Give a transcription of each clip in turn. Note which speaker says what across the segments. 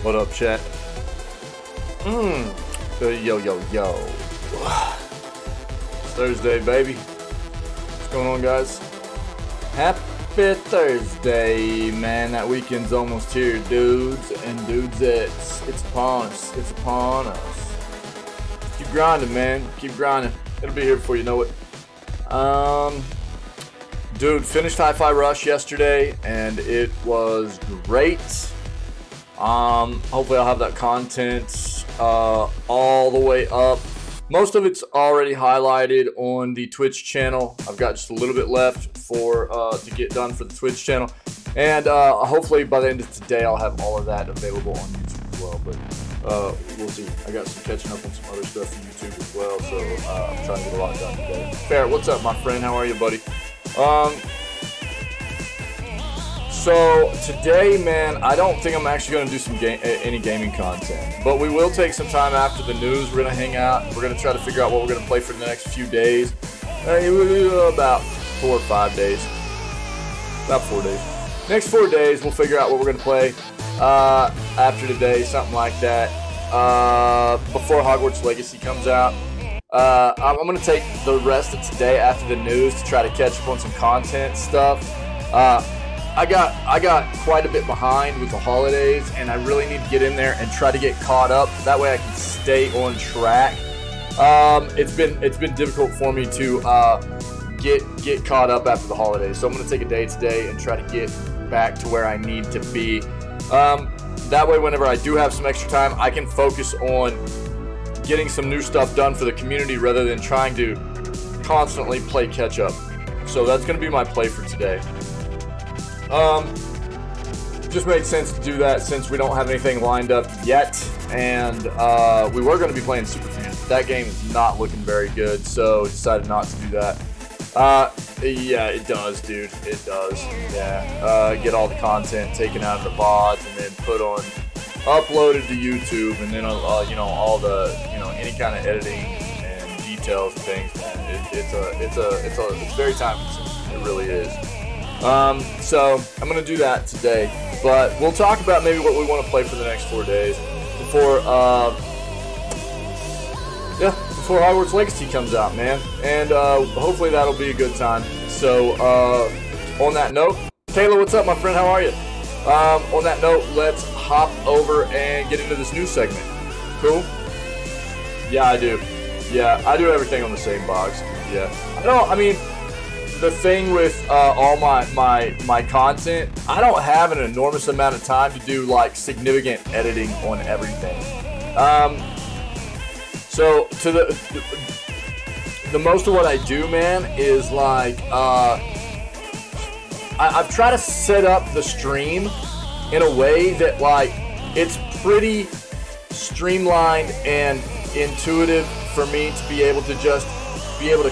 Speaker 1: What up, chat? Yo, yo, yo. It's Thursday, baby. What's going on, guys? Happy Thursday, man. That weekend's almost here, dudes and dudesettes. It's upon us. It's upon us. Keep grinding, man. Keep grinding. It'll be here before you know it. Dude, finished Hi-Fi Rush yesterday, and it was great. Hopefully I'll have that content all the way up. Most of it's already highlighted on the Twitch channel. I've got just a little bit left for to get done for the Twitch channel, and hopefully by the end of today I'll have all of that available on YouTube as well. But we'll see. I got some catching up on some other stuff from YouTube as well, so I'm trying to get a lot done today. Ferret, what's up, my friend? How are you, buddy? So today, man, I don't think I'm actually going to do some any gaming content, but we will take some time after the news. We're going to hang out. We're going to try to figure out what we're going to play for the next few days. About 4 or 5 days. About 4 days. Next 4 days, we'll figure out what we're going to play after today, something like that. Before Hogwarts Legacy comes out. I'm going to take the rest of today after the news to try to catch up on some content stuff. I got quite a bit behind with the holidays, and I really need to get in there and try to get caught up. That way I can stay on track. It's been difficult for me to get caught up after the holidays, so I'm going to take a day today and try to get back to where I need to be. That way, whenever I do have some extra time, I can focus on getting some new stuff done for the community rather than trying to constantly play catch up. So that's going to be my play for today. Just made sense to do that since we don't have anything lined up yet, and we were going to be playing Superfan. That game is not looking very good, so decided not to do that. Yeah, it does, dude. It does. Yeah. Get all the content taken out of the VODs and then uploaded to YouTube, and then you know, all the, you know, any kind of editing and details and things. Man, it's very time consuming. It really is. So I'm gonna do that today, but we'll talk about maybe what we want to play for the next 4 days before Hogwarts Legacy comes out, man, and hopefully that'll be a good time. So on that note, Taylor, what's up, my friend? How are you? On that note, let's hop over and get into this new segment. Cool? Yeah, I do. Yeah, I do everything on the same box. Yeah. I mean, the thing with all my content, I don't have an enormous amount of time to do like significant editing on everything. So to the most of what I do, man, is like I've tried to set up the stream in a way that like it's pretty streamlined and intuitive for me to be able to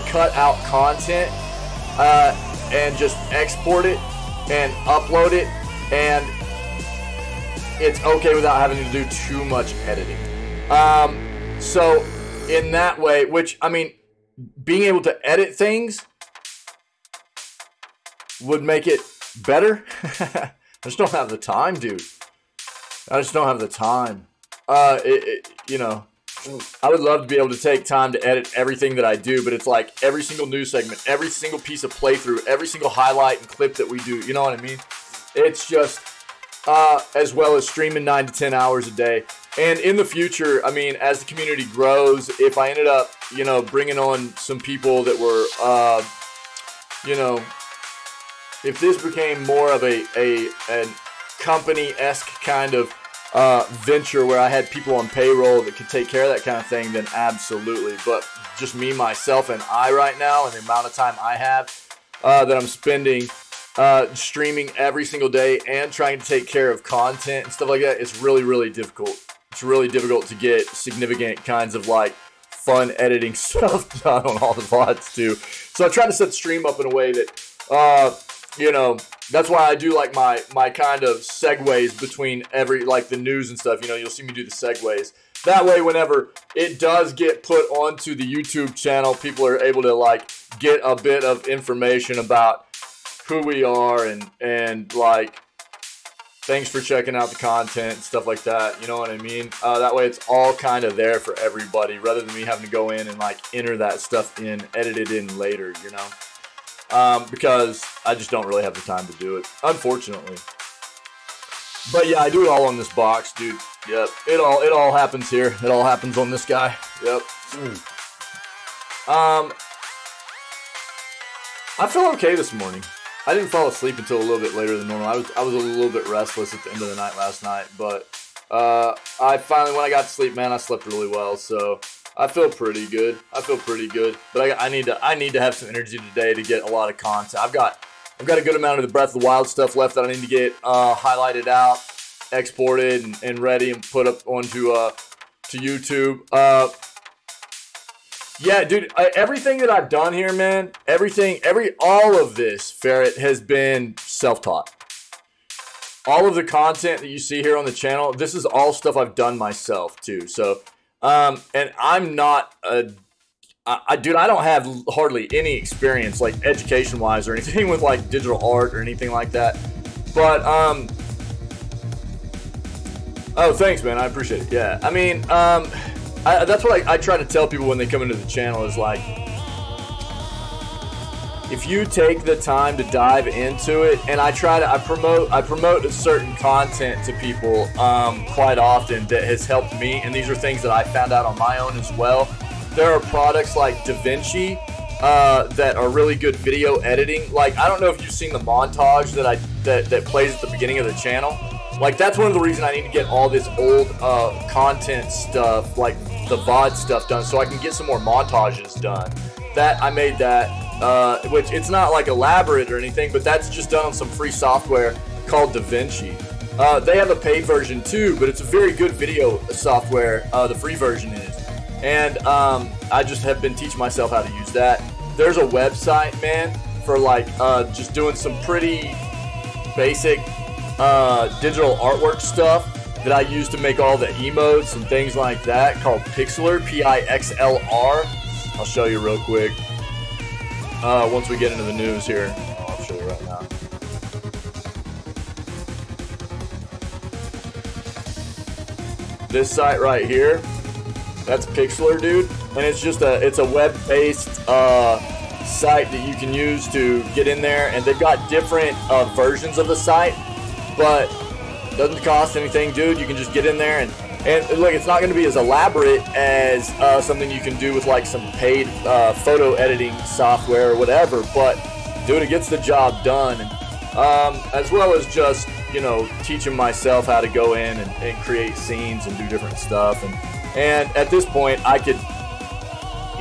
Speaker 1: cut out content and just export it and upload it, and it's okay without having to do too much editing. So in that way, which, I mean, being able to edit things would make it better. I just don't have the time, dude. I just don't have the time. You know, I would love to be able to take time to edit everything that I do, but it's like every single news segment, every single piece of playthrough, every single highlight and clip that we do, you know what I mean? It's just, as well as streaming 9 to 10 hours a day. And in the future, I mean, as the community grows, if I ended up, you know, bringing on some people that were, you know, if this became more of a company-esque kind of venture where I had people on payroll that could take care of that kind of thing, then absolutely. But just me, myself, and I right now, and the amount of time I have that I'm spending streaming every single day and trying to take care of content and stuff like that, it's really, really difficult. It's really difficult to get significant kinds of like fun editing stuff done on all the VODs too. So I try to set the stream up in a way that, you know, that's why I do like my kind of segues between every, like the news and stuff. You know, you'll see me do the segues. That way, whenever it does get put onto the YouTube channel, people are able to like get a bit of information about who we are and like thanks for checking out the content and stuff like that. You know what I mean? That way it's all kind of there for everybody rather than me having to go in and like enter that stuff in, edit it in later, you know? Because I just don't really have the time to do it, unfortunately. But yeah, I do it all on this box, dude. Yep, it all happens here. It all happens on this guy. Yep. I feel okay this morning. I didn't fall asleep until a little bit later than normal. I was a little bit restless at the end of the night last night, but I finally, when I got to sleep, man, I slept really well. So I feel pretty good. But I need to have some energy today to get a lot of content. I've got a good amount of the Breath of the Wild stuff left that I need to get highlighted out, exported, and ready and put up onto to YouTube. Yeah, dude, everything that I've done here, man, all of this, Ferret, has been self-taught. All of the content that you see here on the channel, this is all stuff I've done myself, too. So, and I'm not dude, I don't have hardly any experience, like, education-wise or anything with, like, digital art or anything like that. But, oh, thanks, man, I appreciate it. Yeah, I mean, that's what I try to tell people when they come into the channel is like, if you take the time to dive into it, and I promote a certain content to people quite often that has helped me, and these are things that I found out on my own as well. There are products like DaVinci that are really good video editing. Like, I don't know if you've seen the montage that plays at the beginning of the channel. Like, that's one of the reasons I need to get all this old content stuff, like the VOD stuff done, so I can get some more montages done. I made that, which it's not like elaborate or anything, but that's just done on some free software called DaVinci. They have a paid version too, but it's a very good video software, the free version is. And I just have been teaching myself how to use that. There's a website, man, for like just doing some pretty basic digital artwork stuff that I use to make all the emotes and things like that, called Pixlr, P-I-X-L-R. I'll show you real quick once we get into the news here. I'll show you right now. This site right here, that's Pixlr, dude, and it's just it's a web-based site that you can use to get in there, and they've got different versions of the site, but it doesn't cost anything, dude. You can just get in there and look, it's not going to be as elaborate as something you can do with like some paid photo editing software or whatever, but dude, it gets the job done. And as well as just, you know, teaching myself how to go in and create scenes and do different stuff. And at this point, I could,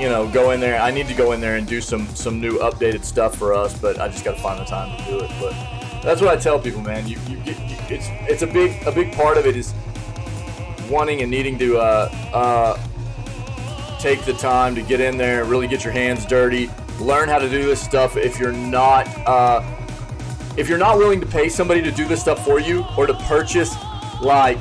Speaker 1: you know, go in there. I need to go in there and do some new updated stuff for us, but I just got to find the time to do it. But that's what I tell people, man. It's a big part of it is wanting and needing to take the time to get in there, really get your hands dirty, learn how to do this stuff. If you're not willing to pay somebody to do this stuff for you, or to purchase like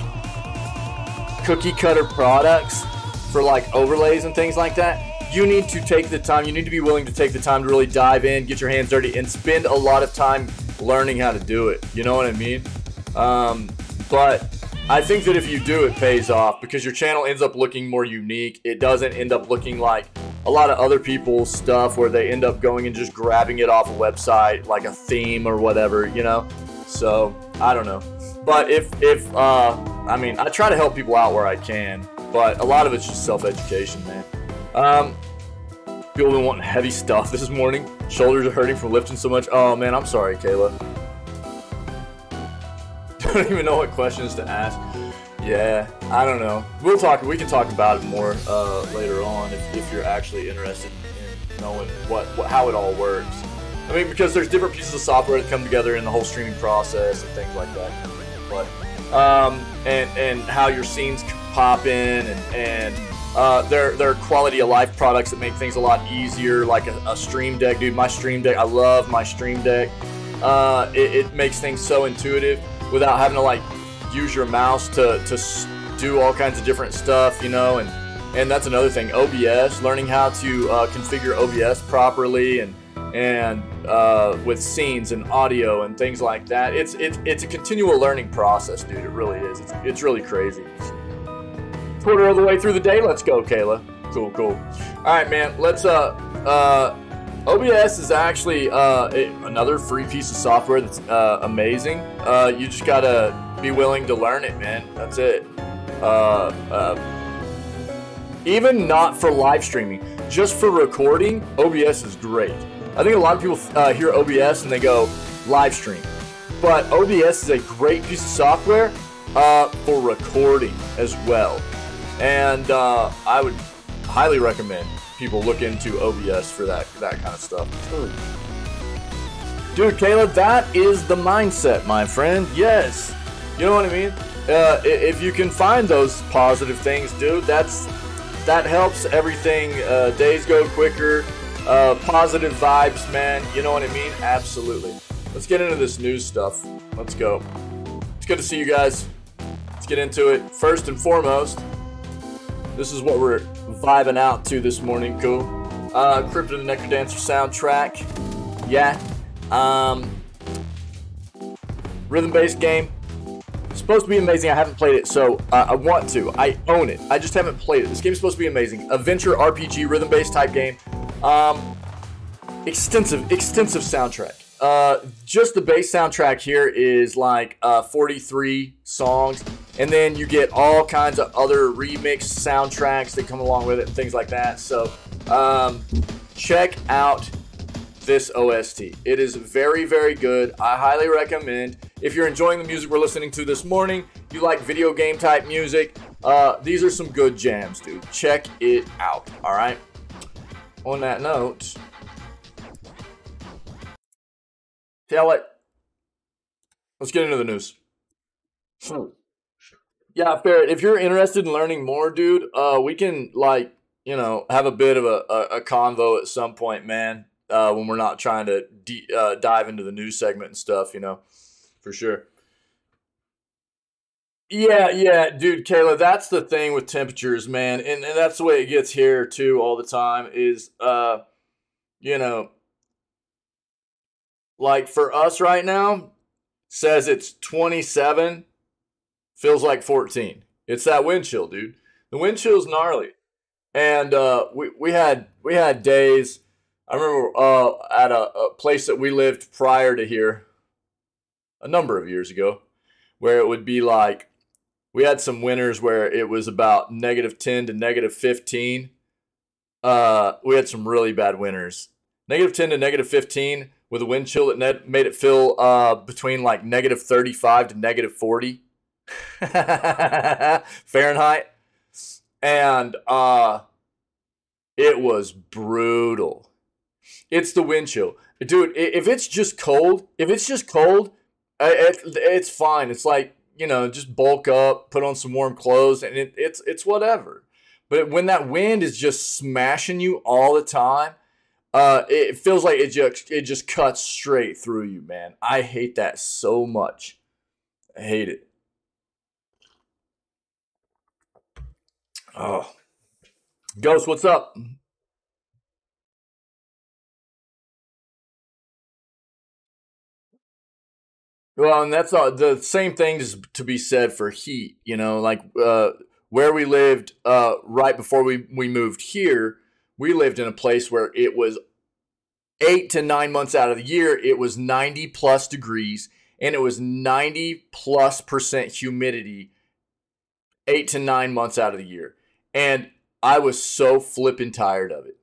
Speaker 1: cookie cutter products for like overlays and things like that, you need to take the time. You need to be willing to take the time to really dive in, get your hands dirty, and spend a lot of time learning how to do it. You know what I mean? But I think that if you do, it pays off, because your channel ends up looking more unique. It doesn't end up looking like a lot of other people's stuff where they end up going and just grabbing it off a website, like a theme or whatever, you know? So, I don't know. But I mean, I try to help people out where I can, but a lot of it's just self-education, man. People have been wanting heavy stuff this morning. Shoulders are hurting from lifting so much. Oh, man, I'm sorry, Kayla. Don't even know what questions to ask. Yeah, I don't know. We can talk about it more later on if you're actually interested in knowing how it all works. I mean, because there's different pieces of software that come together in the whole streaming process and things like that. But and how your scenes pop in, and there are quality of life products that make things a lot easier, like a Stream Deck, dude. My Stream Deck, I love my Stream Deck. It makes things so intuitive without having to like use your mouse to do all kinds of different stuff, you know. And that's another thing, OBS, learning how to configure OBS properly, and with scenes and audio and things like that. It's a continual learning process, dude. It really is. It's really crazy. Quarter of the way through the day. Let's go, Kayla. Cool. All right, man. Let's OBS is actually another free piece of software that's amazing. You just gotta be willing to learn it, man. That's it. Even not for live streaming, just for recording, OBS is great. I think a lot of people hear OBS and they go live stream, but OBS is a great piece of software for recording as well. And I would highly recommend people look into OBS for that kind of stuff. Dude, Caleb, that is the mindset, my friend. Yes. You know what I mean? If you can find those positive things, dude, that helps everything. Days go quicker. Positive vibes, man. You know what I mean? Absolutely. Let's get into this news stuff. Let's go. It's good to see you guys. Let's get into it. First and foremost, this is what we're vibing out to this morning. Cool. Crypt of the Necrodancer soundtrack. Yeah. Rhythm-based game. Supposed to be amazing. I haven't played it, so I want to. I own it. I just haven't played it. This game's supposed to be amazing. Adventure RPG, rhythm-based type game. Extensive soundtrack. Just the base soundtrack here is like 43 songs, and then you get all kinds of other remixed soundtracks that come along with it and things like that. So check out this OST. It is very, very good. I highly recommend. If you're enjoying the music we're listening to this morning, you like video game type music, these are some good jams, dude. Check it out, all right? On that note, tell it. Let's get into the news. Yeah, Ferret, if you're interested in learning more, dude, we can, like, you know, have a bit of a convo at some point, man, when we're not trying to dive into the news segment and stuff, you know, for sure. Yeah, dude, Kayla, that's the thing with temperatures, man, and that's the way it gets here, too, all the time, is, you know, like, for us right now, says it's 27, feels like 14. It's that wind chill, dude. The wind chill's gnarly. And we had days. I remember at a place that we lived prior to here, a number of years ago, where it would be like, we had some winters where it was about -10 to -15. We had some really bad winters. -10 to -15 with a wind chill that made it feel between like -35 to -40 Fahrenheit. And it was brutal. It's the wind chill. Dude, if it's just cold, it's fine. It's like, you know, just bulk up, put on some warm clothes, and it's whatever. But when that wind is just smashing you all the time, it feels like it just cuts straight through you, man. I hate that so much. I hate it. Oh, Ghost, what's up? Well, and that's the same thing is to be said for heat. You know, like where we lived right before we moved here, we lived in a place where it was 8 to 9 months out of the year, it was 90 plus degrees, and it was 90+% humidity 8 to 9 months out of the year. And I was so flippin' tired of it.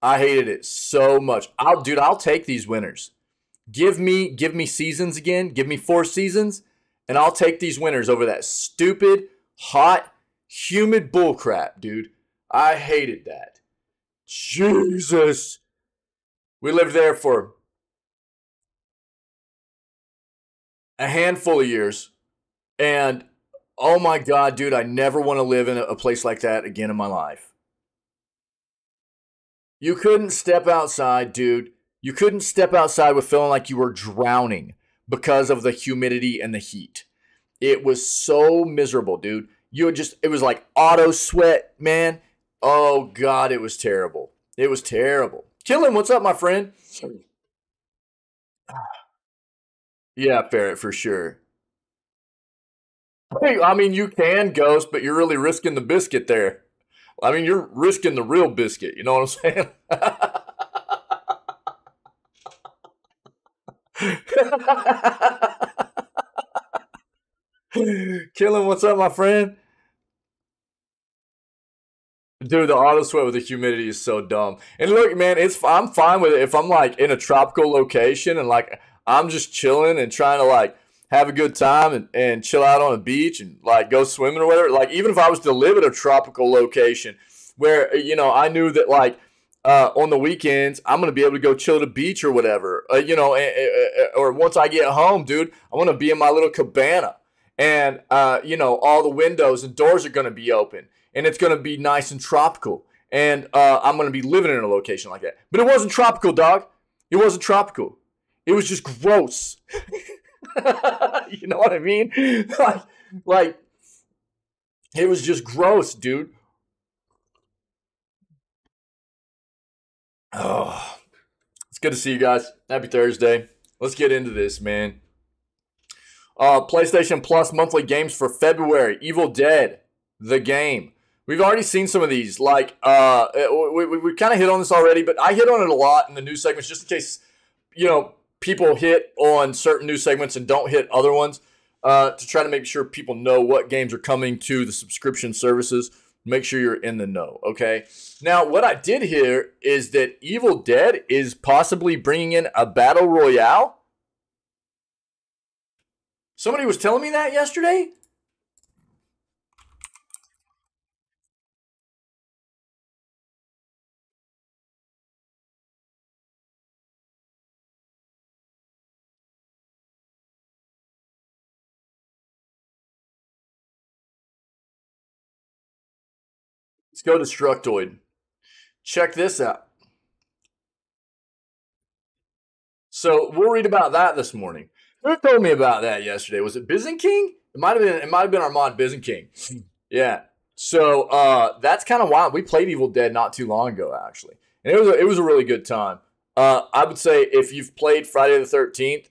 Speaker 1: I hated it so much. I'll take these winters. Give me seasons again. Give me 4 seasons, and I'll take these winters over that stupid, hot, humid bullcrap, dude. I hated that. Jesus. We lived there for a handful of years, and oh my God, dude, I never want to live in a place like that again in my life. You couldn't step outside, dude. You couldn't step outside with feeling like you were drowning because of the humidity and the heat. It was so miserable, dude. It was like auto sweat, man. Oh God, it was terrible. It was terrible. Killing, what's up, my friend? Yeah, ferret for sure. Hey, I mean, you can ghost, but you're really risking the biscuit there. I mean, you're risking the real biscuit. You know what I'm saying? Killing, what's up, my friend? Dude, the auto sweat with the humidity is so dumb. And look, man, I'm fine with it if I'm like in a tropical location and like I'm just chilling and trying to like have a good time and chill out on a beach and like go swimming or whatever. Like even if I was to live at a tropical location where I knew that like on the weekends I'm gonna be able to go chill at a beach or whatever. Or once I get home, dude, I want to be in my little cabana and all the windows and doors are gonna be open and it's going to be nice and tropical. And I'm going to be living in a location like that. But it wasn't tropical, dog. It wasn't tropical. It was just gross. You know what I mean? like, it was just gross, dude. Oh, it's good to see you guys. Happy Thursday. Let's get into this, man. PlayStation Plus monthly games for February. Evil Dead, the game. We've already seen some of these. Like, we kind of hit on this already, but I hit on it a lot in the news segments just in case, people hit on certain news segments and don't hit other ones to try to make sure people know what games are coming to the subscription services. Make sure you're in the know, okay? Now, what I did hear is that Evil Dead is possibly bringing in a battle royale. Somebody was telling me that yesterday. Let's go to Structoid. Check this out. So we'll read about that this morning. Who told me about that yesterday? Was it Byzantine? It might have been. It might have been Armand Byzantine. Yeah. So that's kind of wild. We played Evil Dead not too long ago, actually, and it was a really good time. I would say if you've played Friday the 13th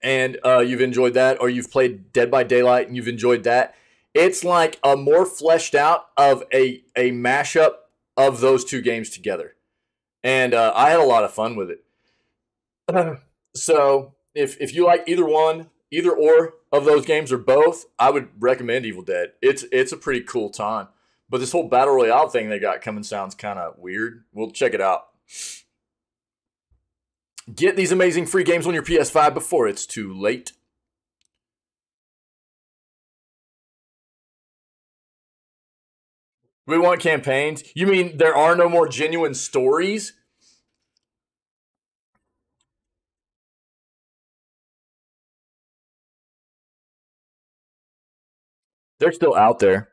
Speaker 1: and you've enjoyed that, or you've played Dead by Daylight and you've enjoyed that, it's like a more fleshed out of a mashup of those two games together, and I had a lot of fun with it. So if you like either or of those games or both, I would recommend Evil Dead. It's a pretty cool time. But this whole battle royale thing they got coming sounds kind of weird. We'll check it out. Get these amazing free games on your PS5 before it's too late. We want campaigns. You mean there are no more genuine stories? They're still out there.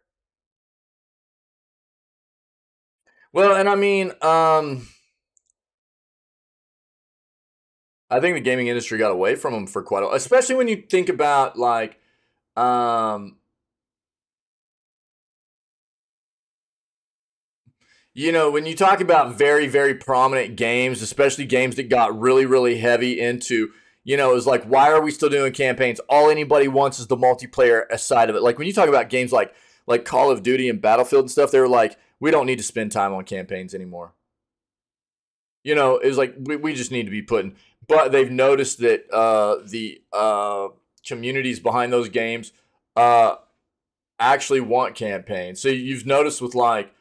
Speaker 1: Well, and I mean, I think the gaming industry got away from them for quite a while, especially when you think about like, um, when you talk about very, very prominent games, especially games that got really, really heavy into, it was like, why are we still doing campaigns? All anybody wants is the multiplayer side of it. Like when you talk about games like Call of Duty and Battlefield and stuff, they were like, we don't need to spend time on campaigns anymore. It was like we just need to be putting. But they've noticed that the communities behind those games uh, actually want campaigns. So you've noticed with like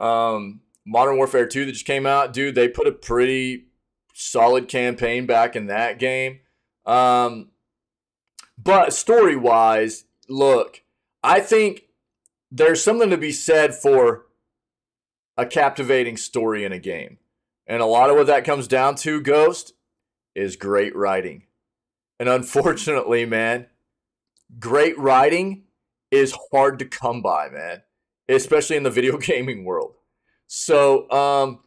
Speaker 1: Modern Warfare 2 that just came out, dude, they put a pretty solid campaign back in that game. Um, but story wise, look, I think there's something to be said for a captivating story in a game. And a lot of what that comes down to, Ghost, is great writing. And unfortunately, man, great writing is hard to come by, man, especially in the video gaming world. So,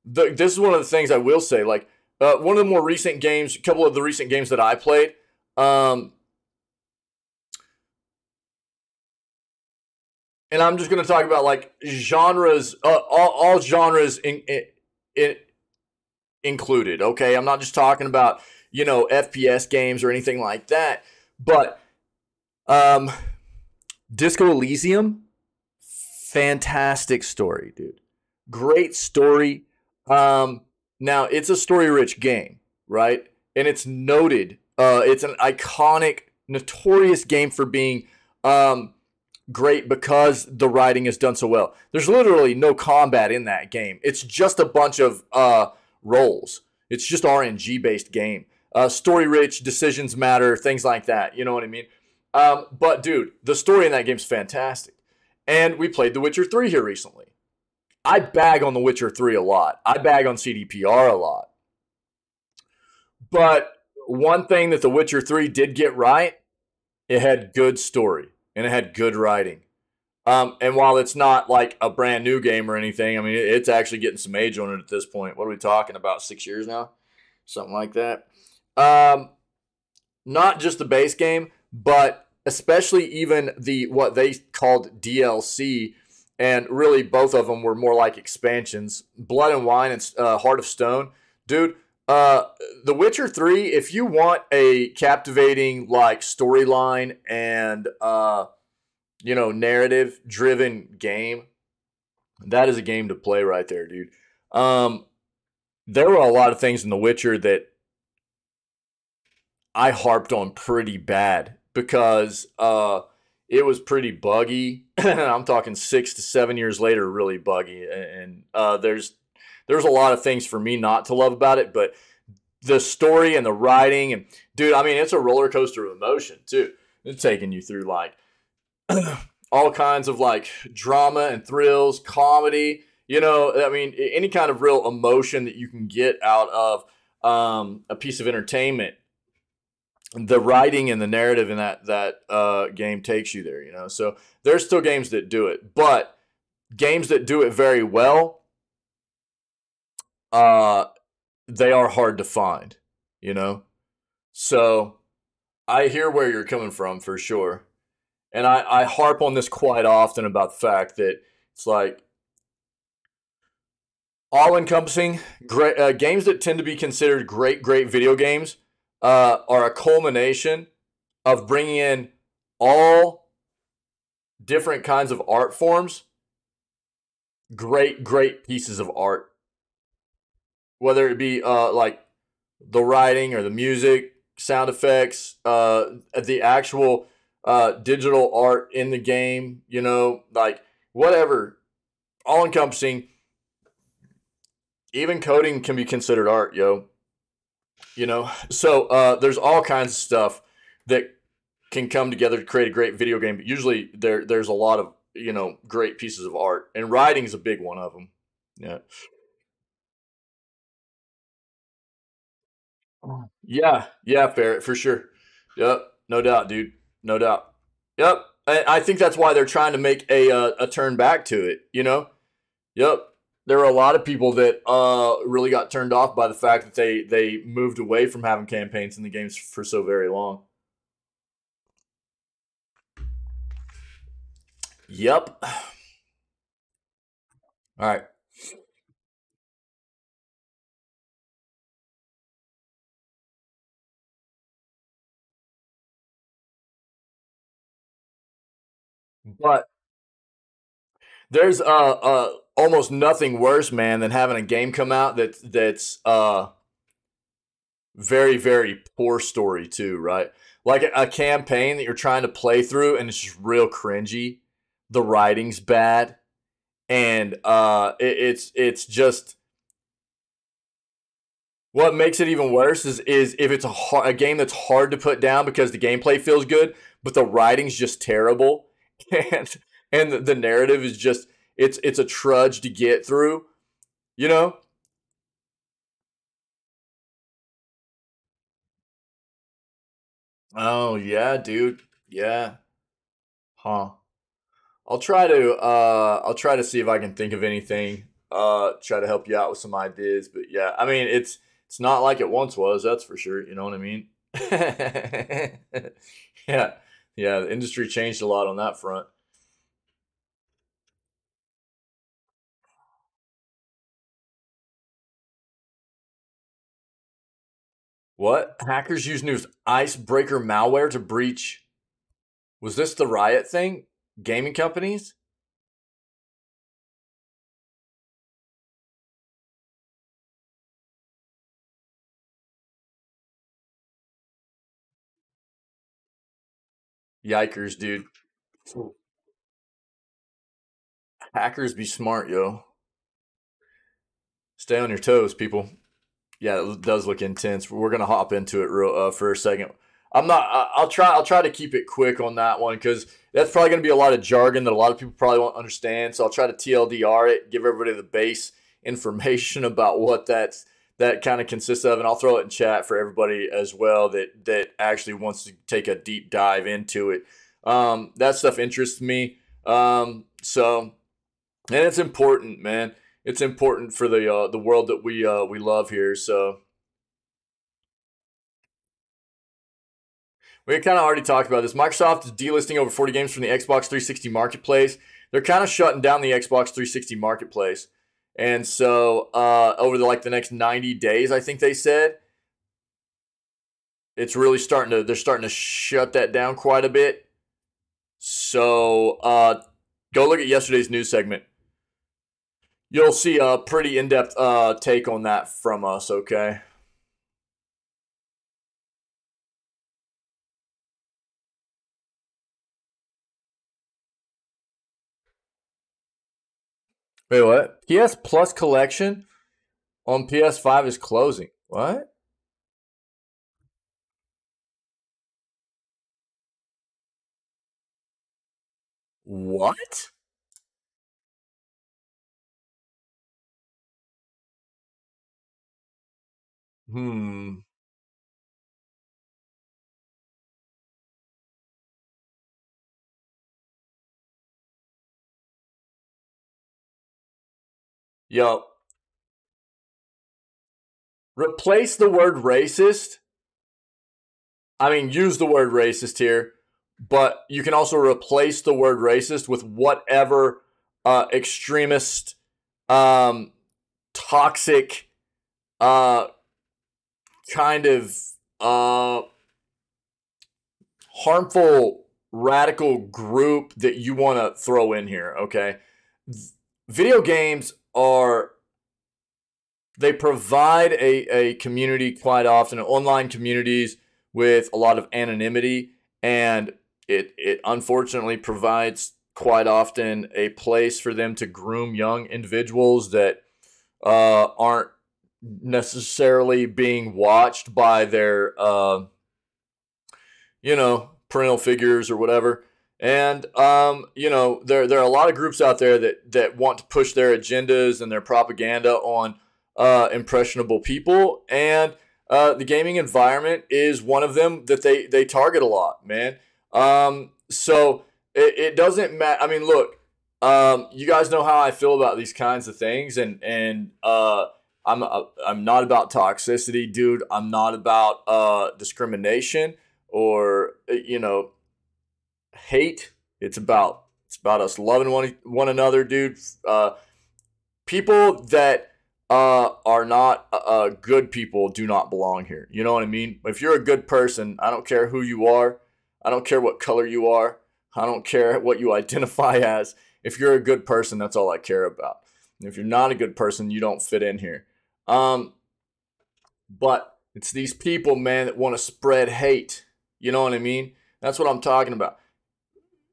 Speaker 1: this is one of the things I will say. Like, one of the more recent games, a couple of the recent games that I played, and I'm just going to talk about like genres, all genres in included. Okay, I'm not just talking about FPS games or anything like that. But um, Disco Elysium, fantastic story, dude. Great story. Um, Now it's a story-rich game, right? And it's noted. It's an iconic, notorious game for being um, great because the writing is done so well. There's literally no combat in that game. It's just a bunch of roles. It's just RNG based game. Story rich, decisions matter, things like that. You know what I mean? But dude, the story in that game's fantastic. And we played The Witcher 3 here recently. I bag on The Witcher 3 a lot. I bag on CDPR a lot. But one thing that The Witcher 3 did get right, it had good story and it had good writing. And while it's not like a brand new game or anything, I mean, it's actually getting some age on it at this point. What are we talking about? 6 years now? Something like that. Um, Not just the base game, but especially even the what they called DLC, and really both of them were more like expansions. Blood and Wine and Heart of Stone, dude. Uh, The Witcher 3. If you want a captivating like storyline and narrative driven game, that is a game to play right there, dude. Um, there were a lot of things in The Witcher that I harped on pretty bad because it was pretty buggy. I'm talking 6 to 7 years later, really buggy. And there's a lot of things for me not to love about it, but the story and the writing and dude, I mean, it's a roller coaster of emotion too. It's taking you through like all kinds of like drama and thrills, comedy. I mean, any kind of real emotion that you can get out of a piece of entertainment, the writing and the narrative in that game takes you there. So there's still games that do it, but games that do it very well, uh, they are hard to find. You know, so I hear where you're coming from for sure, and I harp on this quite often about the fact that it's like all encompassing great games that tend to be considered great video games are a culmination of bringing in all different kinds of art forms, great pieces of art, whether it be like the writing or the music, sound effects, the actual digital art in the game, like whatever, all encompassing. Even coding can be considered art, yo. So there's all kinds of stuff that can come together to create a great video game. But usually there's a lot of great pieces of art, and writing is a big one of them. Yeah, yeah, fair for sure. Yep, no doubt, dude, no doubt. Yep, I think that's why they're trying to make a turn back to it. Yep. There were a lot of people that really got turned off by the fact that they moved away from having campaigns in the games for so very long. Yep. All right. But there's almost nothing worse, man, than having a game come out that's very poor story too, right? Like a campaign that you're trying to play through and it's just real cringy. The writing's bad, and it's just what makes it even worse is if it's a game that's hard to put down because the gameplay feels good, but the writing's just terrible, and the narrative is just it's a trudge to get through. You know? Oh yeah, dude. Yeah. Huh. I'll try to see if I can think of anything. Try to help you out with some ideas. But yeah, I mean it's not like it once was, that's for sure. You know what I mean? Yeah. Yeah, the industry changed a lot on that front. What? Hackers use new icebreaker malware to breach. Was this the Riot thing? Gaming companies? Yikers, dude. Hackers be smart, yo. Stay on your toes, people. Yeah, it does look intense. We're gonna hop into it real for a second. I'm not. I'll try. I'll try to keep it quick on that one because that's probably gonna be a lot of jargon that a lot of people probably won't understand. So I'll try to TLDR it, give everybody the base information about what that kind of consists of, and I'll throw it in chat for everybody as well that actually wants to take a deep dive into it. That stuff interests me. So, and it's important, man. It's important for the world that we love here. So we kind of already talked about this. Microsoft is delisting over 40 games from the Xbox 360 marketplace. They're kind of shutting down the Xbox 360 marketplace, and so over the next 90 days, I think they said it's really starting to. They're starting to shut that down quite a bit. So go look at yesterday's news segment. You'll see a pretty in-depth take on that from us, okay? Wait, what? PS Plus collection on PS5 is closing. What? What? Hmm. Yo, replace the word racist. I mean, use the word racist here, but you can also replace the word racist with whatever extremist, toxic, uh, kind of harmful, radical group that you want to throw in here, okay? Video games are they provide a community quite often, online communities with a lot of anonymity, and it unfortunately provides quite often a place for them to groom young individuals that aren't necessarily being watched by their parental figures or whatever. And there are a lot of groups out there that want to push their agendas and their propaganda on impressionable people, and the gaming environment is one of them that they target a lot, man. So it doesn't matter. I mean, look, you guys know how I feel about these kinds of things, and I'm not about toxicity, dude. I'm not about discrimination or hate. It's about us loving one another, dude. People that are not good people do not belong here. You know what I mean? If you're a good person, I don't care who you are. I don't care what color you are. I don't care what you identify as. If you're a good person, that's all I care about. And if you're not a good person, you don't fit in here. But it's these people, man, that want to spread hate. You know what I mean? That's what I'm talking about.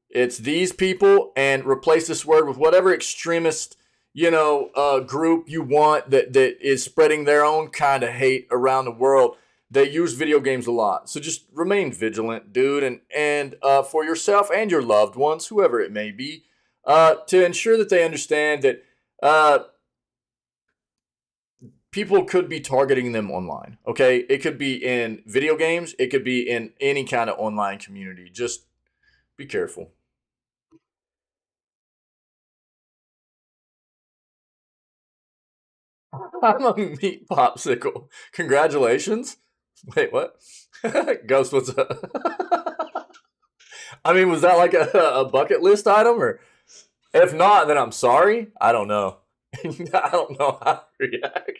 Speaker 1: It's these people, and replace this word with whatever extremist, group you want that is spreading their own kind of hate around the world. They use video games a lot. So just remain vigilant, dude, and for yourself and your loved ones, whoever it may be, to ensure that they understand that people could be targeting them online, okay? It could be in video games. It could be in any kind of online community. Just be careful. I'm a meat popsicle. Congratulations. Wait, what? Ghost, what's up? I mean, was that like a bucket list item? Or if not, then I'm sorry. I don't know. I don't know how to react.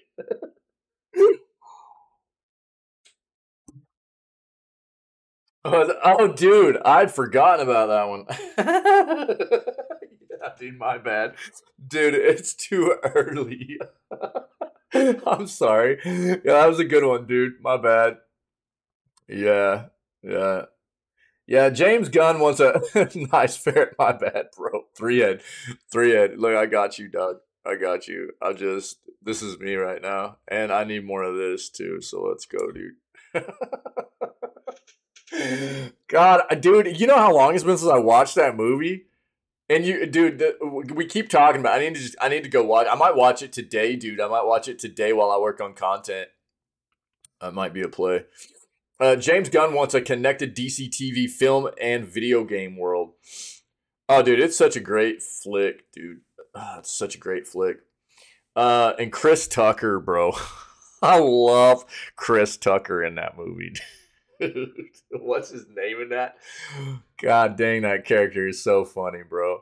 Speaker 1: Oh, dude, I'd forgotten about that one. Yeah, dude, my bad. Dude, it's too early. I'm sorry. Yeah, that was a good one, dude. My bad. Yeah, yeah. Yeah, James Gunn wants a nice ferret. My bad, bro. Three head. Three head. Look, I got you, Doug. I got you. This is me right now. And I need more of this too. So let's go, dude. God, dude, you know how long it's been since I watched that movie? And you, dude, we keep talking about. I need to go watch. I might watch it today, dude. I might watch it today while I work on content. That might be a play. James Gunn wants a connected DC TV film and video game world. Oh, dude, it's such a great flick, dude. It's such a great flick. And Chris Tucker, bro. I love Chris Tucker in that movie. Dude, what's his name in that? God dang, that character is so funny, bro.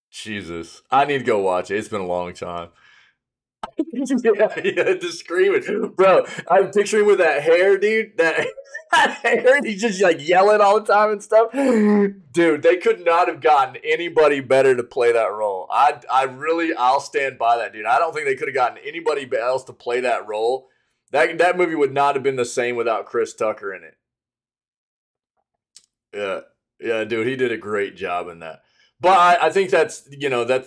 Speaker 1: Jesus. I need to go watch it. It's been a long time. Yeah, just screaming, bro. I'm picturing with that hair, dude. That hair, and he's just like yelling all the time and stuff. Dude, they could not have gotten anybody better to play that role. I'll stand by that, dude. I don't think they could have gotten anybody else to play that role. That movie would not have been the same without Chris Tucker in it. Yeah, yeah, dude, he did a great job in that. But I think that's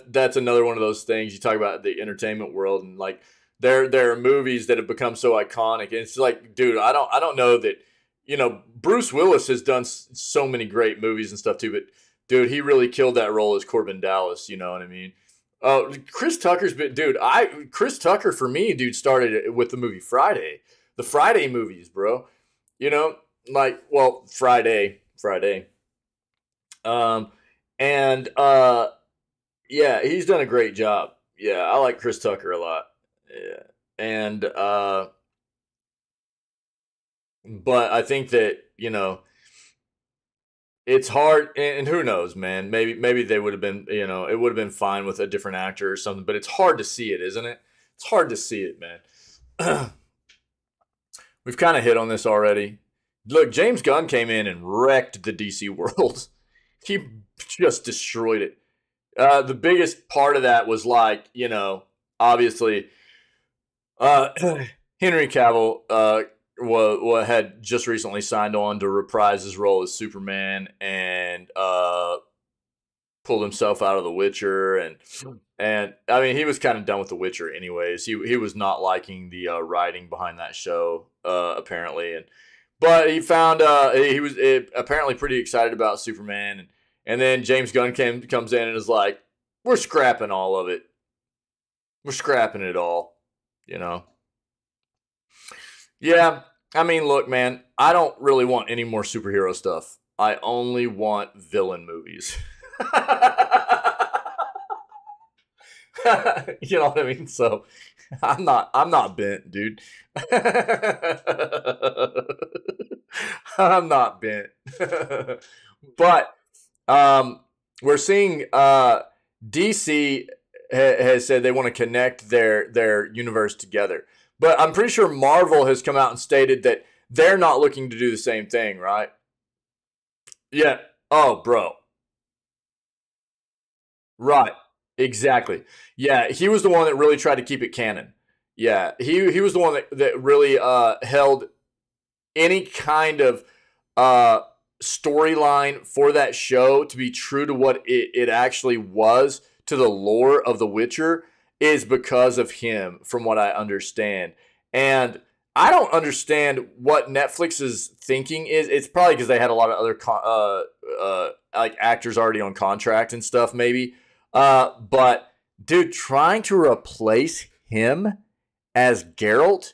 Speaker 1: that's another one of those things you talk about the entertainment world and like there are movies that have become so iconic and it's like dude I don't know that Bruce Willis has done so many great movies and stuff too but dude he really killed that role as Corbin Dallas, you know what I mean. Chris Tucker's been dude Chris Tucker for me dude started with the movie Friday, the Friday movies, bro. You know, like well Friday. Um, and yeah, he's done a great job. Yeah, I like Chris Tucker a lot. Yeah, and but I think that it's hard, and who knows, man? Maybe they would have been, it would have been fine with a different actor or something. But it's hard to see it, isn't it? It's hard to see it, man. We've kind of hit on this already. Look, James Gunn came in and wrecked the DC world. He just destroyed it. The biggest part of that was like, obviously, uh, Henry Cavill had just recently signed on to reprise his role as Superman and pulled himself out of The Witcher and I mean he was kind of done with The Witcher anyways. He was not liking the writing behind that show apparently but he found he was apparently pretty excited about Superman and then James Gunn comes in and is like, we're scrapping all of it. We're scrapping it all, you know. Yeah, I mean, look, man, I don't really want any more superhero stuff. I only want villain movies. You know what I mean? So I'm not bent, dude. I'm not bent. But we're seeing DC has said they want to connect their universe together. But I'm pretty sure Marvel has come out and stated that they're not looking to do the same thing, right? Yeah. Oh, bro. Right. Exactly. Yeah, he was the one that really tried to keep it canon. Yeah, he was the one that really held any kind of uh, storyline for that show to be true to what it actually was to the lore of The Witcher is because of him, from what I understand. And I don't understand what Netflix's thinking is. It's probably because they had a lot of other like actors already on contract and stuff, maybe. But dude, trying to replace him as Geralt,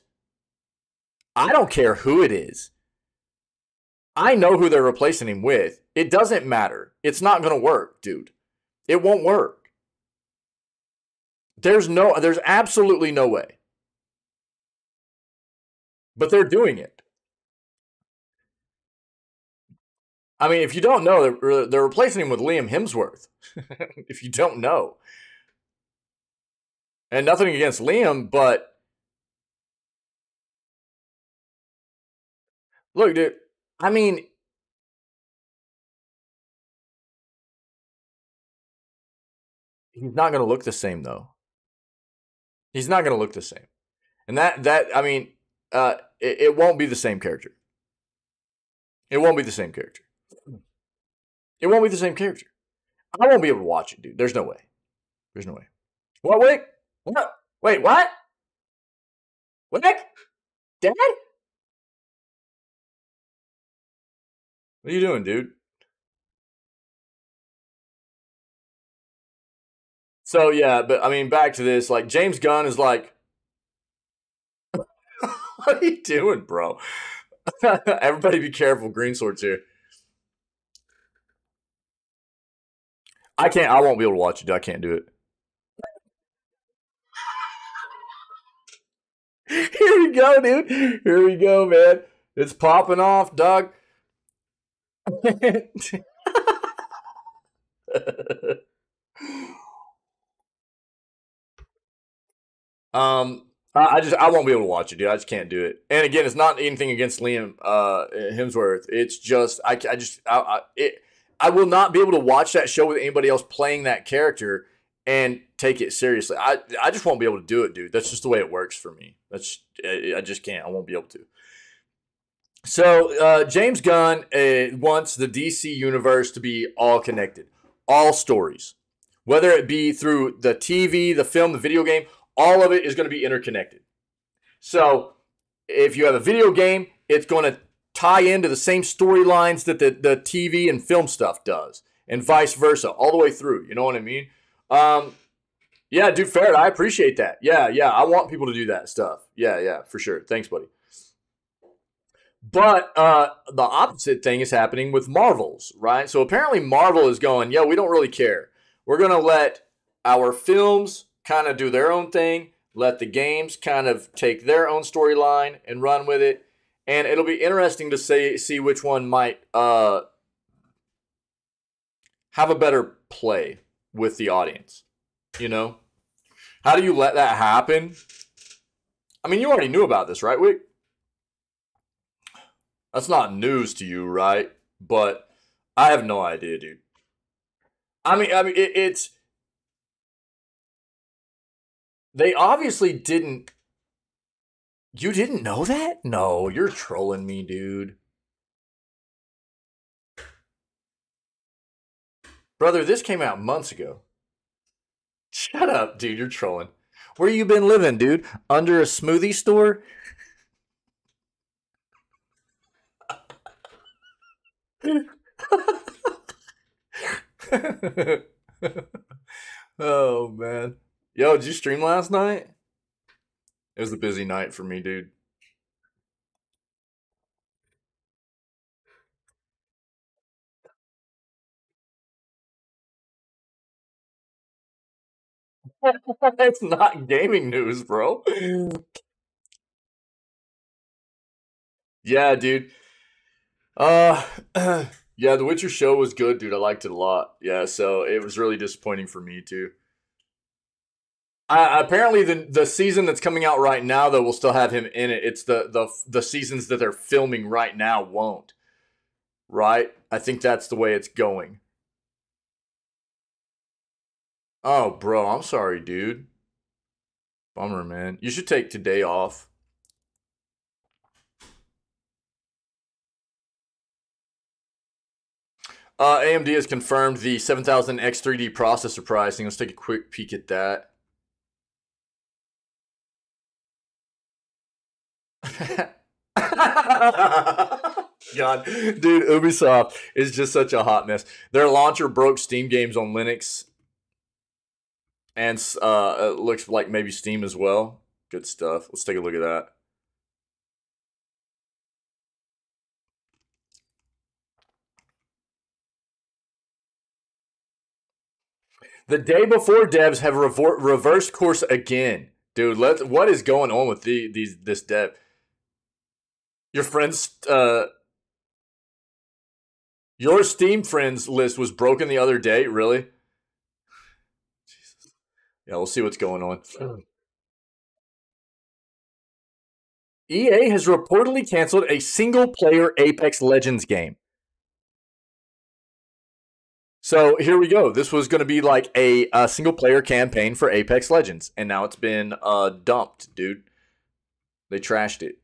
Speaker 1: I don't care who it is. I know who they're replacing him with. It doesn't matter. It's not going to work, dude. It won't work. There's absolutely no way. But they're doing it. I mean, if you don't know, they're replacing him with Liam Hemsworth. If you don't know, And nothing against Liam, but look, dude. I mean, he's not going to look the same though. He's not going to look the same, and that I mean, it won't be the same character. It won't be the same character. It won't be the same character. I won't be able to watch it, dude. There's no way. There's no way. What? Wait. What? Wait. What? What? Dad? What are you doing, dude? So yeah, but I mean, back to this. Like James Gunn is like, what are you doing, bro? Everybody, be careful. Green swords here. I can't. I won't be able to watch it. I can't do it. Here we go, dude. Here we go, man. It's popping off, Doug. I won't be able to watch it, dude. I just can't do it. And again, it's not anything against Liam Hemsworth. It's just I will not be able to watch that show with anybody else playing that character and take it seriously. I just won't be able to do it, dude. That's just the way it works for me. I just can't. I won't be able to. So James Gunn wants the DC universe to be all connected, all stories, whether it be through the TV, the film, the video game. All of it is going to be interconnected. So if you have a video game, it's going to tie into the same storylines that the TV and film stuff does, and vice versa, all the way through. You know what I mean? Yeah, dude, fair. I appreciate that. Yeah, I want people to do that stuff. Yeah, for sure. Thanks, buddy. But the opposite thing is happening with Marvels, right? So apparently Marvel is going, yeah, we don't really care. We're going to let our films kind of do their own thing, let the games kind of take their own storyline and run with it. And it'll be interesting to see which one might have a better play with the audience. You know? How do you let that happen? I mean, you already knew about this, right, Wick? That's not news to you, right? But I have no idea, dude. It's they obviously didn't. You didn't know that? No, you're trolling me, dude. Brother, this came out months ago. Shut up, dude. You're trolling. Where you been living, dude? Under a smoothie store? Oh man. Yo, did you stream last night? It was a busy night for me, dude. It's not gaming news, bro. Yeah, dude. Uh yeah, The Witcher show was good, dude. I liked it a lot. Yeah, so it was really disappointing for me too. Apparently, the season that's coming out right now, though, will still have him in it. It's the seasons that they're filming right now won't. Right? I think that's the way it's going. Oh, bro, I'm sorry, dude. Bummer, man. You should take today off. AMD has confirmed the 7000X 3D processor pricing. Let's take a quick peek at that. God, dude, Ubisoft is just such a hot mess. Their launcher broke Steam games on Linux, and it looks like maybe Steam as well. Good stuff. Let's take a look at that. The day before devs have reversed course again, dude. What is going on with this dev? Your friends, your Steam friends list was broken the other day. Really? Jesus. Yeah, we'll see what's going on. EA has reportedly canceled a single-player Apex Legends game. So here we go. This was going to be like a single-player campaign for Apex Legends, and now it's been dumped, dude. They trashed it.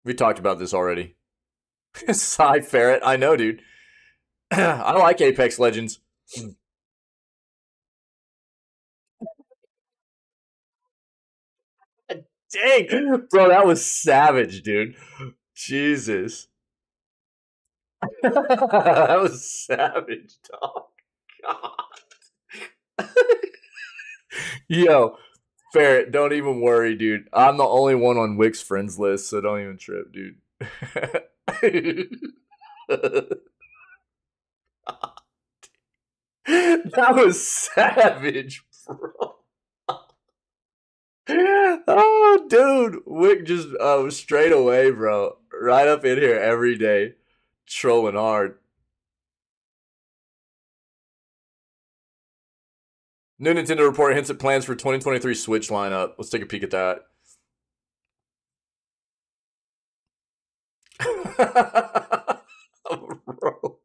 Speaker 1: We talked about this already. Side Ferret, I know, dude. I like Apex Legends. Dang, bro, that was savage, dude. Jesus. That was savage, dog. God. Yo, Ferret, don't even worry, dude. I'm the only one on Wick's friends list, so don't even trip, dude. That was savage, bro. Oh, dude. Wick just straight away, bro. Right up in here every day. Trolling hard. New Nintendo report hints at plans for 2023 Switch lineup. Let's take a peek at that. Bro.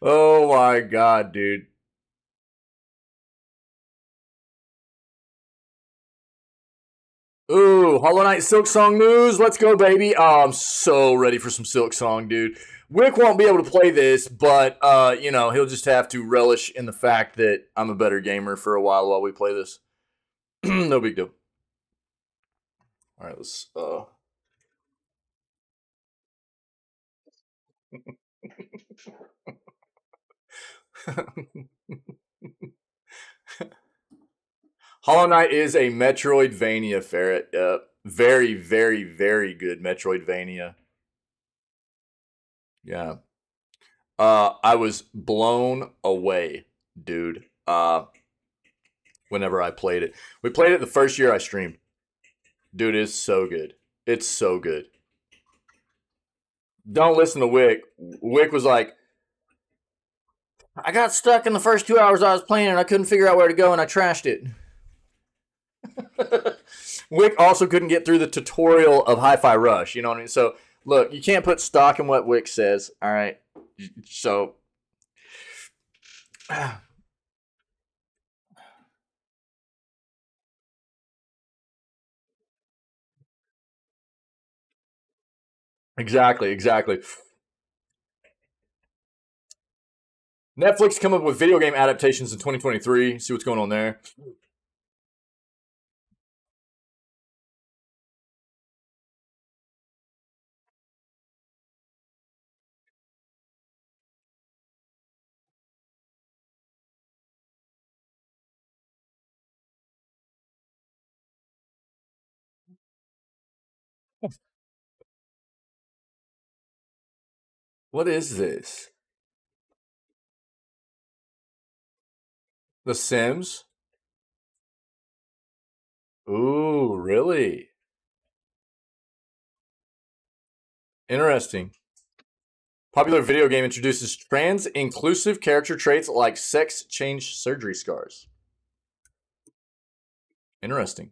Speaker 1: Oh my god, dude. Ooh, Hollow Knight Silksong news. Let's go, baby. Oh, I'm so ready for some Silksong, dude. Wick won't be able to play this, but, you know, he'll just have to relish in the fact that I'm a better gamer for a while we play this. No big deal. All right, let's, Hollow Knight is a Metroidvania, Ferret. Very, very, very good Metroidvania. Yeah. I was blown away, dude. Whenever I played it. We played it the first year I streamed. Dude, it's so good. It's so good. Don't listen to Wick. Wick was like, I got stuck in the first 2 hours I was playing and I couldn't figure out where to go and I trashed it. Wick also couldn't get through the tutorial of Hi-Fi Rush. You know what I mean? So, look, you can't put stock in what Wick says. All right? So... Exactly. Netflix come up with video game adaptations in 2023. See what's going on there. What is this? The Sims? Ooh, really? Interesting. Popular video game introduces trans-inclusive character traits like sex change surgery scars. Interesting.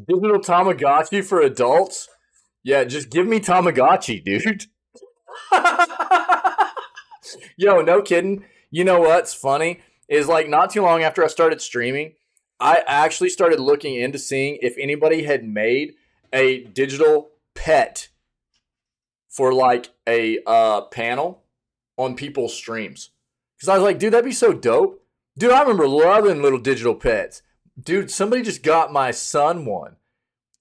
Speaker 1: Digital Tamagotchi for adults? Yeah, just give me Tamagotchi, dude. Yo, no kidding. You know what's funny? Is like not too long after I started streaming, I actually started looking into seeing if anybody had made a digital pet for like a panel on people's streams. Because I was like, dude, that'd be so dope. Dude, I remember loving little digital pets. Dude, somebody just got my son one.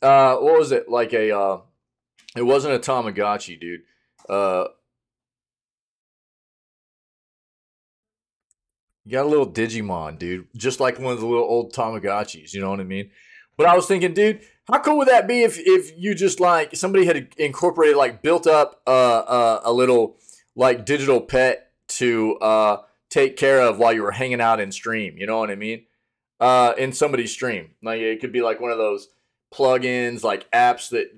Speaker 1: What was it? Like a it wasn't a Tamagotchi, dude. You got a little Digimon, dude. Just like one of the little old Tamagotchis, you know what I mean? But I was thinking, dude, how cool would that be if you just like somebody had incorporated like built up a little like digital pet to take care of while you were hanging out in stream. You know what I mean? In somebody's stream, like it could be like one of those plugins, like apps that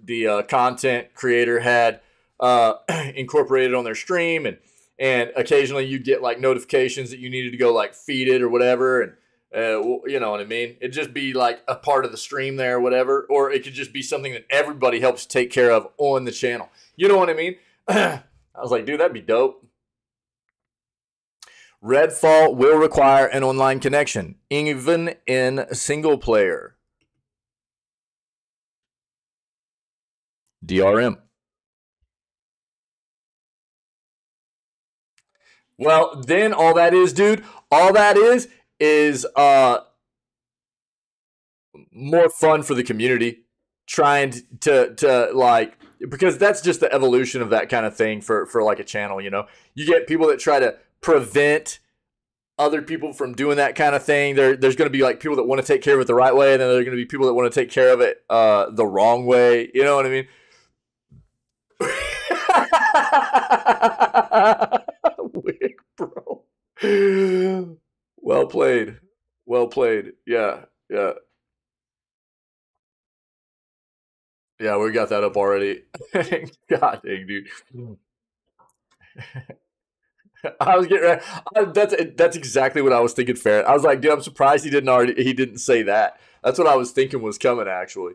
Speaker 1: the content creator had incorporated on their stream, and occasionally you get like notifications that you needed to go like feed it or whatever, and you know what I mean? It'd just be like a part of the stream there or whatever, or it could just be something that everybody helps take care of on the channel. You know what I mean? I was like, dude, that'd be dope. Redfall will require an online connection, even in single player. DRM. Well, then all that is, dude, all that is more fun for the community, trying to like, because that's just the evolution of that kind of thing for like a channel. You know, you get people that try to prevent other people from doing that kind of thing. There's going to be like people that want to take care of it the right way, and then there are going to be people that want to take care of it the wrong way. You know what I mean? Weird, bro. Well played. Well played. Yeah. Yeah. Yeah, we got that up already. God dang, dude. I was getting that's exactly what I was thinking, Ferret. I was like, dude, I'm surprised he didn't say that. That's what I was thinking was coming, actually.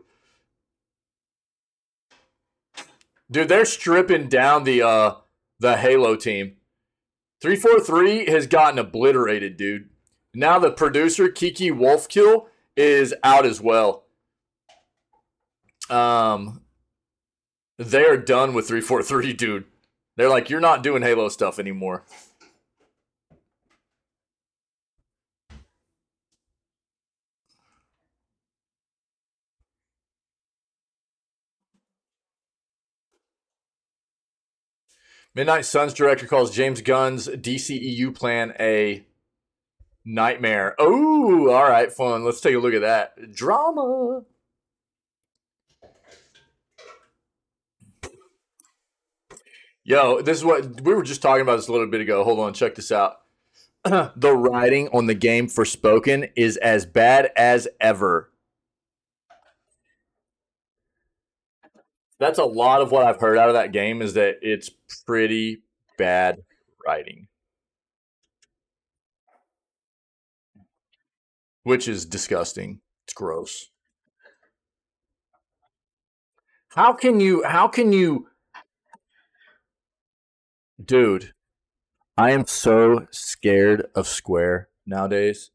Speaker 1: Dude, they're stripping down the Halo team. 343 has gotten obliterated, dude. Now the producer, Kiki Wolfkill, is out as well. They're done with 343, dude. They're like, you're not doing Halo stuff anymore. Midnight Suns director calls James Gunn's DCEU plan a nightmare. Oh, all right, fun. Let's take a look at that. Drama. Yo, this is what we were just talking about this a little bit ago. Hold on, check this out. The writing on the game Forspoken is as bad as ever. That's a lot of what I've heard out of that game, is that it's pretty bad writing, which is disgusting. It's gross. How can you dude, I am so scared of Square nowadays.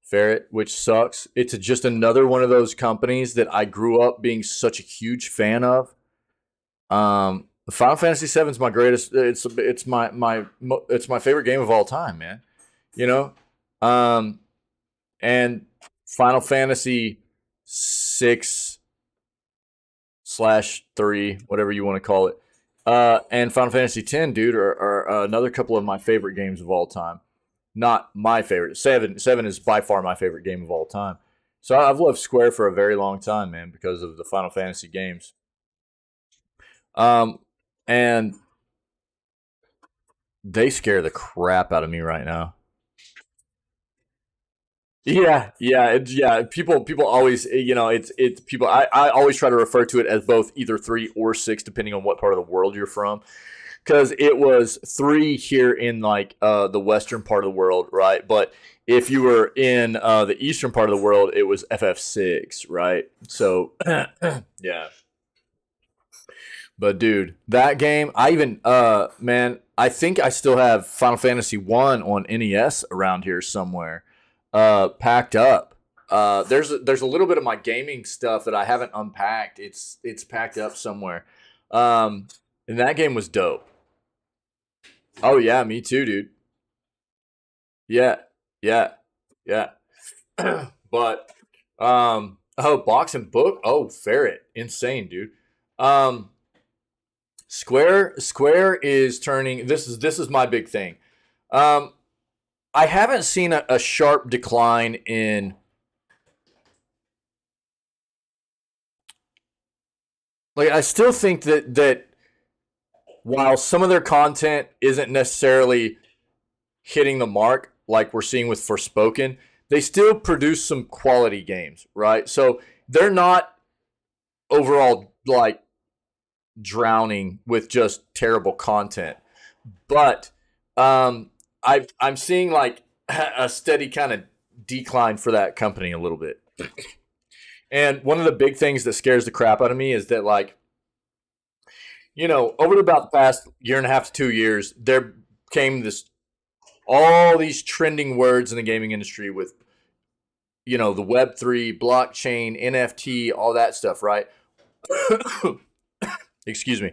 Speaker 1: Ferret, which sucks. It's just another one of those companies that I grew up being such a huge fan of. Final Fantasy VII is my greatest. It's my favorite game of all time, man. You know, um, and Final Fantasy 6/3, whatever you want to call it, and Final Fantasy 10, dude, are another couple of my favorite games of all time. Not my favorite. Seven is by far my favorite game of all time. So I've loved Square for a very long time, man, because of the Final Fantasy games. Um, and they scare the crap out of me right now. Yeah, yeah, yeah. People always, it's people. I always try to refer to it as both either 3 or 6, depending on what part of the world you're from. Because it was 3 here in like the western part of the world, right? But if you were in the eastern part of the world, it was FF6, right? So yeah. But dude, that game, I even man, I think I still have Final Fantasy 1 on NES around here somewhere, packed up. There's a little bit of my gaming stuff that I haven't unpacked. It's packed up somewhere. And that game was dope. Oh yeah, me too, dude. Yeah, yeah, yeah. But oh, box and book. Oh, Ferret, insane, dude. Um, Square is turning. This is my big thing. Um, I haven't seen a sharp decline in, like, I still think that while some of their content isn't necessarily hitting the mark like we're seeing with Forspoken, they still produce some quality games, right? So they're not overall like drowning with just terrible content. But I'm seeing like a steady kind of decline for that company a little bit. And one of the big things that scares the crap out of me is that, like, over about the past year and a half to 2 years, there came all these trending words in the gaming industry with, the Web3, blockchain, NFT, all that stuff, right? Excuse me.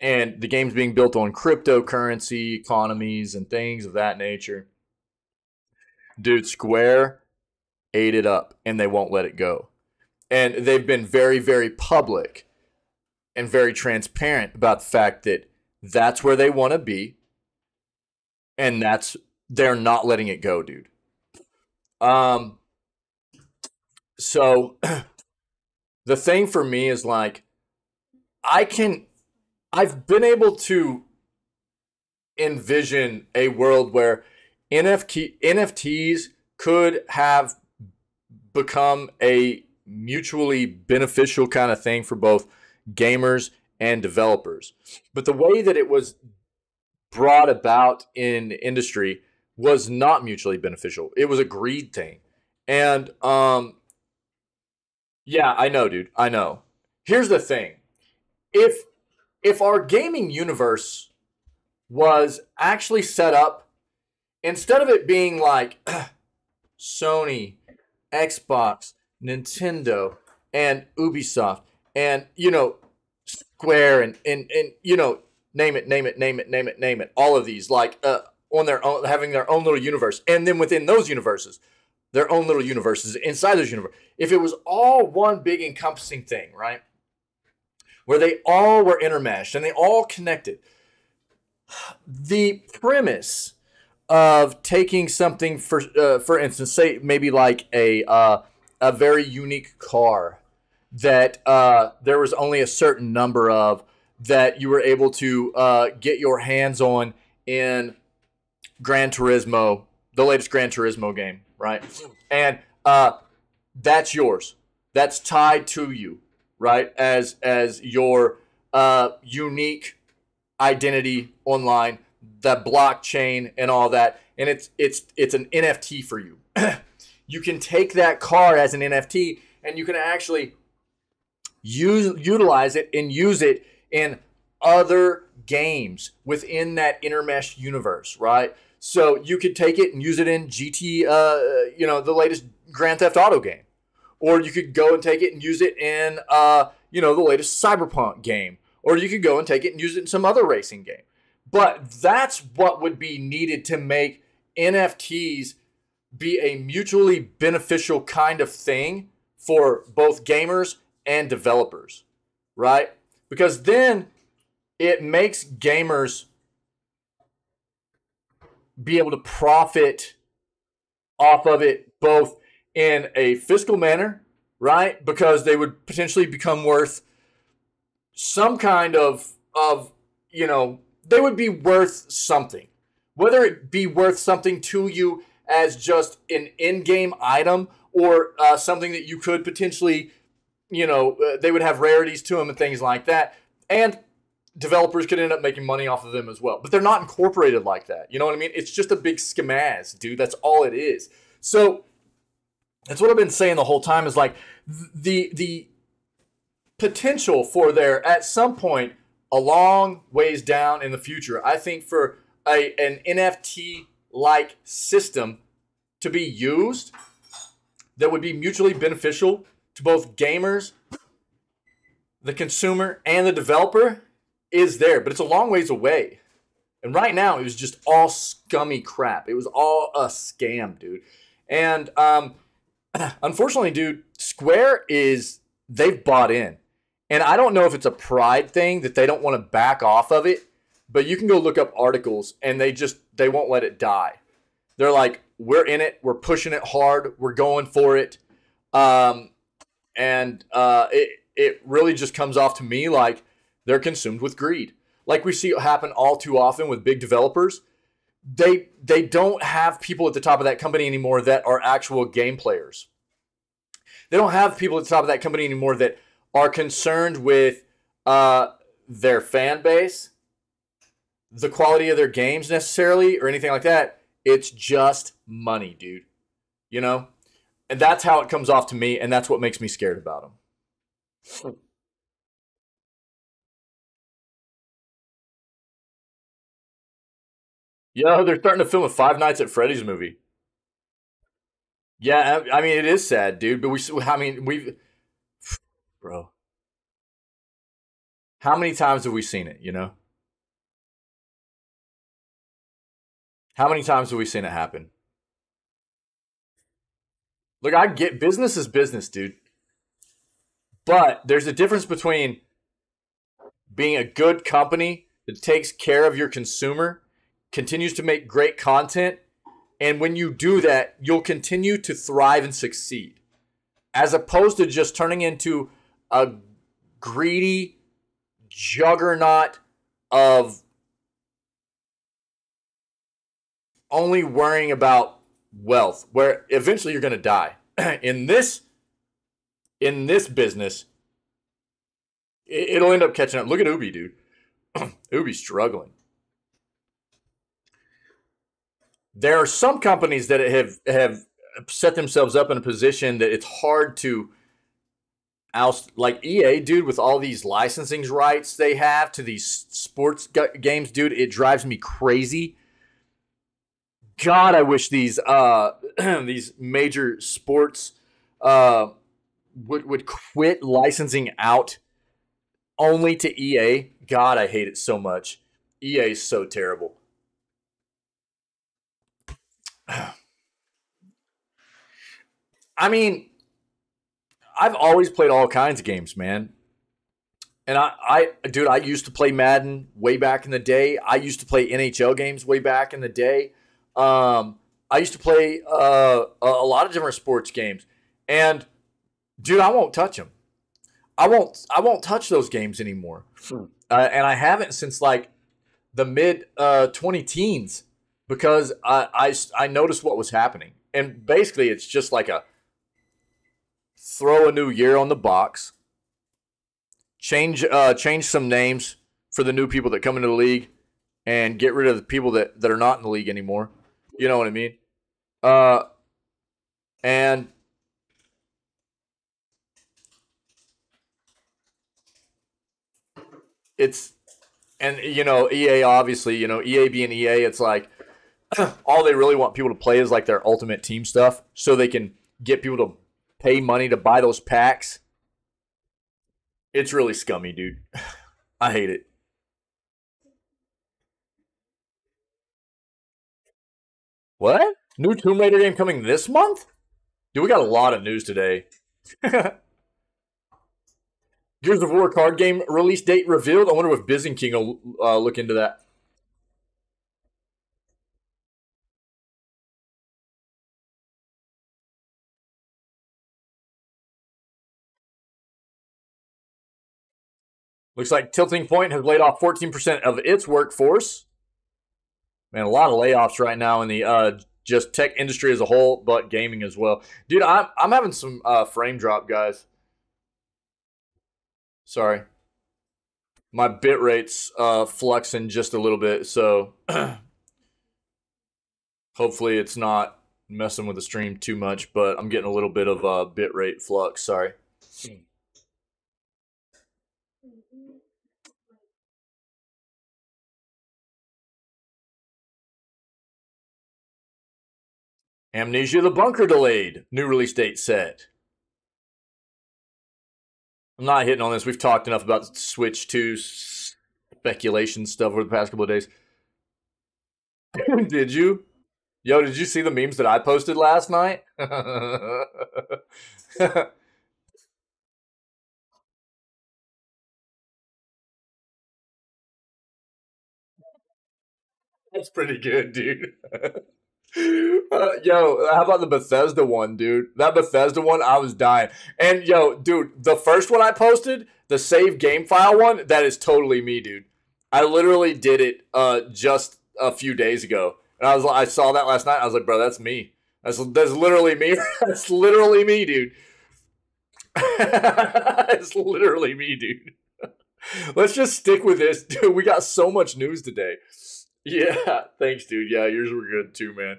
Speaker 1: And the game's being built on cryptocurrency, economies, and things of that nature. Dude, Square ate it up, and they won't let it go. And they've been very, very public and very transparent about the fact that that's where they want to be, and they're not letting it go, dude. So the thing for me is like, I've been able to envision a world where NFTs could have become a mutually beneficial kind of thing for both gamers and developers. But the way that it was brought about in the industry was not mutually beneficial. It was a greed thing. And yeah, I know, dude. I know. Here's the thing. If our gaming universe was actually set up, instead of it being like Sony, Xbox, Nintendo, and Ubisoft, and Square, and name it, all of these, like on their own, having their own little universe, and then within those universes, their own little universes inside those universe. If it was all one big encompassing thing, right, where they all were intermeshed and they all connected, the premise of taking something, for instance, say maybe like a very unique car that there was only a certain number of that you were able to get your hands on in Gran Turismo, the latest Gran Turismo game, right? And that's yours. That's tied to you, right? As your unique identity online, the blockchain and all that, and it's an NFT for you. You can take that car as an NFT, and you can actually utilize it and use it in other games within that intermesh universe, right? So you could take it and use it in GT, the latest Grand Theft Auto game, or you could go and take it and use it in, the latest Cyberpunk game, or you could go and take it and use it in some other racing game. But that's what would be needed to make NFTs be a mutually beneficial kind of thing for both gamers and developers, right? Because then it makes gamers be able to profit off of it both in a fiscal manner, right? Because they would potentially become worth some kind of they would be worth something. Whether it be worth something to you as just an in-game item, or something that you could potentially, they would have rarities to them and things like that. And developers could end up making money off of them as well. But they're not incorporated like that. You know what I mean? It's just a big schemaz, dude. That's all it is. So that's what I've been saying the whole time, is like the potential for there at some point, a long ways down in the future, I think for an NFT-like system to be used that would be mutually beneficial to both gamers, the consumer, and the developer is there. But it's a long ways away. And right now, it was just all scummy crap. It was all a scam, dude. And unfortunately, dude, Square they've bought in. And I don't know if it's a pride thing that they don't want to back off of it, but you can go look up articles and they won't let it die. They're like, we're in it, we're pushing it hard, we're going for it. It really just comes off to me like they're consumed with greed. Like we see it happen all too often with big developers. they don't have people at the top of that company anymore that are actual game players. They don't have people at the top of that company anymore that are concerned with their fan base, the quality of their games necessarily, or anything like that. It's just money, dude. You know? And that's how it comes off to me, and that's what makes me scared about them. Yeah, they're starting to film a Five Nights at Freddy's movie. Yeah, I mean it is sad, dude. But I mean, bro. How many times have we seen it? You know, how many times have we seen it happen? Look, I get business is business, dude. But there's a difference between being a good company that takes care of your consumer, continues to make great content, and when you do that, you'll continue to thrive and succeed, as opposed to just turning into a greedy juggernaut of only worrying about wealth, where eventually you're going to die. in this in this business, it'll end up catching up. Look at Ubi, dude. Ubi's struggling. There are some companies that have set themselves up in a position that it's hard to oust, like EA, dude, with all these licensing rights they have to these sports games, dude. It drives me crazy. God, I wish these these major sports would quit licensing out only to EA. God, I hate it so much. EA is so terrible. I mean, I've always played all kinds of games, man. And dude, I used to play Madden way back in the day. I used to play NHL games way back in the day. I used to play a lot of different sports games, and dude, I won't touch them. I won't touch those games anymore. And I haven't since like the mid 20 teens, because I noticed what was happening. And basically, it's just like a throw a new year on the box, change some names for the new people that come into the league, and get rid of the people that are not in the league anymore. You know what I mean? Uh, and it's and you know EA, obviously, you know, EA being EA, it's like all they really want people to play is like their ultimate team stuff, so they can get people to pay money to buy those packs. It's really scummy, dude. I hate it. What? New Tomb Raider game coming this month? Dude, we got a lot of news today. Gears of War card game release date revealed. I wonder if Bizon King will look into that. Looks like Tilting Point has laid off 14% of its workforce. Man, a lot of layoffs right now in the just tech industry as a whole, but gaming as well. Dude, I'm having some frame drop, guys. Sorry. My bit rate's fluxing just a little bit, so hopefully it's not messing with the stream too much, but I'm getting a little bit of bit rate flux. Sorry. Amnesia the Bunker delayed. New release date set. I'm not hitting on this. We've talked enough about Switch 2 speculation stuff over the past couple of days. Did you? Yo, did you see the memes that I posted last night? That's pretty good, dude. Yo, how about the Bethesda one, dude? That Bethesda one, I was dying. And yo, dude, the first one I posted, the save game file one, that is totally me, dude. I literally did it just a few days ago. And I saw that last night. I was like, bro, that's me. That's literally me. That's literally me, dude. It's literally me, dude. Let's just stick with this, dude. We got so much news today. Yeah, thanks, dude. Yeah, yours were good too, man.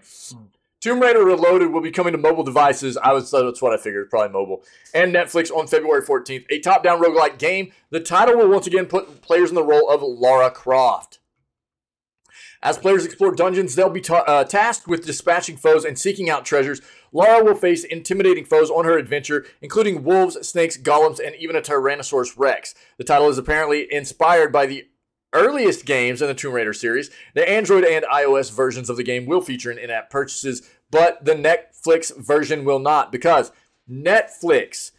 Speaker 1: Tomb Raider Reloaded will be coming to mobile devices. That's what I figured, probably mobile. And Netflix on February 14th. A top-down roguelike game. The title will once again put players in the role of Lara Croft. As players explore dungeons, they'll be tasked with dispatching foes and seeking out treasures. Lara will face intimidating foes on her adventure, including wolves, snakes, golems, and even a Tyrannosaurus Rex. The title is apparently inspired by the earliest games in the Tomb Raider series. The Android and iOS versions of the game will feature in-app purchases, but the Netflix version will not, because Netflix,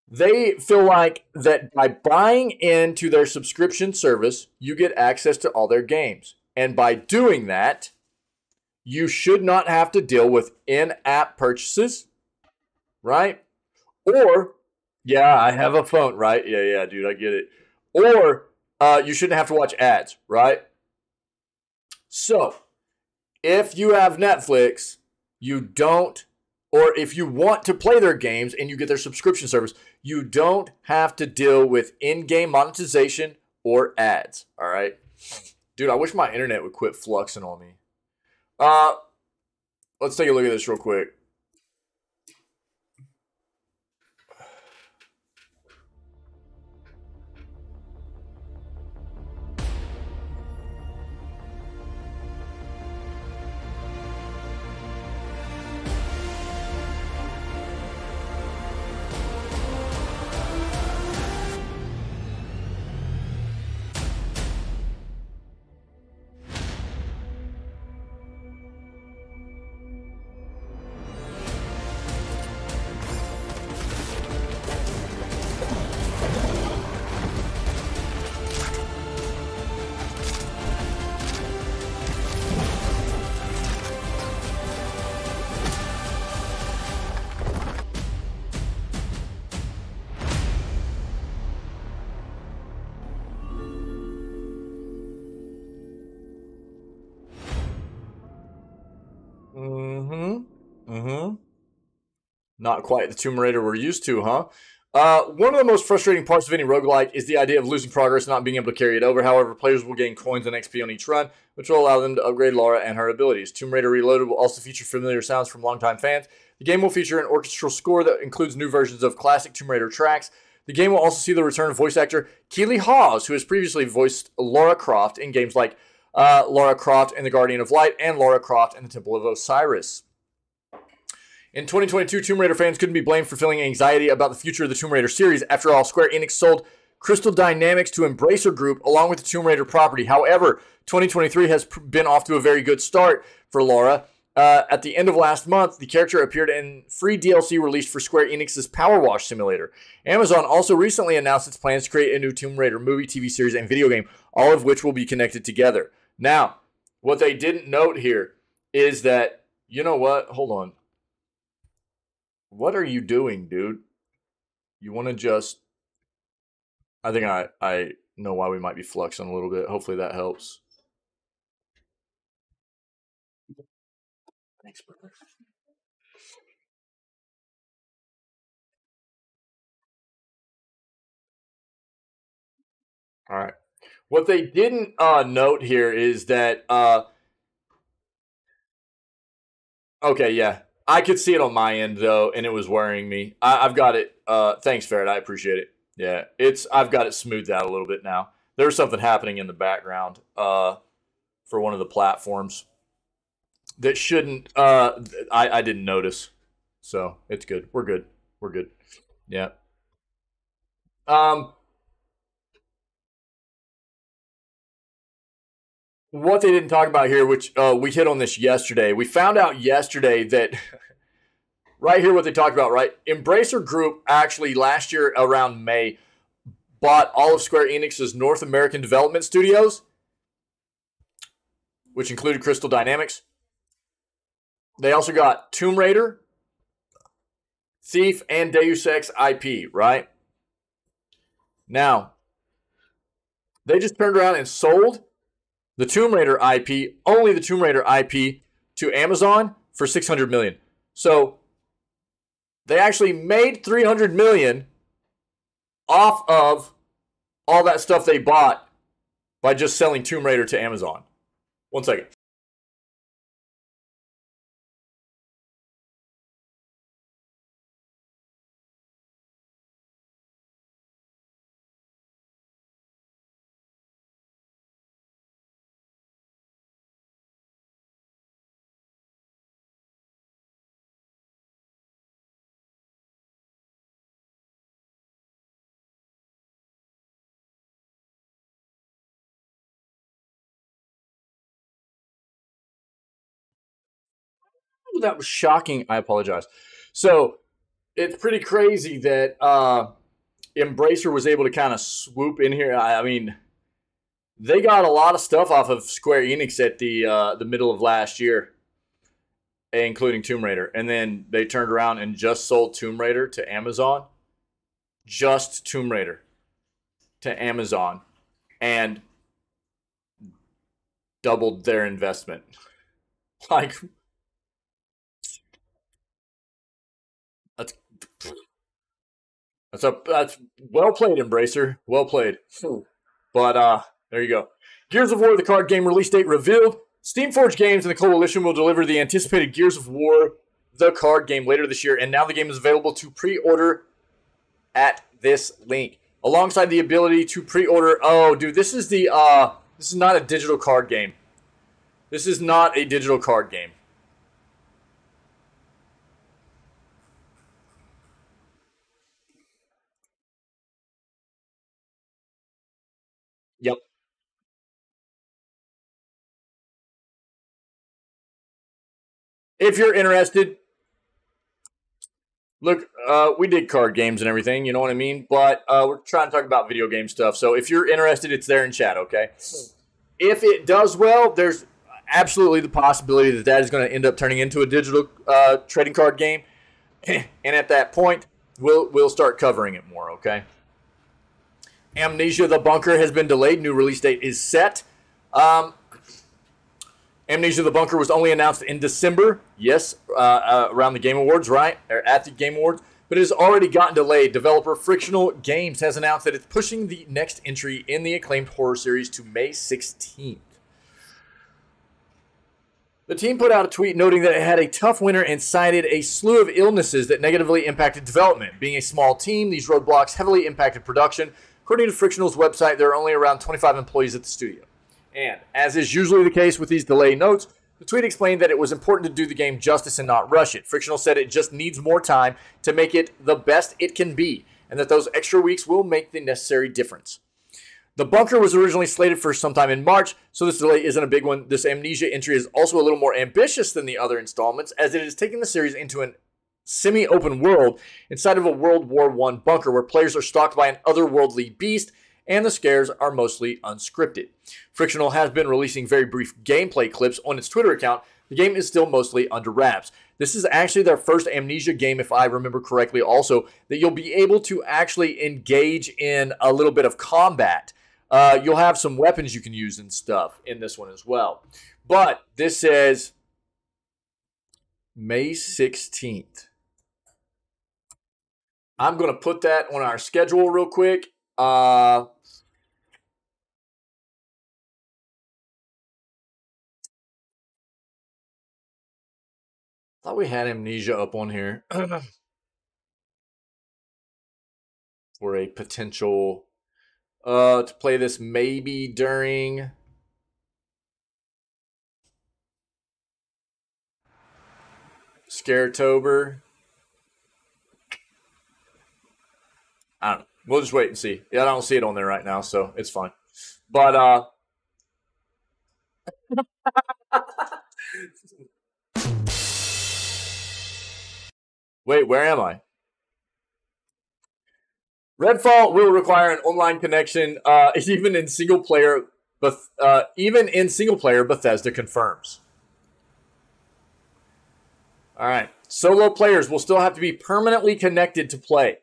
Speaker 1: they feel like that by buying into their subscription service, you get access to all their games. And by doing that, you should not have to deal with in-app purchases, right? Or, yeah, I have a phone, right? Yeah, dude, I get it. Or you shouldn't have to watch ads, right? So, if you have Netflix, you don't, or if you want to play their games and you get their subscription service, you don't have to deal with in-game monetization or ads, all right? Dude, I wish my internet would quit fluxing on me. Let's take a look at this real quick. Not quite the Tomb Raider we're used to, huh? One of the most frustrating parts of any roguelike is the idea of losing progress and not being able to carry it over. However, players will gain coins and XP on each run, which will allow them to upgrade Lara and her abilities. Tomb Raider Reloaded will also feature familiar sounds from longtime fans. The game will feature an orchestral score that includes new versions of classic Tomb Raider tracks. The game will also see the return of voice actor Keely Hawes, who has previously voiced Lara Croft in games like Lara Croft and the Guardian of Light and Lara Croft and the Temple of Osiris. In 2022, Tomb Raider fans couldn't be blamed for feeling anxiety about the future of the Tomb Raider series. After all, Square Enix sold Crystal Dynamics to Embracer Group along with the Tomb Raider property. However, 2023 has been off to a very good start for Lara. At the end of last month, the character appeared in free DLC released for Square Enix's Power Wash Simulator. Amazon also recently announced its plans to create a new Tomb Raider movie, TV series, and video game, all of which will be connected together. Now, what they didn't note here is that, you know what? Hold on. What are you doing, dude? You want to just... I think I know why we might be fluxing a little bit. Hopefully that helps. Thanks, brother. All right. What they didn't note here is that... okay, yeah. I could see it on my end, though, and it was worrying me. I've got it. Thanks, Ferret. I appreciate it. Yeah, I've got it smoothed out a little bit now. There was something happening in the background for one of the platforms that shouldn't. I didn't notice, so it's good. We're good. We're good. Yeah. What they didn't talk about here, which we hit on this yesterday, we found out yesterday that right here what they talked about, right? Embracer Group actually last year around May bought all of Square Enix's North American development studios, which included Crystal Dynamics. They also got Tomb Raider, Thief, and Deus Ex IP, right? Now, they just turned around and sold the Tomb Raider IP, only the Tomb Raider IP, to Amazon for $600 million. So they actually made $300 million off of all that stuff they bought by just selling Tomb Raider to Amazon. One second. That was shocking. I apologize. So it's pretty crazy that Embracer was able to kind of swoop in here. I mean, they got a lot of stuff off of Square Enix at the middle of last year, including Tomb Raider, and then they turned around and just sold Tomb Raider to Amazon. Just Tomb Raider to Amazon, and doubled their investment. Like, that's well played, Embracer. Well played. But there you go. Gears of War, the card game release date revealed. Steamforged Games and the Coalition will deliver the anticipated Gears of War, the card game, later this year, and now the game is available to pre-order at this link, alongside the ability to pre-order. Oh, dude, this is not a digital card game. This is not a digital card game. Yep. If you're interested, look, we did card games and everything, you know what I mean? But we're trying to talk about video game stuff. So if you're interested, it's there in chat, okay? If it does well, there's absolutely the possibility that that is going to end up turning into a digital trading card game. And at that point, we'll start covering it more, okay? Amnesia: The Bunker has been delayed. New release date is set. Amnesia: The Bunker was only announced in December. Yes, around the Game Awards, right? Or at the Game Awards. But it has already gotten delayed. Developer Frictional Games has announced that it's pushing the next entry in the acclaimed horror series to May 16th. The team put out a tweet noting that it had a tough winter and cited a slew of illnesses that negatively impacted development. Being a small team, these roadblocks heavily impacted production. According to Frictional's website, there are only around 25 employees at the studio. And, as is usually the case with these delay notes, the tweet explained that it was important to do the game justice and not rush it. Frictional said it just needs more time to make it the best it can be, and that those extra weeks will make the necessary difference. The Bunker was originally slated for sometime in March, so this delay isn't a big one. This Amnesia entry is also a little more ambitious than the other installments, as it is taking the series into an semi-open world inside of a World War I bunker where players are stalked by an otherworldly beast, and the scares are mostly unscripted. Frictional has been releasing very brief gameplay clips on its Twitter account. The game is still mostly under wraps. This is actually their first Amnesia game, if I remember correctly, also, that you'll be able to actually engage in a little bit of combat. You'll have some weapons you can use and stuff in this one as well. But this says May 16th. I'm going to put that on our schedule real quick. Thought we had Amnesia up on here for a potential to play this maybe during Scaretober. I don't know. We'll just wait and see. Yeah, I don't see it on there right now, so it's fine. But wait, where am I? Redfall will require an online connection, even in single player. Even in single player, Bethesda confirms. All right, solo players will still have to be permanently connected to play.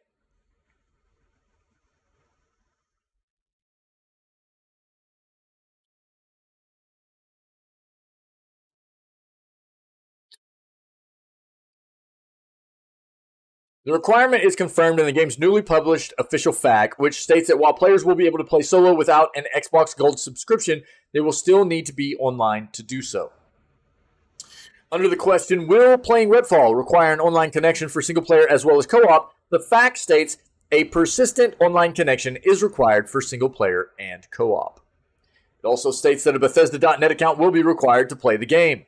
Speaker 1: The requirement is confirmed in the game's newly published official FAQ, which states that while players will be able to play solo without an Xbox Gold subscription, they will still need to be online to do so. Under the question, will playing Redfall require an online connection for single player as well as co-op? The FAQ states a persistent online connection is required for single player and co-op. It also states that a Bethesda.net account will be required to play the game.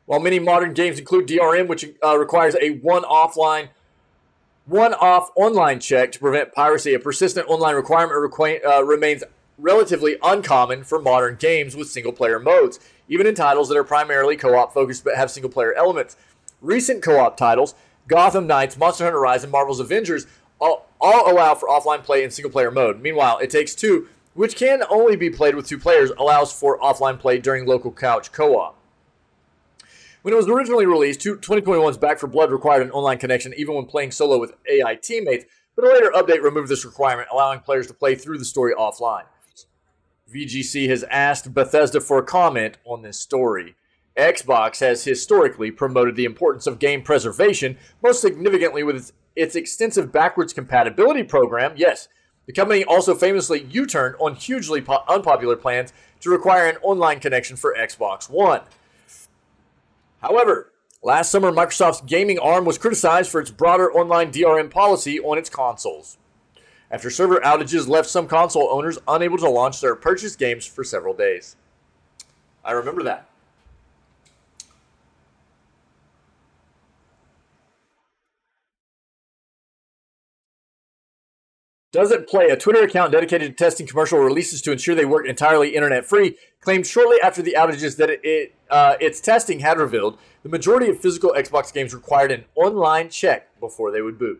Speaker 1: While many modern games include DRM, which requires a one-off online check to prevent piracy, a persistent online requirement remains relatively uncommon for modern games with single-player modes, even in titles that are primarily co-op focused but have single-player elements. Recent co-op titles, Gotham Knights, Monster Hunter Rise, and Marvel's Avengers, all allow for offline play in single-player mode. Meanwhile, It Takes Two, which can only be played with 2 players, allows for offline play during local couch co-op. When it was originally released, 2021's Back 4 Blood required an online connection even when playing solo with AI teammates, but a later update removed this requirement, allowing players to play through the story offline. VGC has asked Bethesda for a comment on this story. Xbox has historically promoted the importance of game preservation, most significantly with its extensive backwards compatibility program. Yes, the company also famously U-turned on hugely unpopular plans to require an online connection for Xbox One. However, last summer, Microsoft's gaming arm was criticized for its broader online DRM policy on its consoles, after server outages left some console owners unable to launch their purchased games for several days. I remember that. Does It Play, a Twitter account dedicated to testing commercial releases to ensure they work entirely internet-free, claimed shortly after the outages that its testing had revealed the majority of physical Xbox games required an online check before they would boot.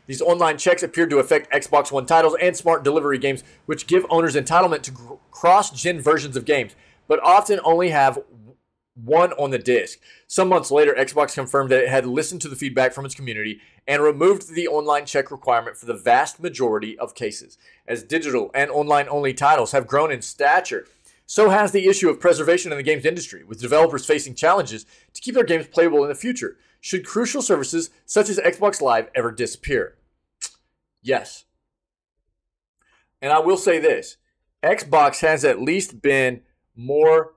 Speaker 1: These online checks appeared to affect Xbox One titles and smart delivery games, which give owners entitlement to cross-gen versions of games, but often only have one on the disc. Some months later, Xbox confirmed that it had listened to the feedback from its community and removed the online check requirement for the vast majority of cases. As digital and online-only titles have grown in stature, so has the issue of preservation in the games industry, with developers facing challenges to keep their games playable in the future, should crucial services such as Xbox Live ever disappear. Yes. And I will say this, Xbox has at least been more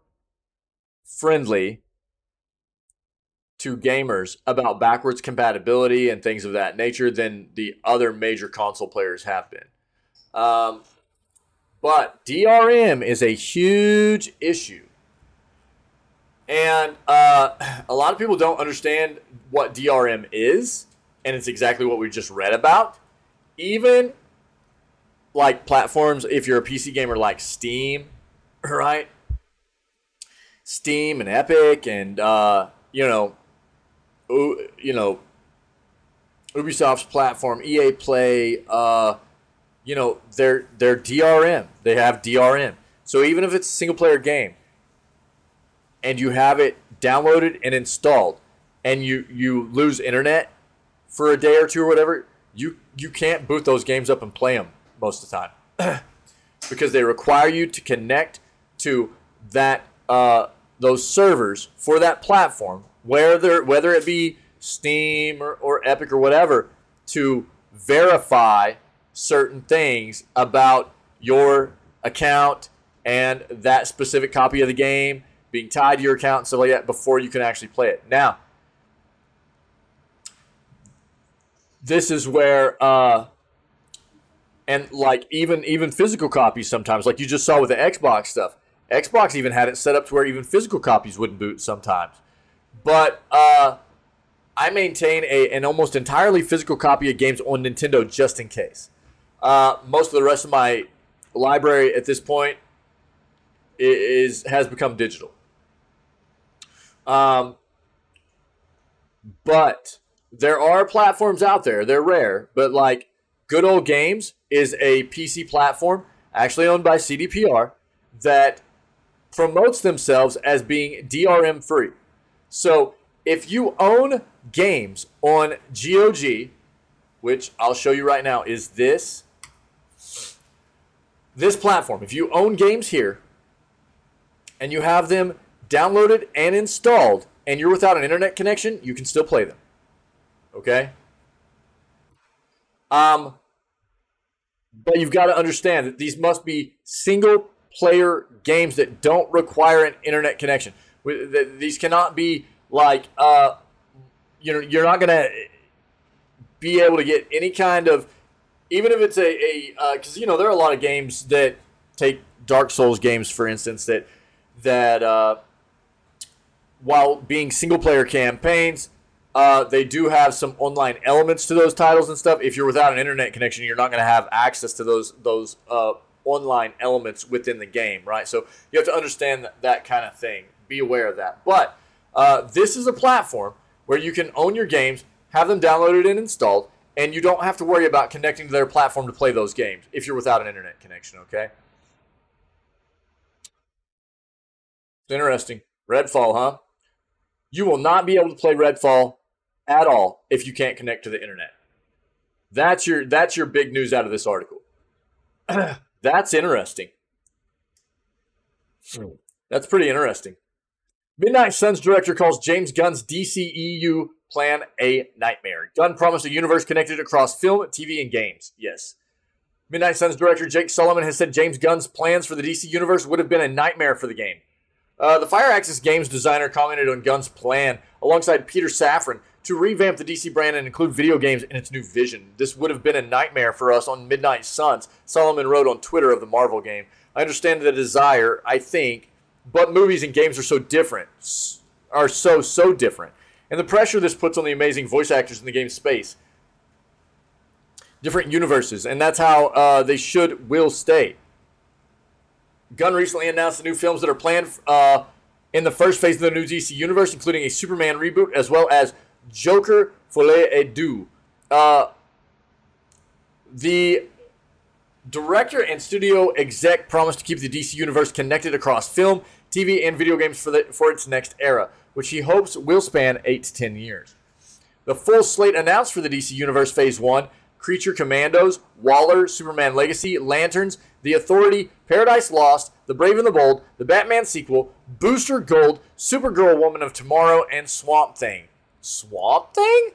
Speaker 1: friendly to gamers about backwards compatibility and things of that nature than the other major console players have been. But DRM is a huge issue. And a lot of people don't understand what DRM is, and it's exactly what we just read about. Even like platforms, if you're a PC gamer like Steam, right? Steam and Epic and Ubisoft's platform, EA Play, they're DRM. They have DRM. So even if it's a single player game and you have it downloaded and installed and you lose internet for a day or two or whatever, you can't boot those games up and play them most of the time because they require you to connect to that those servers for that platform, whether it be Steam or Epic or whatever, to verify certain things about your account and that specific copy of the game being tied to your account and stuff like that before you can actually play it. Now, this is where, and like even physical copies sometimes, like you just saw with the Xbox stuff. Xbox even had it set up to where even physical copies wouldn't boot sometimes. But I maintain an almost entirely physical copy of games on Nintendo just in case. Most of the rest of my library at this point has become digital. But there are platforms out there. They're rare, but like Good Old Games is a PC platform actually owned by CDPR that promotes themselves as being DRM free. So if you own games on GOG, which I'll show you right now, is this platform. If you own games here and you have them downloaded and installed and you're without an internet connection, you can still play them. Okay? But you've got to understand that these must be single player games that don't require an internet connection. These cannot be like you're not gonna be able to get any kind of, even if it's because there are a lot of games that, take Dark Souls games for instance, that while being single player campaigns, they do have some online elements to those titles and stuff. If you're without an internet connection, you're not going to have access to those online elements within the game, right? So you have to understand that kind of thing. Be aware of that. But this is a platform where you can own your games, have them downloaded and installed, and you don't have to worry about connecting to their platform to play those games if you're without an internet connection, okay? It's interesting. Redfall, huh? You will not be able to play Redfall at all if you can't connect to the internet. That's your big news out of this article. That's interesting. That's pretty interesting. Midnight Suns director calls James Gunn's DCEU plan a nightmare. Gunn promised a universe connected across film, TV, and games. Yes. Midnight Suns director Jake Sullivan has said James Gunn's plans for the DC universe would have been a nightmare for the game. The Firaxis Games designer commented on Gunn's plan alongside Peter Safran to revamp the DC brand and include video games in its new vision. This would have been a nightmare for us on Midnight Suns, Solomon wrote on Twitter of the Marvel game. I understand the desire, I think, but movies and games are so different, so different. And the pressure this puts on the amazing voice actors in the game space. Different universes, and that's how they will stay. Gunn recently announced the new films that are planned in the first phase of the new DC universe, including a Superman reboot, as well as Joker Folie et Deux. The director and studio exec promised to keep the DC universe connected across film, TV, and video games for its next era, which he hopes will span 8 to 10 years. The full slate announced for the DC Universe Phase 1, Creature Commandos, Waller, Superman Legacy, Lanterns, The Authority, Paradise Lost, The Brave and the Bold, the Batman sequel, Booster Gold, Supergirl Woman of Tomorrow, and Swamp Thing. Swamp Thing?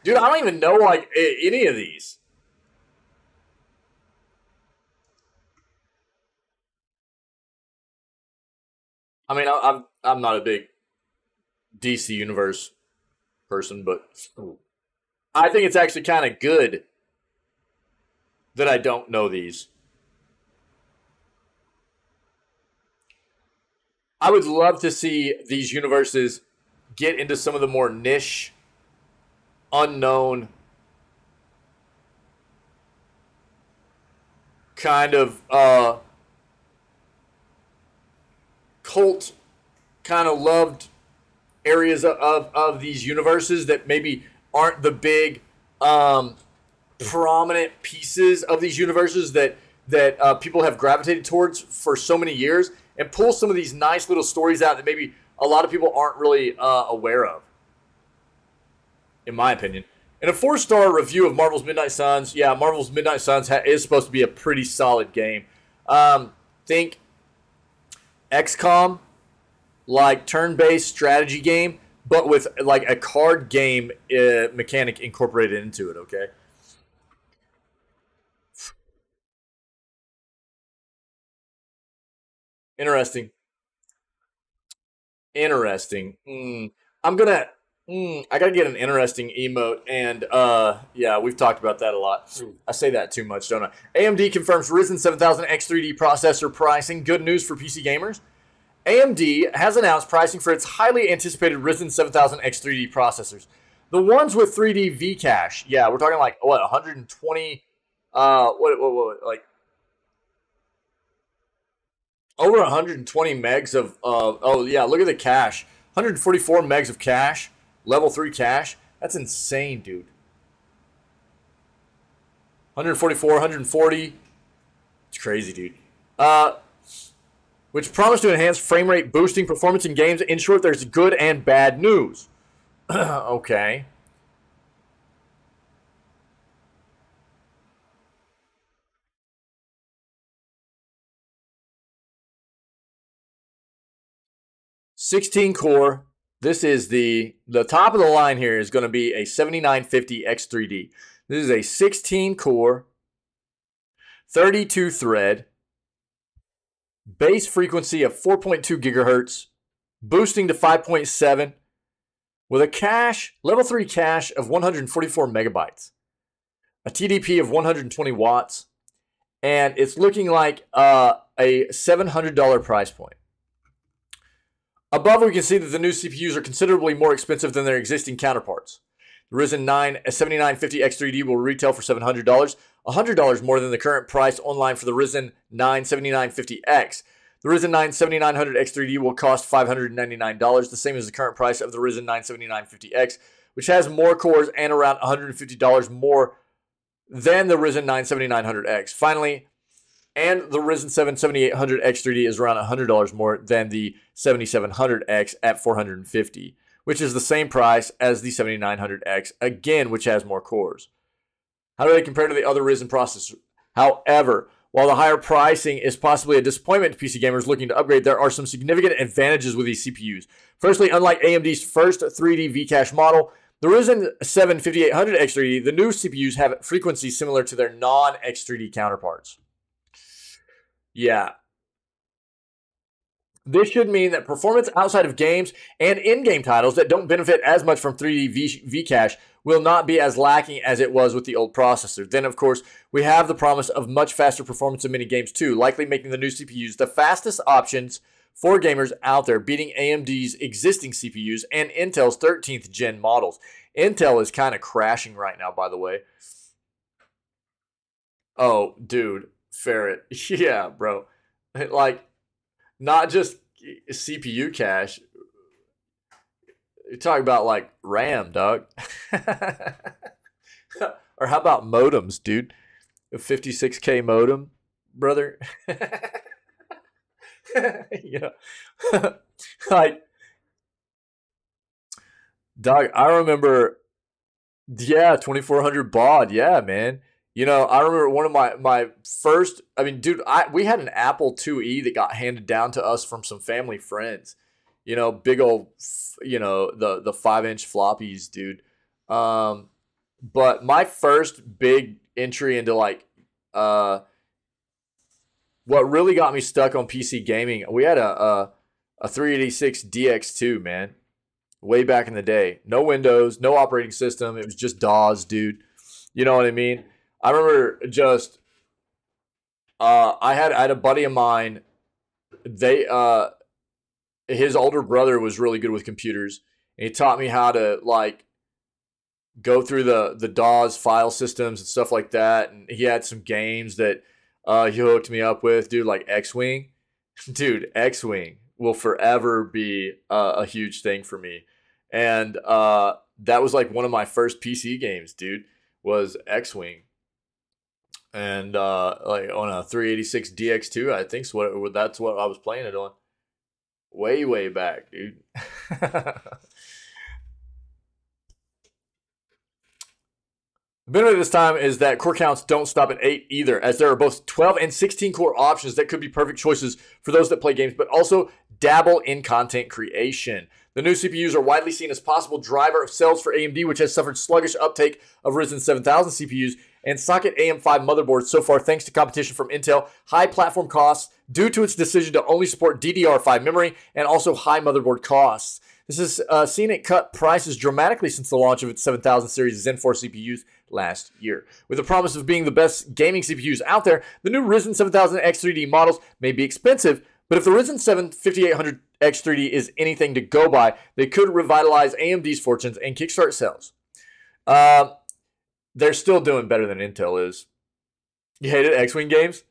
Speaker 1: Dude, I don't even know any of these. I mean, I'm not a big DC Universe person, but I think it's actually kind of good that I don't know these. I would love to see these universes get into some of the more niche, unknown kind of cult kind of loved areas of these universes that maybe aren't the big prominent pieces of these universes that people have gravitated towards for so many years, and pull some of these nice little stories out that maybe a lot of people aren't really aware of, in my opinion. In a 4-star review of Marvel's Midnight Suns, yeah, Marvel's Midnight Suns is supposed to be a pretty solid game. Think XCOM, like turn-based strategy game, but with like a card game mechanic incorporated into it, okay? Interesting. Interesting. I'm gonna. I gotta get an interesting emote, and yeah, we've talked about that a lot. I say that too much, don't I? AMD confirms Ryzen 7000 X3D processor pricing. Good news for PC gamers. AMD has announced pricing for its highly anticipated Ryzen 7000 X3D processors. The ones with 3D V cache. Yeah, we're talking like what 120. Like over 120 megs of. Oh yeah, look at the cache. 144 megs of cache. Level 3 cache. That's insane, dude. 144, 140. It's crazy, dude. Which promise to enhance frame rate boosting performance in games. In short, there's good and bad news. Okay. 16 core. This is the top of the line here is going to be a 7950 X3D. This is a 16 core, 32 thread, base frequency of 4.2 gigahertz, boosting to 5.7, with a cache, level 3 cache of 144 megabytes, a TDP of 120 watts, and it's looking like a $700 price point. Above, we can see that the new CPUs are considerably more expensive than their existing counterparts. The Ryzen 9 7950 X3D will retail for $700, $100 more than the current price online for the Ryzen 9 7950X. The Ryzen 9 7900 X3D will cost $599, the same as the current price of the Ryzen 9 7950X, which has more cores and around $150 more than the Ryzen 9 7900X. Finally, and the Ryzen 7 7800 X3D is around $100 more than the 7700X at $450, which is the same price as the 7900X, again, which has more cores. How do they compare to the other Ryzen processors? However, while the higher pricing is possibly a disappointment to PC gamers looking to upgrade, there are some significant advantages with these CPUs. Firstly, unlike AMD's first 3D V-Cache model, the Ryzen 7 5800 X3D, the new CPUs have frequencies similar to their non-X3D counterparts. Yeah. This should mean that performance outside of games and in-game titles that don't benefit as much from 3D V-Cache will not be as lacking as it was with the old processor. Then, of course, we have the promise of much faster performance in many games too, likely making the new CPUs the fastest options for gamers out there, beating AMD's existing CPUs and Intel's 13th gen models. Intel is kind of crashing right now, by the way. Oh, dude, Ferret. Yeah, bro. Like, not just CPU cache. You're talking about, like, RAM, dog. Or how about modems, dude? A 56K modem, brother. You know, like, dog, I remember, yeah, 2400 baud, yeah, man. You know, I remember one of my first, I mean, dude, we had an Apple IIe that got handed down to us from some family friends. You know, big old, you know, the 5-inch floppies, dude. But my first big entry into, like, what really got me stuck on PC gaming, we had a 386 DX2, man, way back in the day. No Windows, no operating system. It was just DAWs, dude. You know what I mean? I remember just, I had a buddy of mine. His older brother was really good with computers, and he taught me how to, like, go through the DAWs file systems and stuff like that. And he had some games that he hooked me up with, dude, like X-Wing. Dude, X-Wing will forever be a huge thing for me. And that was like one of my first PC games, dude, was X-Wing. And like on a 386 DX2, I think that's what I was playing it on. Way back, dude. The benefit of this time is that core counts don't stop at 8 either, as there are both 12 and 16 core options that could be perfect choices for those that play games, but also dabble in content creation. The new CPUs are widely seen as possible driver of sales for AMD, which has suffered sluggish uptake of Ryzen 7000 CPUs and socket AM5 motherboards so far, thanks to competition from Intel, high platform costs due to its decision to only support DDR5 memory, and also high motherboard costs. This has seen it cut prices dramatically since the launch of its 7000 series Zen 4 CPUs last year. With the promise of being the best gaming CPUs out there, the new Ryzen 7000 X3D models may be expensive, but if the Ryzen 7 5800 X3D is anything to go by, they could revitalize AMD's fortunes and kickstart sales. They're still doing better than Intel is. You hated X-Wing games?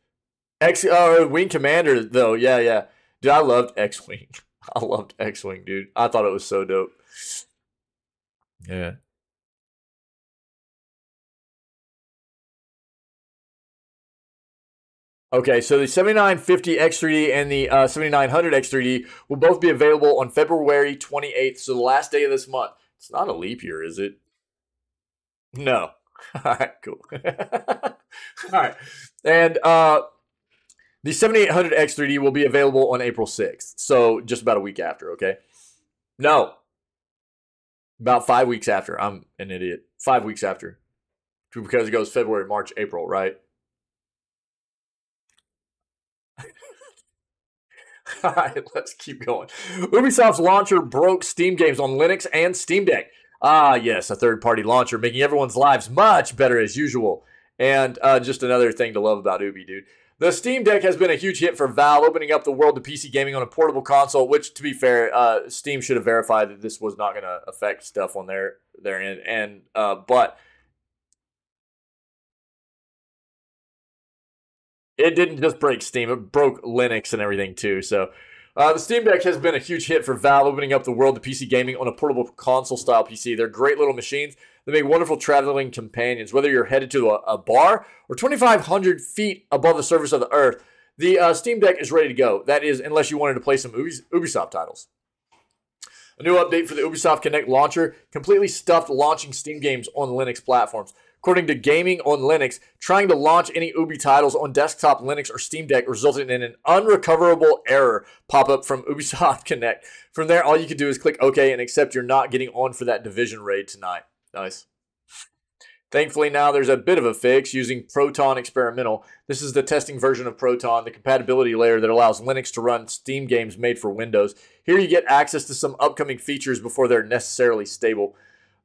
Speaker 1: Wing Commander, though. Yeah. Dude, I loved X-Wing. I loved X-Wing, dude. I thought it was so dope. Yeah. Okay, so the 7950 X3D and the 7900 X3D will both be available on February 28th, so the last day of this month. It's not a leap year, is it? No. All right, cool. All right. And the 7800 X3D will be available on April 6th, so just about a week after, okay? No, about 5 weeks after. I'm an idiot. 5 weeks after. Because it goes February, March, April, right? All right, let's keep going. Ubisoft's launcher broke Steam games on Linux and Steam Deck. Ah, yes, a third-party launcher, making everyone's lives much better as usual. And just another thing to love about Ubi, dude. The Steam Deck has been a huge hit for Valve, opening up the world to PC gaming on a portable console, which, to be fair, Steam should have verified that this was not going to affect stuff on their end. But it didn't just break Steam; it broke Linux and everything too. So, the Steam Deck has been a huge hit for Valve, opening up the world to PC gaming on a portable console-style PC. They're great little machines that make wonderful traveling companions. Whether you're headed to a bar or 2,500 feet above the surface of the Earth, the Steam Deck is ready to go. That is, unless you wanted to play some Ubisoft titles. A new update for the Ubisoft Connect launcher completely stuffed launching Steam games on Linux platforms. According to Gaming on Linux, trying to launch any Ubi titles on desktop Linux or Steam Deck resulted in an unrecoverable error pop up from Ubisoft Connect. From there, all you can do is click OK and accept you're not getting on for that Division raid tonight. Nice. Thankfully, now there's a bit of a fix using Proton Experimental. This is the testing version of Proton, the compatibility layer that allows Linux to run Steam games made for Windows. Here you get access to some upcoming features before they're necessarily stable.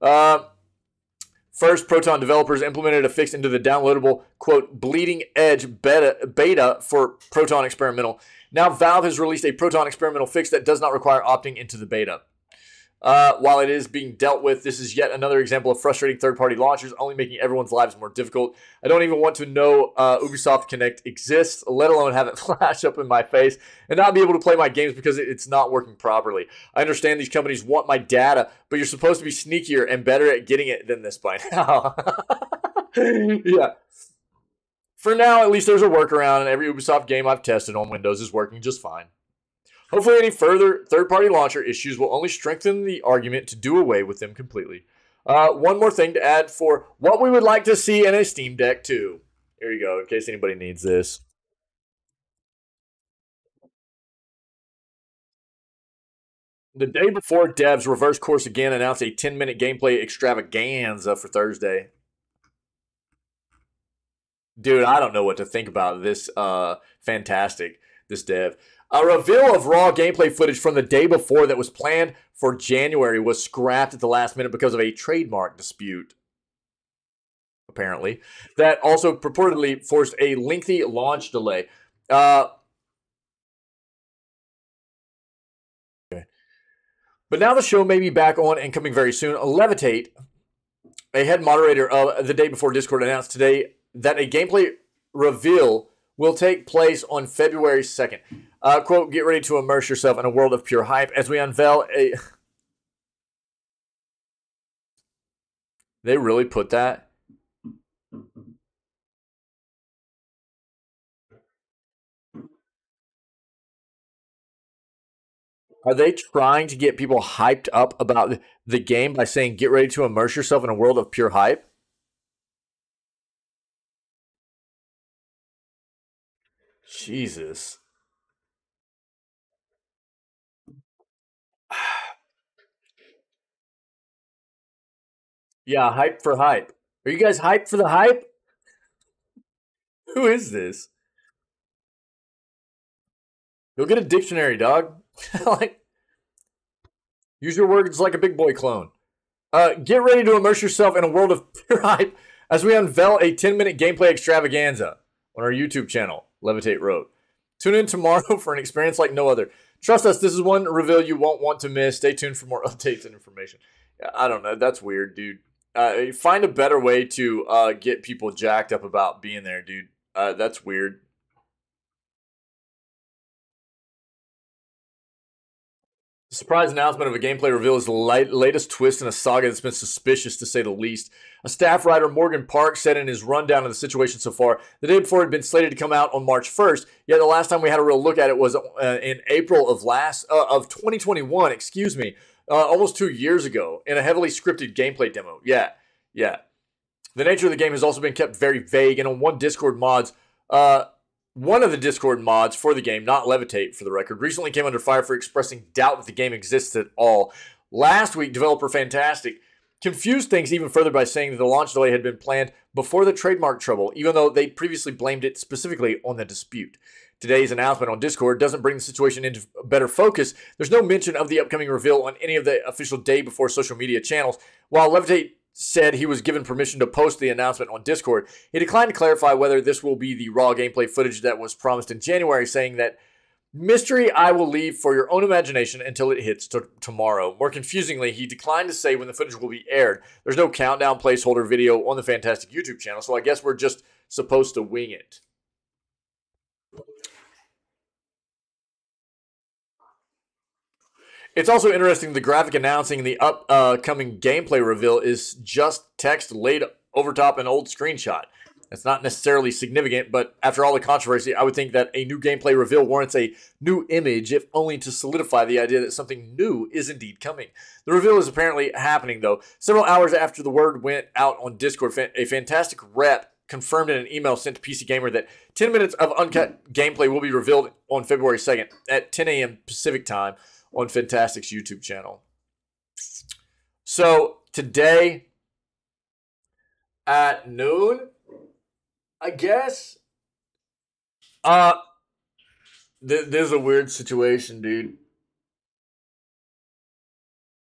Speaker 1: First, Proton developers implemented a fix into the downloadable, quote, bleeding edge beta for Proton Experimental. Now, Valve has released a Proton Experimental fix that does not require opting into the beta. While it is being dealt with, this is yet another example of frustrating third-party launchers only making everyone's lives more difficult. I don't even want to know Ubisoft Connect exists, let alone have it flash up in my face and not be able to play my games because it's not working properly. I understand these companies want my data, but you're supposed to be sneakier and better at getting it than this by now. Yeah. For now, at least there's a workaround, and every Ubisoft game I've tested on Windows is working just fine. Hopefully, any further third-party launcher issues will only strengthen the argument to do away with them completely. One more thing to add for what we would like to see in a Steam Deck 2. Here you go, in case anybody needs this. The day before, devs reverse course again announced a 10-minute gameplay extravaganza for Thursday. Dude, I don't know what to think about this this dev. A reveal of raw gameplay footage from the day before that was planned for January was scrapped at the last minute because of a trademark dispute, apparently. That also purportedly forced a lengthy launch delay. Okay. But now the show may be back on and coming very soon. Levitate, a head moderator of the Day Before Discord, announced today that a gameplay reveal will take place on February 2nd. Quote, get ready to immerse yourself in a world of pure hype as we unveil a... They really put that? Are they trying to get people hyped up about the game by saying get ready to immerse yourself in a world of pure hype? Jesus. Yeah, hype for hype. Are you guys hyped for the hype? Who is this? Go get a dictionary, dog. Like, use your words like a big boy clone. Get ready to immerse yourself in a world of pure hype as we unveil a 10-minute gameplay extravaganza on our YouTube channel, Levitate wrote. Tune in tomorrow for an experience like no other. Trust us, this is one reveal you won't want to miss. Stay tuned for more updates and information. I don't know. That's weird, dude. Find a better way to get people jacked up about being there, dude. That's weird. The surprise announcement of a gameplay reveal is the latest twist in a saga that's been suspicious, to say the least. A staff writer, Morgan Park, said in his rundown of the situation so far, the day before it had been slated to come out on March 1st, yet the last time we had a real look at it was in April of 2021, excuse me, almost 2 years ago, in a heavily scripted gameplay demo. Yeah. The nature of the game has also been kept very vague, and on one Discord mods, One of the Discord mods for the game, not Levitate for the record, recently came under fire for expressing doubt that the game exists at all. Last week, developer Fantastic confused things even further by saying that the launch delay had been planned before the trademark trouble, even though they previously blamed it specifically on the dispute. Today's announcement on Discord doesn't bring the situation into better focus. There's no mention of the upcoming reveal on any of the official day before social media channels. While Levitate said he was given permission to post the announcement on Discord, he declined to clarify whether this will be the raw gameplay footage that was promised in January, saying that mystery I will leave for your own imagination until it hits tomorrow. More confusingly, he declined to say when the footage will be aired. There's no countdown placeholder video on the Fantastic YouTube channel, so I guess we're just supposed to wing it. It's also interesting the graphic announcing the upcoming gameplay reveal is just text laid over top an old screenshot. That's not necessarily significant, but after all the controversy, I would think that a new gameplay reveal warrants a new image, if only to solidify the idea that something new is indeed coming. The reveal is apparently happening, though. Several hours after the word went out on Discord, a Fantastic rep confirmed in an email sent to PC Gamer that 10 minutes of uncut gameplay will be revealed on February 2nd at 10 a.m. Pacific time on Fantastic's YouTube channel. So today at noon, I guess. This is a weird situation, dude.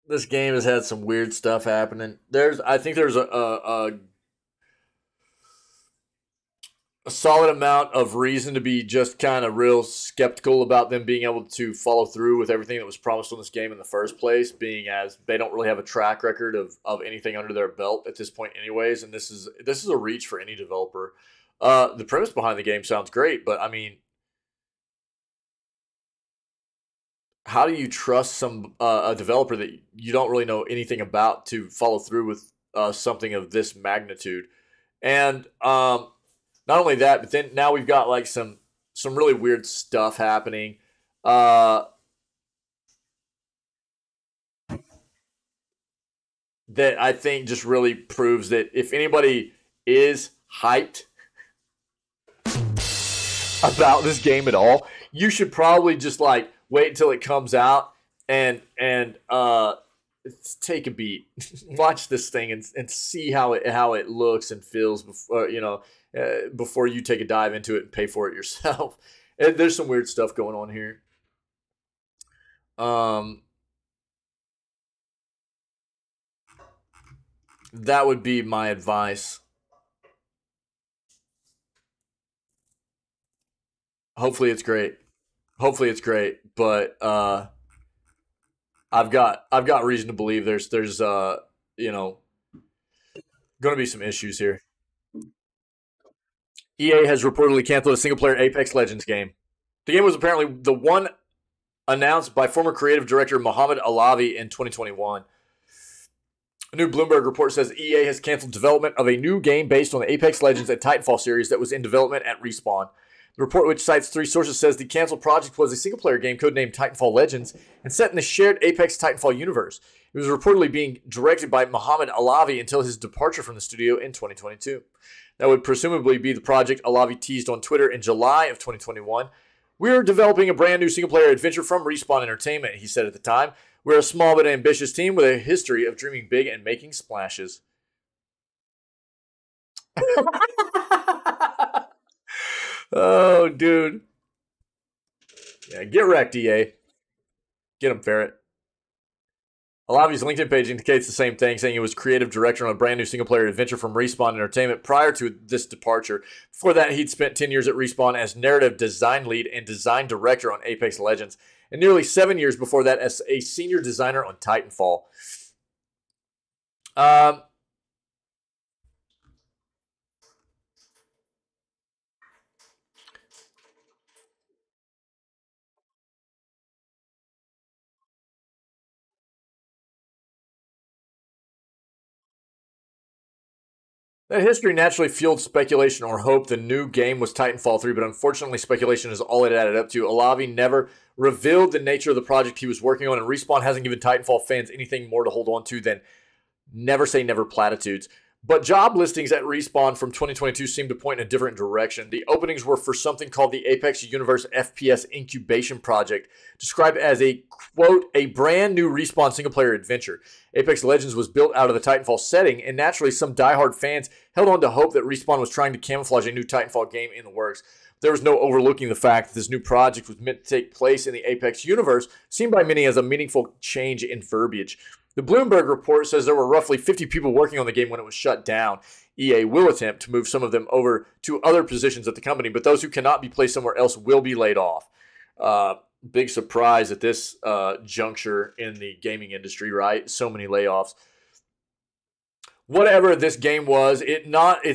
Speaker 1: This game has had some weird stuff happening. I think there's a solid amount of reason to be just kind of real skeptical about them being able to follow through with everything that was promised on this game in the first place, being as they don't really have a track record of anything under their belt at this point anyways, and this is a reach for any developer. The premise behind the game sounds great, but I mean, how do you trust a developer that you don't really know anything about to follow through with something of this magnitude? And not only that, but then now we've got like some really weird stuff happening. That I think just really proves that if anybody is hyped about this game at all, you should probably just like wait until it comes out and take a beat, watch this thing and see how it looks and feels before before you take a dive into it and pay for it yourself. And there's some weird stuff going on here. That would be my advice. Hopefully it's great. Hopefully it's great, but I've got reason to believe there's going to be some issues here. EA has reportedly canceled a single-player Apex Legends game. The game was apparently the one announced by former creative director Mohamed Alavi in 2021. A new Bloomberg report says EA has canceled development of a new game based on the Apex Legends and Titanfall series that was in development at Respawn. The report, which cites 3 sources, says the canceled project was a single-player game codenamed Titanfall Legends and set in the shared Apex Titanfall universe. It was reportedly being directed by Mohamed Alavi until his departure from the studio in 2022. That would presumably be the project Alavi teased on Twitter in July of 2021. "We're developing a brand new single-player adventure from Respawn Entertainment," he said at the time. "We're a small but ambitious team with a history of dreaming big and making splashes." Oh, dude. Yeah, get wrecked, EA. Get him, Ferret. Alavi's LinkedIn page indicates the same thing, saying he was creative director on a brand new single-player adventure from Respawn Entertainment prior to this departure. Before that, he'd spent 10 years at Respawn as narrative design lead and design director on Apex Legends, and nearly 7 years before that as a senior designer on Titanfall. That history naturally fueled speculation or hope the new game was Titanfall 3, but unfortunately speculation is all it added up to. Alavi never revealed the nature of the project he was working on, and Respawn hasn't given Titanfall fans anything more to hold on to than never say never platitudes. But job listings at Respawn from 2022 seem to point in a different direction. The openings were for something called the Apex Universe FPS Incubation Project, described as a, quote, a brand new Respawn single-player adventure. Apex Legends was built out of the Titanfall setting, and naturally some diehard fans held on to hope that Respawn was trying to camouflage a new Titanfall game in the works. There was no overlooking the fact that this new project was meant to take place in the Apex universe, seen by many as a meaningful change in verbiage. The Bloomberg report says there were roughly 50 people working on the game when it was shut down. EA will attempt to move some of them over to other positions at the company, but those who cannot be placed somewhere else will be laid off. Big surprise at this juncture in the gaming industry, right? So many layoffs. Whatever this game was, it's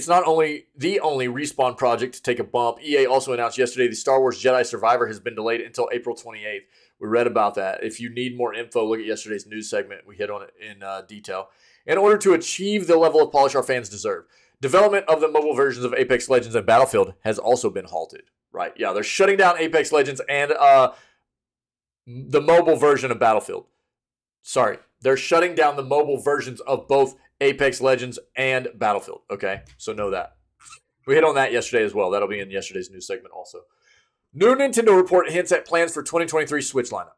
Speaker 1: not only the only Respawn project to take a bump. EA also announced yesterday the Star Wars Jedi Survivor has been delayed until April 28th. We read about that. If you need more info, look at yesterday's news segment. We hit on it in detail. In order to achieve the level of polish our fans deserve, development of the mobile versions of Apex Legends and Battlefield has also been halted. Right? Yeah, they're shutting down Apex Legends and the mobile version of Battlefield. Sorry, they're shutting down the mobile versions of both Apex Legends and Battlefield. Okay, so know that. We hit on that yesterday as well. That'll be in yesterday's news segment also. New Nintendo report hints at plans for 2023 Switch lineup.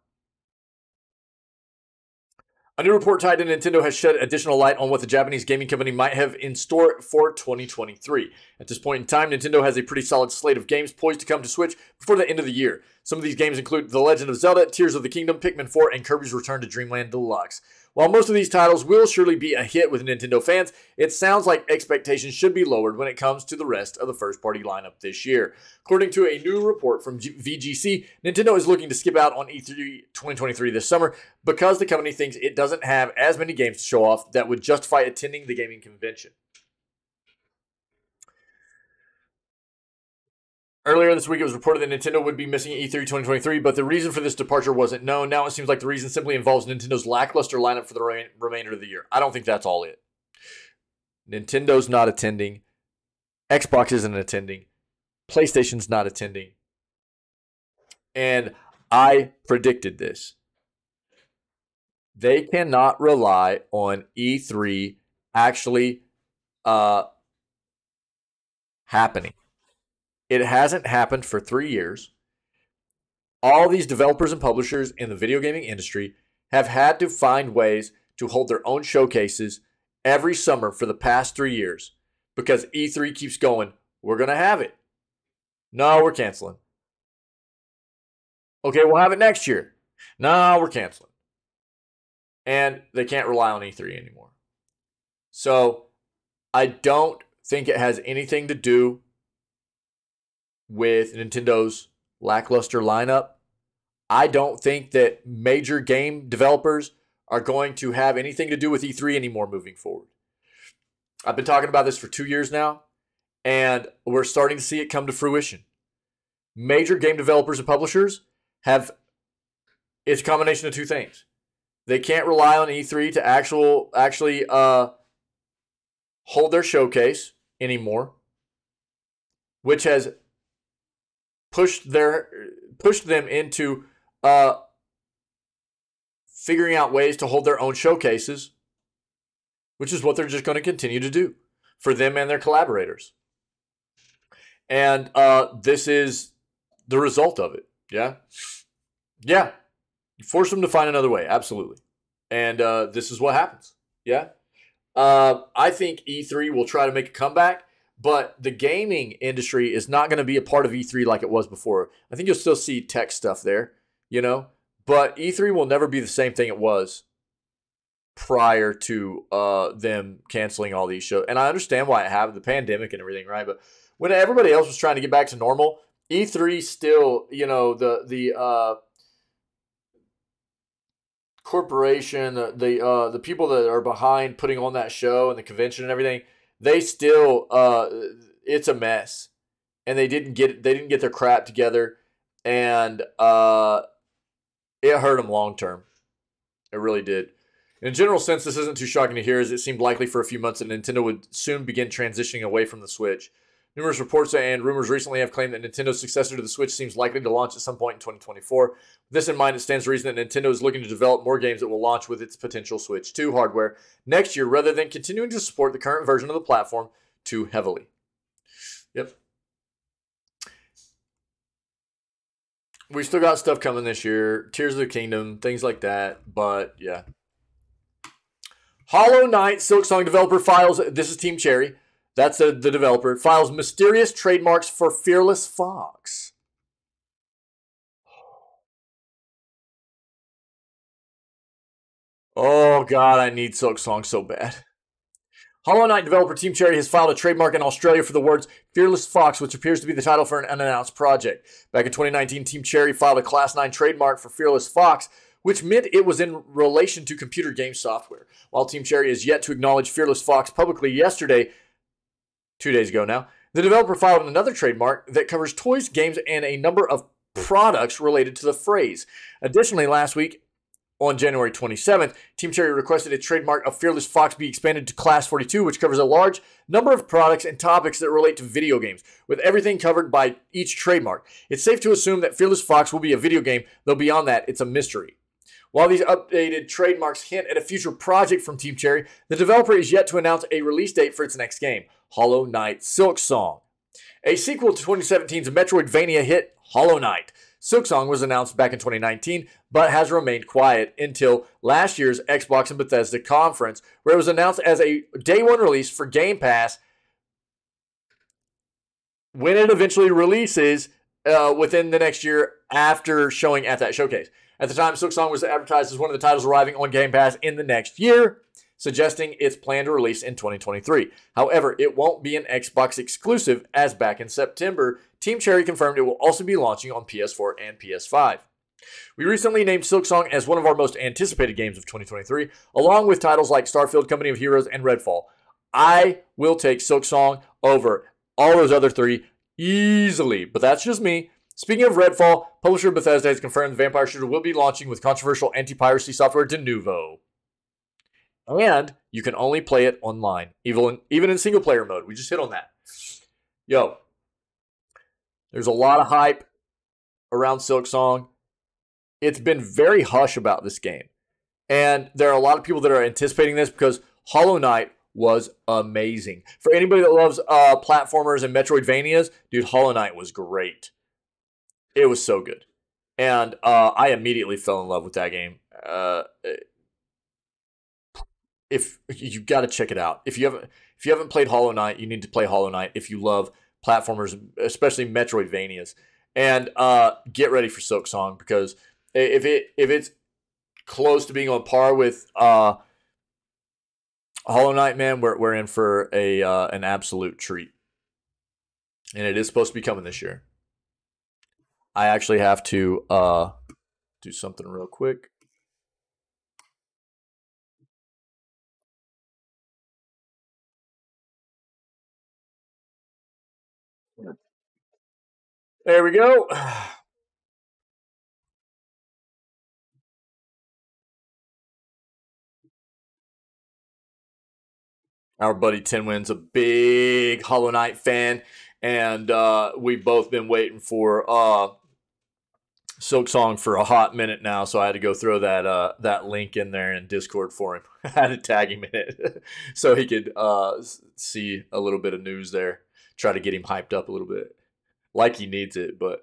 Speaker 1: A new report tied to Nintendo has shed additional light on what the Japanese gaming company might have in store for 2023. At this point in time, Nintendo has a pretty solid slate of games poised to come to Switch before the end of the year. Some of these games include The Legend of Zelda, Tears of the Kingdom, Pikmin 4, and Kirby's Return to Dreamland Deluxe. While most of these titles will surely be a hit with Nintendo fans, it sounds like expectations should be lowered when it comes to the rest of the first-party lineup this year. According to a new report from VGC, Nintendo is looking to skip out on E3 2023 this summer because the company thinks it doesn't have as many games to show off that would justify attending the gaming convention. Earlier this week, it was reported that Nintendo would be missing E3 2023, but the reason for this departure wasn't known. Now it seems like the reason simply involves Nintendo's lackluster lineup for the remainder of the year. I don't think that's all it. Nintendo's not attending. Xbox isn't attending. PlayStation's not attending. And I predicted this. They cannot rely on E3 actually happening. It hasn't happened for 3 years. All these developers and publishers in the video gaming industry have had to find ways to hold their own showcases every summer for the past 3 years because E3 keeps going, we're going to have it. No, we're canceling. Okay, we'll have it next year. No, we're canceling. And they can't rely on E3 anymore. So I don't think it has anything to do with Nintendo's lackluster lineup. I don't think that major game developers are going to have anything to do with E3 anymore moving forward. I've been talking about this for 2 years now, and we're starting to see it come to fruition. Major game developers and publishers it's a combination of two things. They can't rely on E3 to actually hold their showcase anymore, which has pushed them into figuring out ways to hold their own showcases, which is what they're just going to continue to do for them and their collaborators. And this is the result of it. Yeah. Yeah. You force them to find another way. Absolutely. And this is what happens. Yeah. I think E3 will try to make a comeback. But the gaming industry is not going to be a part of E3 like it was before. I think you'll still see tech stuff there, But E3 will never be the same thing it was prior to them canceling all these shows. And I understand why it happened, the pandemic and everything, right? But when everybody else was trying to get back to normal, E3 still, the corporation, the people that are behind putting on that show and the convention and everything, they still, it's a mess, and they didn't get their crap together, and it hurt them long term. It really did. In a general sense, this isn't too shocking to hear, as it seemed likely for a few months that Nintendo would soon begin transitioning away from the Switch. Numerous reports and rumors recently have claimed that Nintendo's successor to the Switch seems likely to launch at some point in 2024. With this in mind, it stands to reason that Nintendo is looking to develop more games that will launch with its potential Switch 2 hardware next year, rather than continuing to support the current version of the platform too heavily. Yep. We still got stuff coming this year. Tears of the Kingdom, things like that. But, yeah. Hollow Knight, Silksong developer files, this is Team Cherry. That's the developer. Files mysterious trademarks for Fearless Fox. Oh, God, I need Silksong so bad. Hollow Knight developer Team Cherry has filed a trademark in Australia for the words Fearless Fox, which appears to be the title for an unannounced project. Back in 2019, Team Cherry filed a Class 9 trademark for Fearless Fox, which meant it was in relation to computer game software. While Team Cherry is yet to acknowledge Fearless Fox publicly yesterday, 2 days ago now, the developer filed another trademark that covers toys, games, and a number of products related to the phrase. Additionally, last week, on January 27th, Team Cherry requested a trademark of Fearless Fox be expanded to Class 42, which covers a large number of products and topics that relate to video games, with everything covered by each trademark. It's safe to assume that Fearless Fox will be a video game, though beyond that, it's a mystery. While these updated trademarks hint at a future project from Team Cherry, the developer is yet to announce a release date for its next game, Hollow Knight Silksong. A sequel to 2017's Metroidvania hit Hollow Knight. Silksong was announced back in 2019, but has remained quiet until last year's Xbox and Bethesda conference, where it was announced as a day one release for Game Pass when it eventually releases within the next year after showing at that showcase. At the time, Silksong was advertised as one of the titles arriving on Game Pass in the next year, suggesting it's planned to release in 2023. However, it won't be an Xbox exclusive, as back in September, Team Cherry confirmed it will also be launching on PS4 and PS5. We recently named Silksong as one of our most anticipated games of 2023, along with titles like Starfield, Company of Heroes, and Redfall. I will take Silksong over all those other three easily, but that's just me. Speaking of Redfall, publisher Bethesda has confirmed the vampire shooter will be launching with controversial anti-piracy software Denuvo. And you can only play it online, even in single-player mode. We just hit on that. Yo, there's a lot of hype around Silksong. It's been very hush about this game. And there are a lot of people that are anticipating this because Hollow Knight was amazing. For anybody that loves platformers and Metroidvanias, dude, Hollow Knight was great. It was so good. And I immediately fell in love with that game. If you got to check it out. If you haven't played Hollow Knight, you need to play Hollow Knight if you love platformers, especially Metroidvanias. And get ready for Silksong, because if it's close to being on par with Hollow Knight, man, we're in for an absolute treat. And it is supposed to be coming this year. I actually have to do something real quick. There we go. Our buddy Tinwin's a big Hollow Knight fan, and we've both been waiting for Silksong for a hot minute now, so I had to go throw that link in there in Discord for him. I had to tag him in it so he could see a little bit of news there. Try to get him hyped up a little bit, like he needs it. But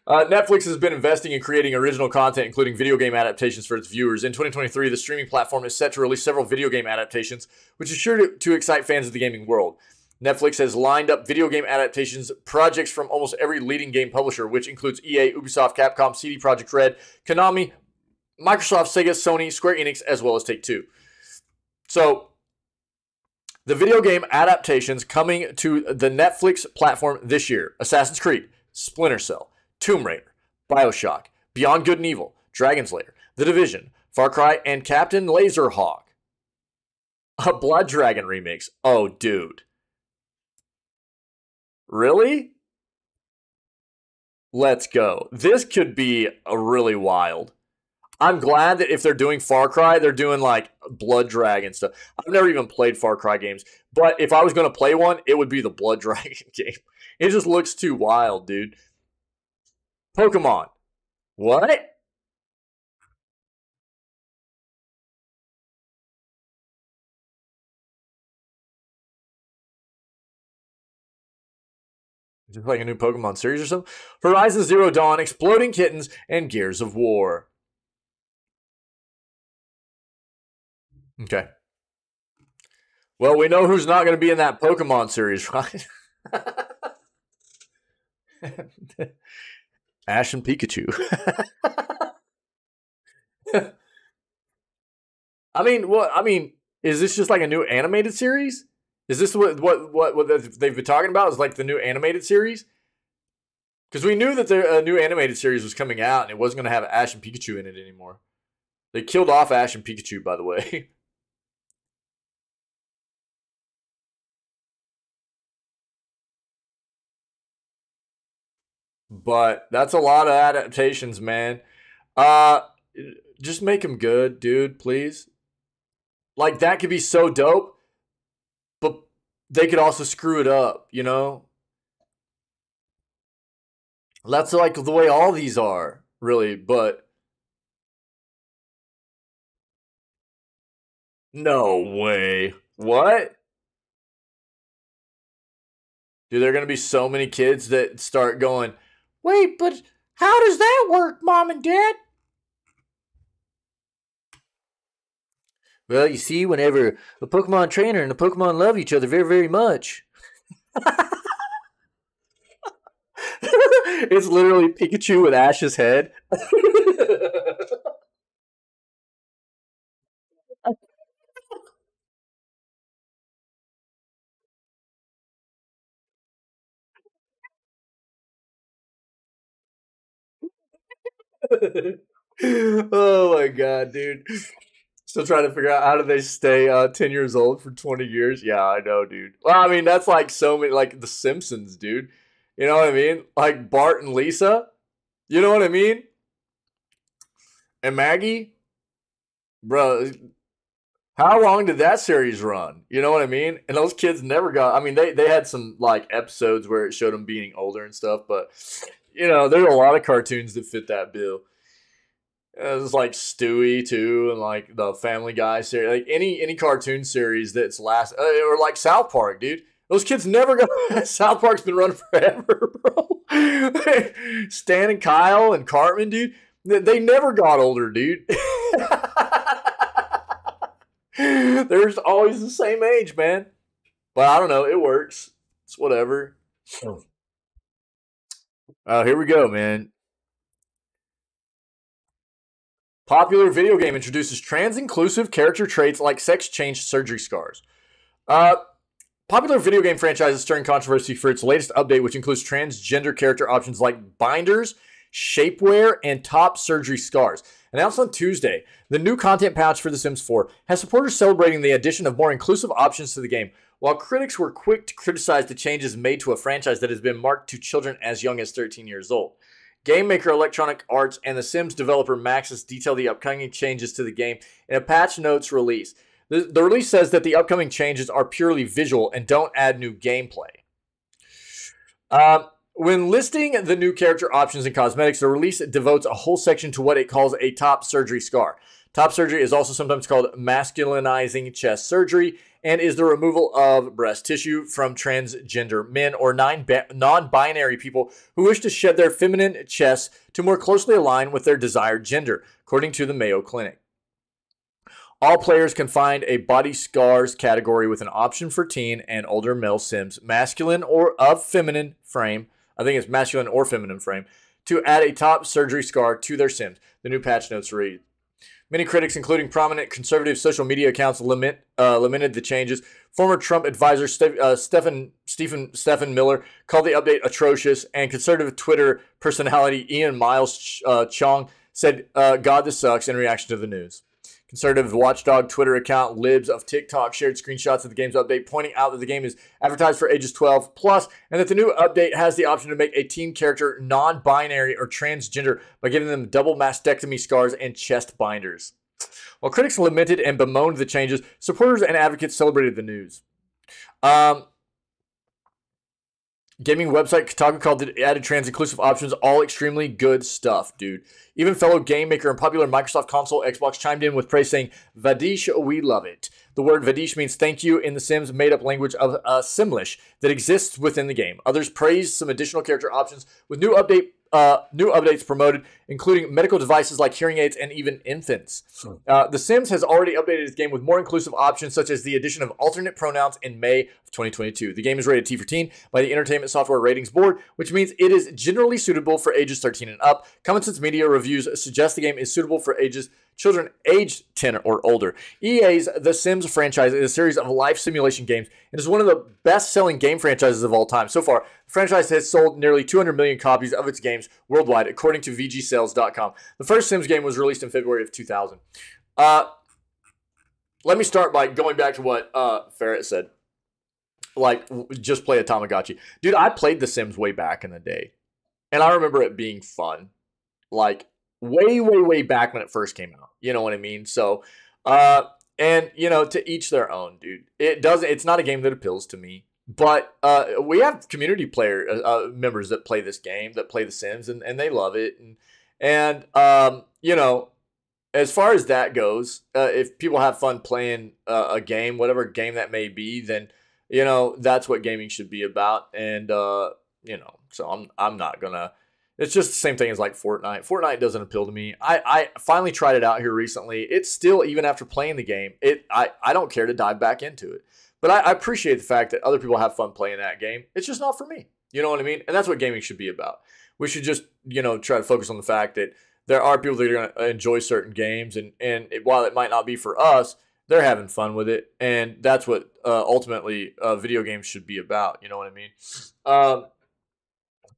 Speaker 1: Netflix has been investing in creating original content, including video game adaptations for its viewers. In 2023, the streaming platform is set to release several video game adaptations, which is sure to excite fans of the gaming world. Netflix has lined up video game adaptations projects from almost every leading game publisher, which includes EA, Ubisoft, Capcom, CD Projekt Red, Konami, Microsoft, Sega, Sony, Square Enix, as well as Take-Two. So, the video game adaptations coming to the Netflix platform this year: Assassin's Creed, Splinter Cell, Tomb Raider, BioShock, Beyond Good and Evil, Dragon's Lair, The Division, Far Cry, and Captain Laserhawk. A Blood Dragon remix. Oh, dude. Really? Let's go. This could be a really wild. I'm glad that if they're doing Far Cry, they're doing like Blood Dragon stuff. I've never even played Far Cry games, but if I was going to play one, it would be the Blood Dragon game. It just looks too wild, dude. Pokemon. What? Just like a new Pokemon series or something? Horizon Zero Dawn, Exploding Kittens, and Gears of War. Okay. Well, we know who's not going to be in that Pokemon series, right? Ash and Pikachu. I mean, what? I mean, is this just like a new animated series? Is this what they've been talking about? Is like the new animated series? Because we knew that a new animated series was coming out, and it wasn't going to have Ash and Pikachu in it anymore. They killed off Ash and Pikachu, by the way. But that's a lot of adaptations, man. Uh, just make them good, dude, please. Like that could be so dope, but they could also screw it up, you know? That's like the way all these are, really, but no way. What? Dude, there are going to be so many kids that start going, wait, but how does that work, Mom and Dad? Well, you see, whenever a Pokemon trainer and a Pokemon love each other very, very much. It's literally Pikachu with Ash's head. Oh my god, dude. Still trying to figure out how do they stay 10 years old for 20 years. Yeah, I know, dude. Well, I mean, that's like so many, like The Simpsons, dude. You know what I mean? Like Bart and Lisa. You know what I mean? And Maggie. Bro, how long did that series run? You know what I mean? And those kids never got, I mean, they had some like episodes where it showed them being older and stuff, but you know, there are a lot of cartoons that fit that bill. It's like Stewie too, and like the Family Guy series, like any cartoon series that's last, or like South Park, dude. Those kids never got. South Park's been running forever, bro. Stan and Kyle and Cartman, dude. They never got older, dude. They're always the same age, man. But I don't know. It works. It's whatever. Here we go, man. Popular video game introduces trans-inclusive character traits like sex change surgery scars. Uh, Popular video game franchise is stirring controversy for its latest update, which includes transgender character options like binders, shapewear, and top surgery scars. Announced on Tuesday, the new content patch for The Sims 4 has supporters celebrating the addition of more inclusive options to the game, while critics were quick to criticize the changes made to a franchise that has been marketed to children as young as 13 years old. Game maker Electronic Arts and The Sims developer Maxis detail the upcoming changes to the game in a patch notes release. The release says that the upcoming changes are purely visual and don't add new gameplay. When listing the new character options and cosmetics, the release devotes a whole section to what it calls a top surgery scar. Top surgery is also sometimes called masculinizing chest surgery and is the removal of breast tissue from transgender men or non-binary people who wish to shed their feminine chests to more closely align with their desired gender, according to the Mayo Clinic. All players can find a body scars category with an option for teen and older male Sims, masculine or of feminine frame. I think it's masculine or feminine frame, to add a top surgery scar to their Sims. The new patch notes read. Many critics, including prominent conservative social media accounts, lamented the changes. Former Trump advisor Stephen Miller called the update atrocious, and conservative Twitter personality Ian Miles Chong said, God, this sucks, in reaction to the news. Conservative watchdog Twitter account Libs of TikTok shared screenshots of the game's update, pointing out that the game is advertised for ages 12 plus, and that the new update has the option to make a team character non-binary or transgender by giving them double mastectomy scars and chest binders. While critics lamented and bemoaned the changes, supporters and advocates celebrated the news. Gaming website Kotaku called the added trans-inclusive options all extremely good stuff, dude. Even fellow game maker and popular Microsoft console Xbox chimed in with praise, saying, "Vadish, we love it." The word Vadish means thank you in the Sims made-up language of Simlish that exists within the game. Others praised some additional character options with new updates promoted, including medical devices like hearing aids and even infants. The Sims has already updated its game with more inclusive options, such as the addition of alternate pronouns in May of 2022. The game is rated T for teen by the Entertainment Software Ratings Board, which means it is generally suitable for ages 13 and up. Common Sense Media reviews suggest the game is suitable for children aged 10 or older. EA's The Sims franchise is a series of life simulation games and is one of the best-selling game franchises of all time. So far, the franchise has sold nearly 200 million copies of its games worldwide, according to VGSales.com. The first Sims game was released in February of 2000. Let me start by going back to what Ferret said. Like, just play a Tamagotchi. Dude, I played The Sims way back in the day, and I remember it being fun. Like, way back when it first came out. You know what I mean? So, and, you know, to each their own, dude. It's not a game that appeals to me. But we have community members that play this game, that play The Sims, and they love it. And you know, as far as that goes, if people have fun playing a game, whatever game that may be, then, you know, that's what gaming should be about. And, you know, so I'm not going to. It's just the same thing as like Fortnite. Fortnite doesn't appeal to me. I finally tried it out here recently. It's still, even after playing the game, I don't care to dive back into it. But I appreciate the fact that other people have fun playing that game. It's just not for me. You know what I mean? And that's what gaming should be about. We should just, you know, try to focus on the fact that there are people that are going to enjoy certain games. And while it might not be for us, they're having fun with it. And that's what ultimately video games should be about. You know what I mean?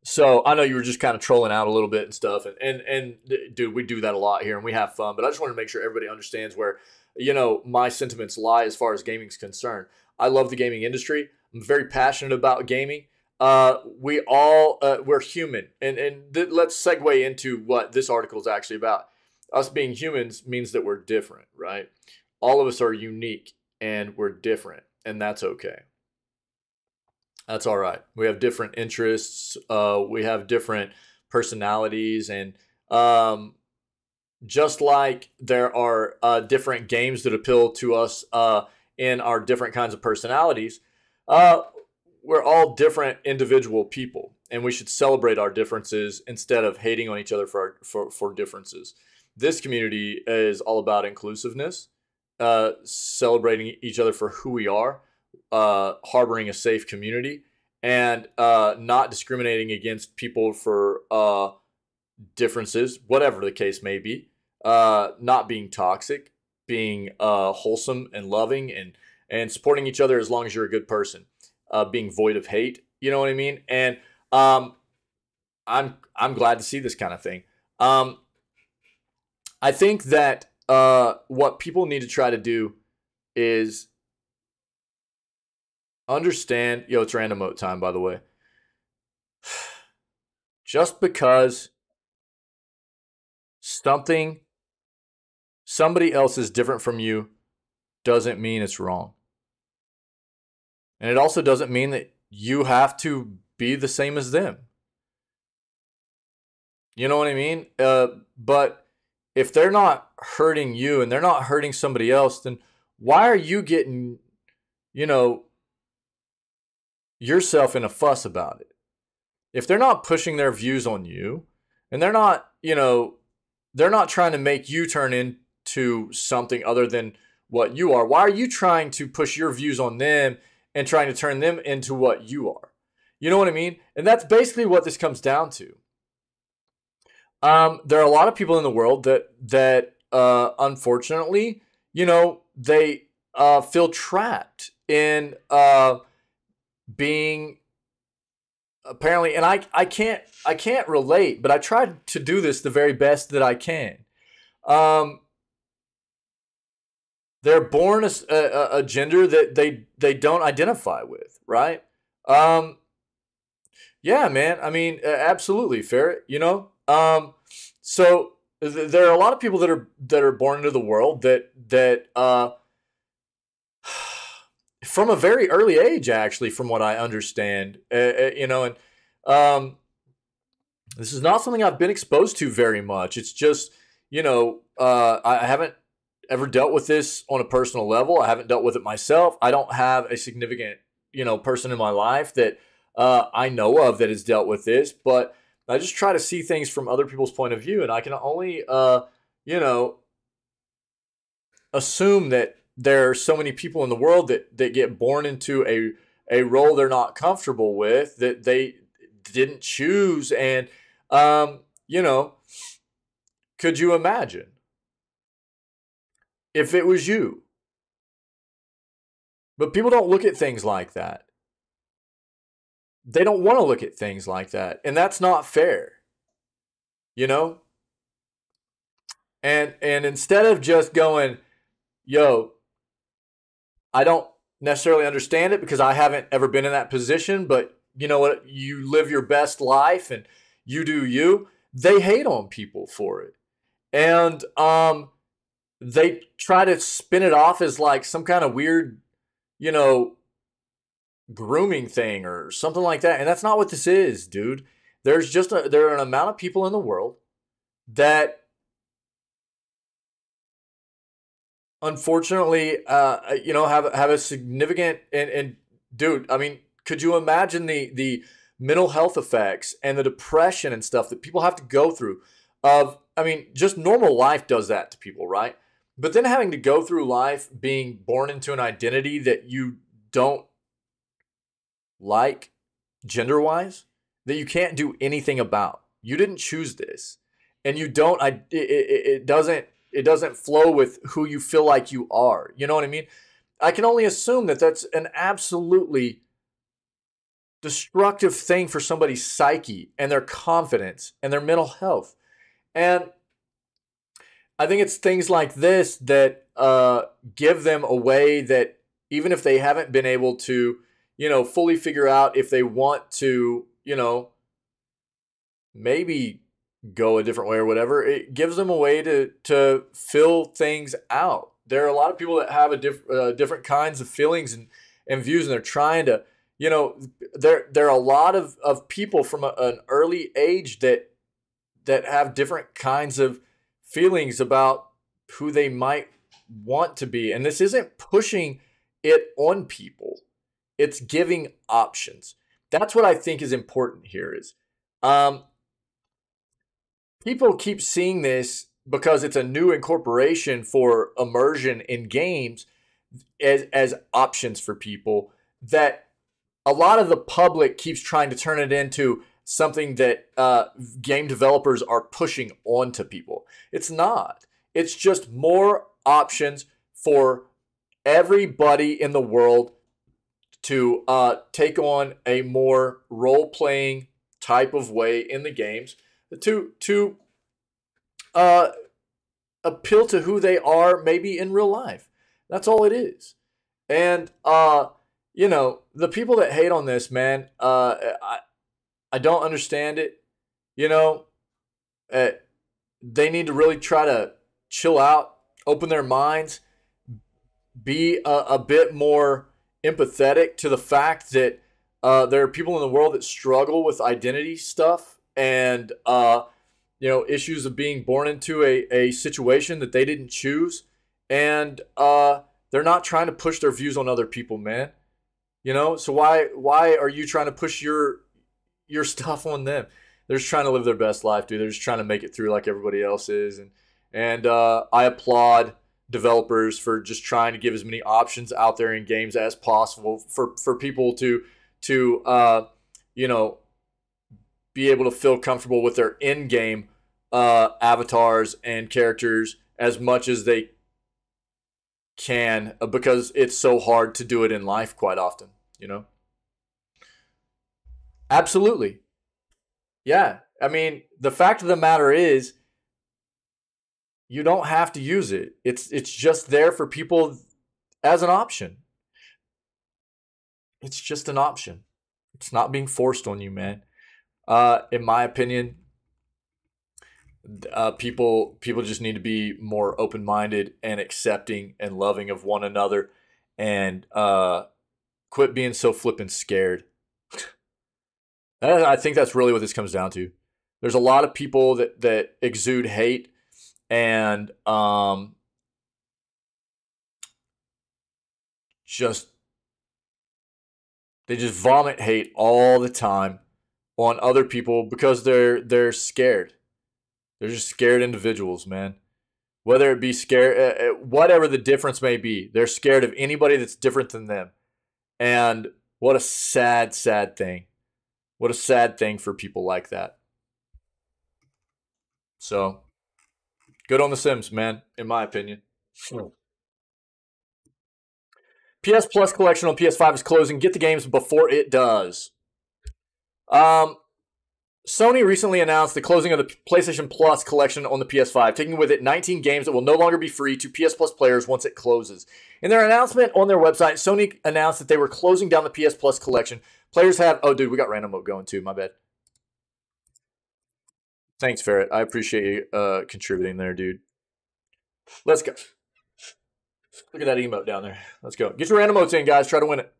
Speaker 1: So I know you were just kind of trolling out a little bit and stuff. And dude, we do that a lot here and we have fun. But I just want to make sure everybody understands where, you know, my sentiments lie as far as gaming is concerned. I love the gaming industry. I'm very passionate about gaming. We're human. Let's segue into what this article is actually about. Us being humans means that we're different, right? All of us are unique and we're different, and that's okay. That's all right. We have different interests. We have different personalities, and just like there are different games that appeal to us in our different kinds of personalities, we're all different individual people, and we should celebrate our differences instead of hating on each other for differences. This community is all about inclusiveness, celebrating each other for who we are, harboring a safe community, and not discriminating against people for differences, whatever the case may be, not being toxic, being wholesome and loving, and supporting each other as long as you're a good person, being void of hate. You know what I mean? And I'm glad to see this kind of thing. I think that what people need to try to do is understand. Yo, it's random mode time, by the way. Just because somebody else is different from you doesn't mean it's wrong. And it also doesn't mean that you have to be the same as them. You know what I mean? But if they're not hurting you and they're not hurting somebody else, then why are you getting, you know, yourself in a fuss about it? If they're not pushing their views on you, and they're not, you know, they're not trying to make you turn into something other than what you are, why are you trying to push your views on them and trying to turn them into what you are? You know what I mean? And that's basically what this comes down to. There are a lot of people in the world that unfortunately, you know, they feel trapped in being apparently, and I can't relate, but I try to do this the very best that I can. they're born a gender that they don't identify with, right? Um, yeah, man. I mean, absolutely, Ferret. So there are a lot of people that are born into the world that from a very early age, actually, from what I understand, and um, this is not something I've been exposed to very much. It's just, I haven't ever dealt with this on a personal level. I haven't dealt with it myself. I don't have a significant, person in my life that I know of that has dealt with this, but I just try to see things from other people's point of view, and I can only, you know, assume that there are so many people in the world that get born into a role they're not comfortable with, that they didn't choose. And you know could you imagine if it was you? But people don't look at things like that. They don't want to look at things like that, and that's not fair, you know and instead of just going, yo, I don't necessarily understand it because I haven't ever been in that position, but you know what? You live your best life and you do you. They hate on people for it. And they try to spin it off as like some kind of weird, you know, grooming thing or something like that. And that's not what this is, dude. There are an amount of people in the world that unfortunately, have a significant and dude, I mean, could you imagine the mental health effects and the depression and stuff that people have to go through? I mean, just normal life does that to people, right? But then having to go through life being born into an identity that you don't like, gender wise, that you can't do anything about. You didn't choose this, and you don't. It doesn't flow with who you feel like you are. You know what I mean? I can only assume that that's an absolutely destructive thing for somebody's psyche and their confidence and their mental health. And I think it's things like this that give them a way that even if they haven't been able to, fully figure out if they want to, maybe go a different way or whatever, it gives them a way to fill things out. There are a lot of people that have different kinds of feelings and views, and they're trying to, there are a lot of people from an early age that have different kinds of feelings about who they might want to be. And this isn't pushing it on people. It's giving options. That's what I think is important here is people keep seeing this because it's a new incorporation for immersion in games as options for people, that a lot of the public keeps trying to turn it into something that game developers are pushing onto people. It's not. It's just more options for everybody in the world to take on a more role-playing type of way in the games to appeal to who they are maybe in real life. That's all it is. And the people that hate on this, man, I don't understand it. They need to really try to chill out, open their minds, be a bit more empathetic to the fact that there are people in the world that struggle with identity stuff and issues of being born into a situation that they didn't choose, and they're not trying to push their views on other people, man. So why are you trying to push your stuff on them? They're just trying to live their best life, dude. They're just trying to make it through like everybody else is, and I applaud developers for just trying to give as many options out there in games as possible for people to be able to feel comfortable with their in-game avatars and characters as much as they can, because it's so hard to do it in life quite often. Absolutely. Yeah. I mean, the fact of the matter is, you don't have to use it. It's just there for people as an option. It's just an option. It's not being forced on you, man. In my opinion, people just need to be more open minded and accepting and loving of one another, and quit being so flippin' scared. I think that's really what this comes down to. There's a lot of people that exude hate and just they just vomit hate all the time on other people because they're scared. They're just scared individuals, man. Whether it be scared, whatever the difference may be, they're scared of anybody that's different than them. And what a sad, sad thing. What a sad thing for people like that. So, good on The Sims, man, in my opinion. PS Plus collection on PS5 is closing. Get the games before it does. Sony recently announced the closing of the PlayStation Plus collection on the PS5, taking with it 19 games that will no longer be free to PS Plus players once it closes. In their announcement on their website, Sony announced that they were closing down the PS Plus collection. Players have... Oh, dude, we got random mode going too. My bad. Thanks, Ferret. I appreciate you contributing there, dude. Let's go. Look at that emote down there. Let's go. Get your random modes in, guys. Try to win it.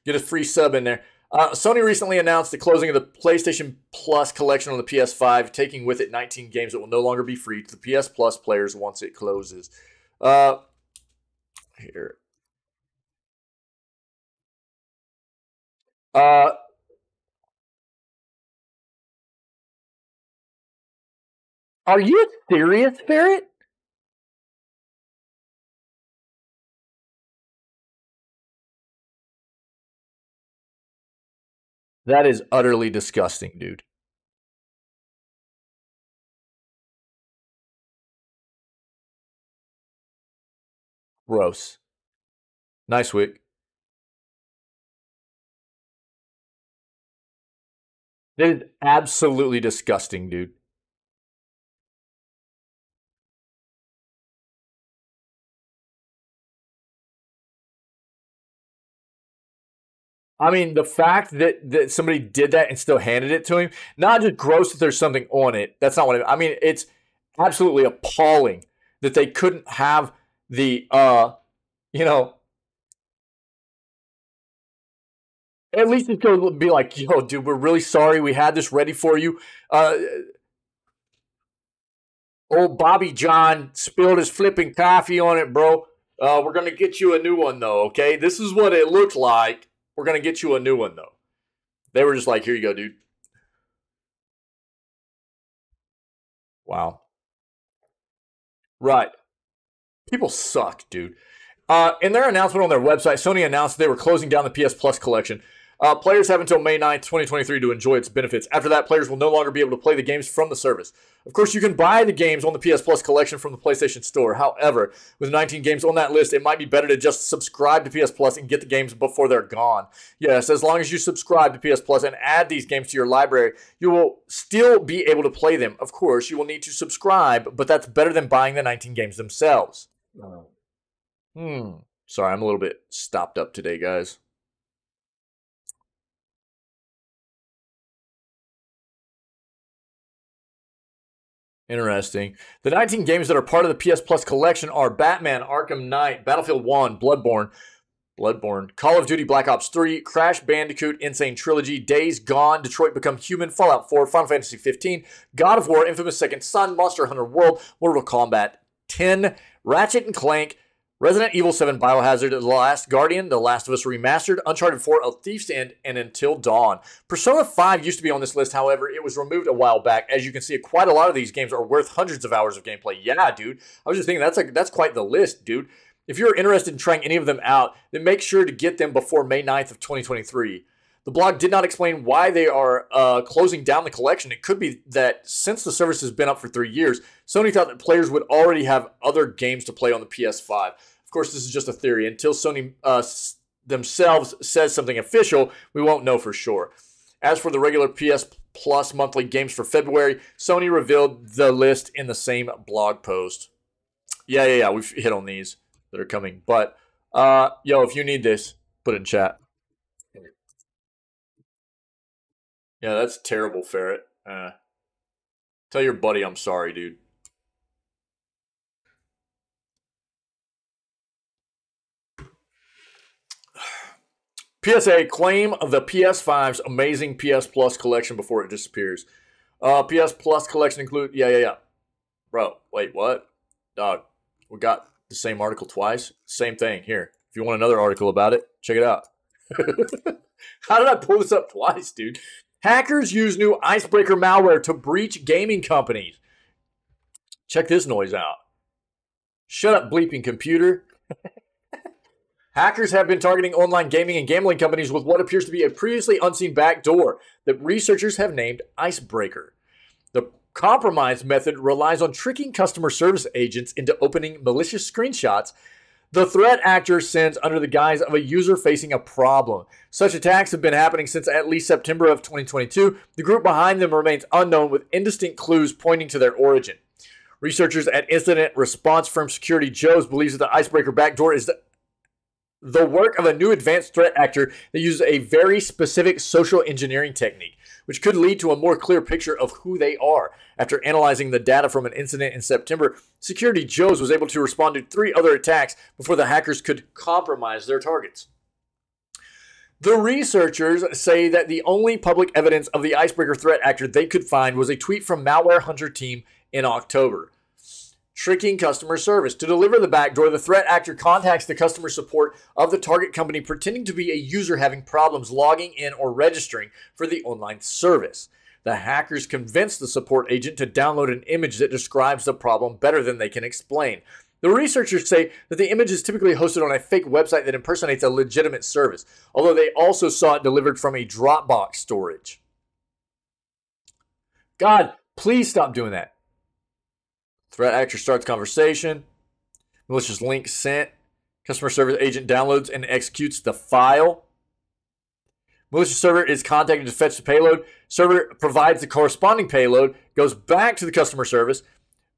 Speaker 1: Get a free sub in there. Sony recently announced the closing of the PlayStation Plus collection on the PS5, taking with it 19 games that will no longer be free to the PS Plus players once it closes. Here. Are you serious, Ferret? That is utterly disgusting, dude. Gross. Nice, Wick. That is absolutely disgusting, dude. I mean, the fact that somebody did that and still handed it to him, not just gross that there's something on it. That's not what I mean. It's absolutely appalling that they couldn't have the, you know, at least it's going to be like, yo, dude, we're really sorry. We had this ready for you. Old Bobby John spilled his flipping coffee on it, bro. We're going to get you a new one, though, okay? This is what it looked like. We're going to get you a new one, though. They were just like, here you go, dude. Wow. Right. People suck, dude. In their announcement on their website, Sony announced they were closing down the PS Plus collection. Players have until May 9th, 2023 to enjoy its benefits. After that, players will no longer be able to play the games from the service. Of course, you can buy the games on the PS Plus collection from the PlayStation Store. However, with 19 games on that list, it might be better to just subscribe to PS Plus and get the games before they're gone. Yes, as long as you subscribe to PS Plus and add these games to your library, you will still be able to play them. Of course, you will need to subscribe, but that's better than buying the 19 games themselves. Sorry, I'm a little bit stopped up today, guys. Interesting. The 19 games that are part of the PS Plus collection are Batman, Arkham Knight, Battlefield 1, Bloodborne, Call of Duty Black Ops 3, Crash Bandicoot, Insane Trilogy, Days Gone, Detroit Become Human, Fallout 4, Final Fantasy 15, God of War, Infamous Second Son, Monster Hunter World, Mortal Kombat 10, Ratchet and Clank, Resident Evil 7 Biohazard, The Last Guardian, The Last of Us Remastered, Uncharted 4, A Thief's End, and Until Dawn. Persona 5 used to be on this list, however, it was removed a while back. As you can see, quite a lot of these games are worth hundreds of hours of gameplay. Yeah, dude. I was just thinking, that's quite the list, dude. If you're interested in trying any of them out, then make sure to get them before May 9th of 2023. The blog did not explain why they are closing down the collection. It could be that since the service has been up for 3 years, Sony thought that players would already have other games to play on the PS5. Of course, this is just a theory. Until Sony themselves says something official, we won't know for sure. As for the regular PS Plus monthly games for February, Sony revealed the list in the same blog post. Yeah. We've hit on these that are coming. But, yo, if you need this, put it in chat. Yeah, that's terrible, Ferret. Tell your buddy I'm sorry, dude. PSA, claim the PS5's amazing PS Plus collection before it disappears. PS Plus collection include... Yeah. Bro, wait, what? Dog, we got the same article twice. Same thing. Here, if you want another article about it, check it out. How did I pull this up twice, dude? Hackers use new icebreaker malware to breach gaming companies. Check this noise out. Shut up, bleeping computer. Hackers have been targeting online gaming and gambling companies with what appears to be a previously unseen backdoor that researchers have named Icebreaker. The compromise method relies on tricking customer service agents into opening malicious screenshots the threat actor sends under the guise of a user facing a problem. Such attacks have been happening since at least September of 2022. The group behind them remains unknown, with indistinct clues pointing to their origin. Researchers at incident response firm Security Joe's believes that the Icebreaker backdoor is the work of a new advanced threat actor that uses a very specific social engineering technique, which could lead to a more clear picture of who they are. After analyzing the data from an incident in September, Security Joe's was able to respond to 3 other attacks before the hackers could compromise their targets. The researchers say that the only public evidence of the Icebreaker threat actor they could find was a tweet from Malware Hunter team in October. Tricking customer service. To deliver the backdoor, the threat actor contacts the customer support of the target company pretending to be a user having problems logging in or registering for the online service. The hackers convince the support agent to download an image that describes the problem better than they can explain. The researchers say that the image is typically hosted on a fake website that impersonates a legitimate service, although they also saw it delivered from a Dropbox storage. God, please stop doing that. Threat actor starts conversation. Malicious link sent. Customer service agent downloads and executes the file. Malicious server is contacted to fetch the payload. Server provides the corresponding payload. Goes back to the customer service.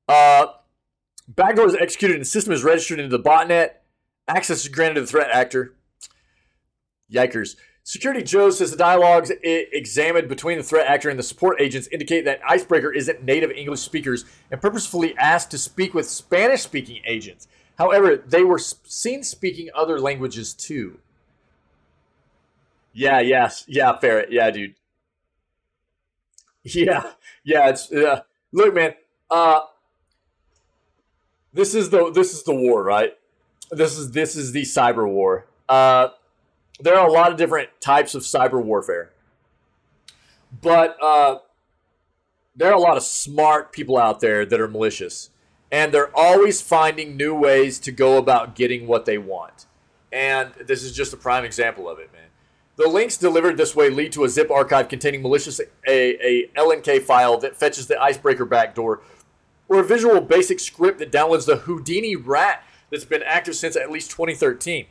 Speaker 1: Backdoor is executed and the system is registered into the botnet. Access is granted to the threat actor. Yikers. Security Joe says the dialogues examined between the threat actor and the support agents indicate that Icebreaker isn't native English speakers and purposefully asked to speak with Spanish-speaking agents. However, they were seen speaking other languages too. Yeah, Ferret. Yeah, dude. Yeah, it's look, man. This is the war, right? This is the cyber war. There are a lot of different types of cyber warfare, but there are a lot of smart people out there that are malicious, and they're always finding new ways to go about getting what they want. And this is just a prime example of it, man. The links delivered this way lead to a zip archive containing malicious a LNK file that fetches the Icebreaker backdoor, or a Visual Basic script that downloads the Houdini rat that's been active since at least 2013.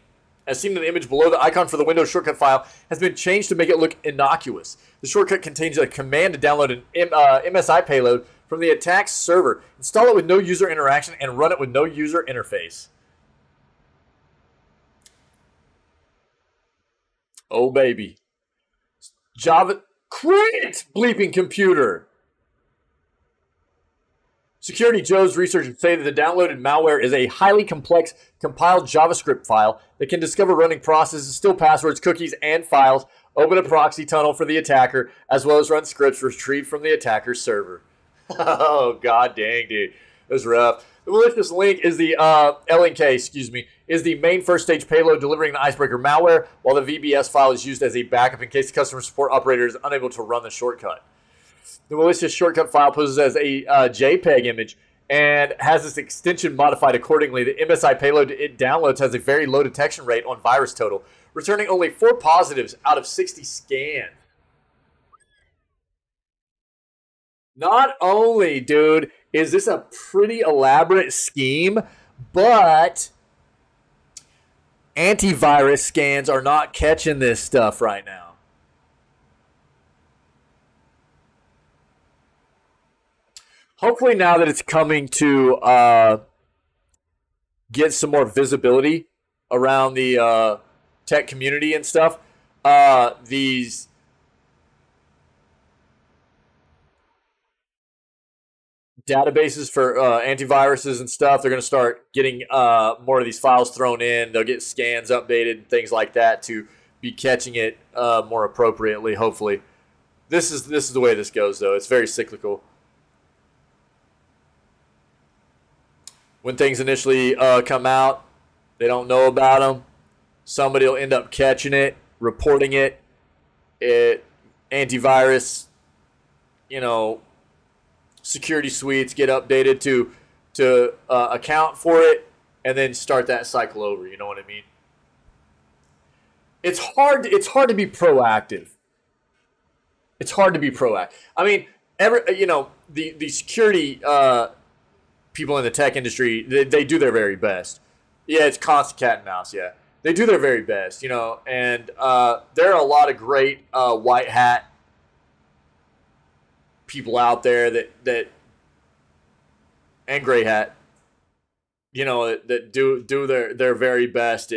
Speaker 1: As seen in the image below, the icon for the Windows shortcut file has been changed to make it look innocuous. The shortcut contains a command to download an MSI payload from the attack server, install it with no user interaction, and run it with no user interface. Oh, baby. Java... Quit, bleeping computer! Security Joe's researchers say that the downloaded malware is a highly complex compiled JavaScript file that can discover running processes, steal passwords, cookies, and files, open a proxy tunnel for the attacker, as well as run scripts retrieved from the attacker's server. Oh, god dang, dude. It was rough. The malicious link is the LNK, is the main first stage payload delivering the Icebreaker malware, while the VBS file is used as a backup in case the customer support operator is unable to run the shortcut. The malicious shortcut file poses as a JPEG image and has this extension modified accordingly. The MSI payload it downloads has a very low detection rate on VirusTotal, returning only 4 positives out of 60 scanned. Not only, dude, is this a pretty elaborate scheme, but antivirus scans are not catching this stuff right now. Hopefully now that it's coming to get some more visibility around the tech community and stuff, these databases for antiviruses and stuff, they're going to start getting more of these files thrown in. They'll get scans updated, things like that, to be catching it more appropriately, hopefully. This is the way this goes, though. It's very cyclical. When things initially come out, they don't know about them. Somebody will end up catching it, reporting it. Antivirus, security suites get updated to account for it, and then start that cycle over. You know what I mean? It's hard to be proactive. It's hard to be proactive. I mean, the security people in the tech industry, they do their very best. Yeah, it's constant cat and mouse. Yeah, they do their very best. And there are a lot of great white hat people out there that and gray hat, that do their very best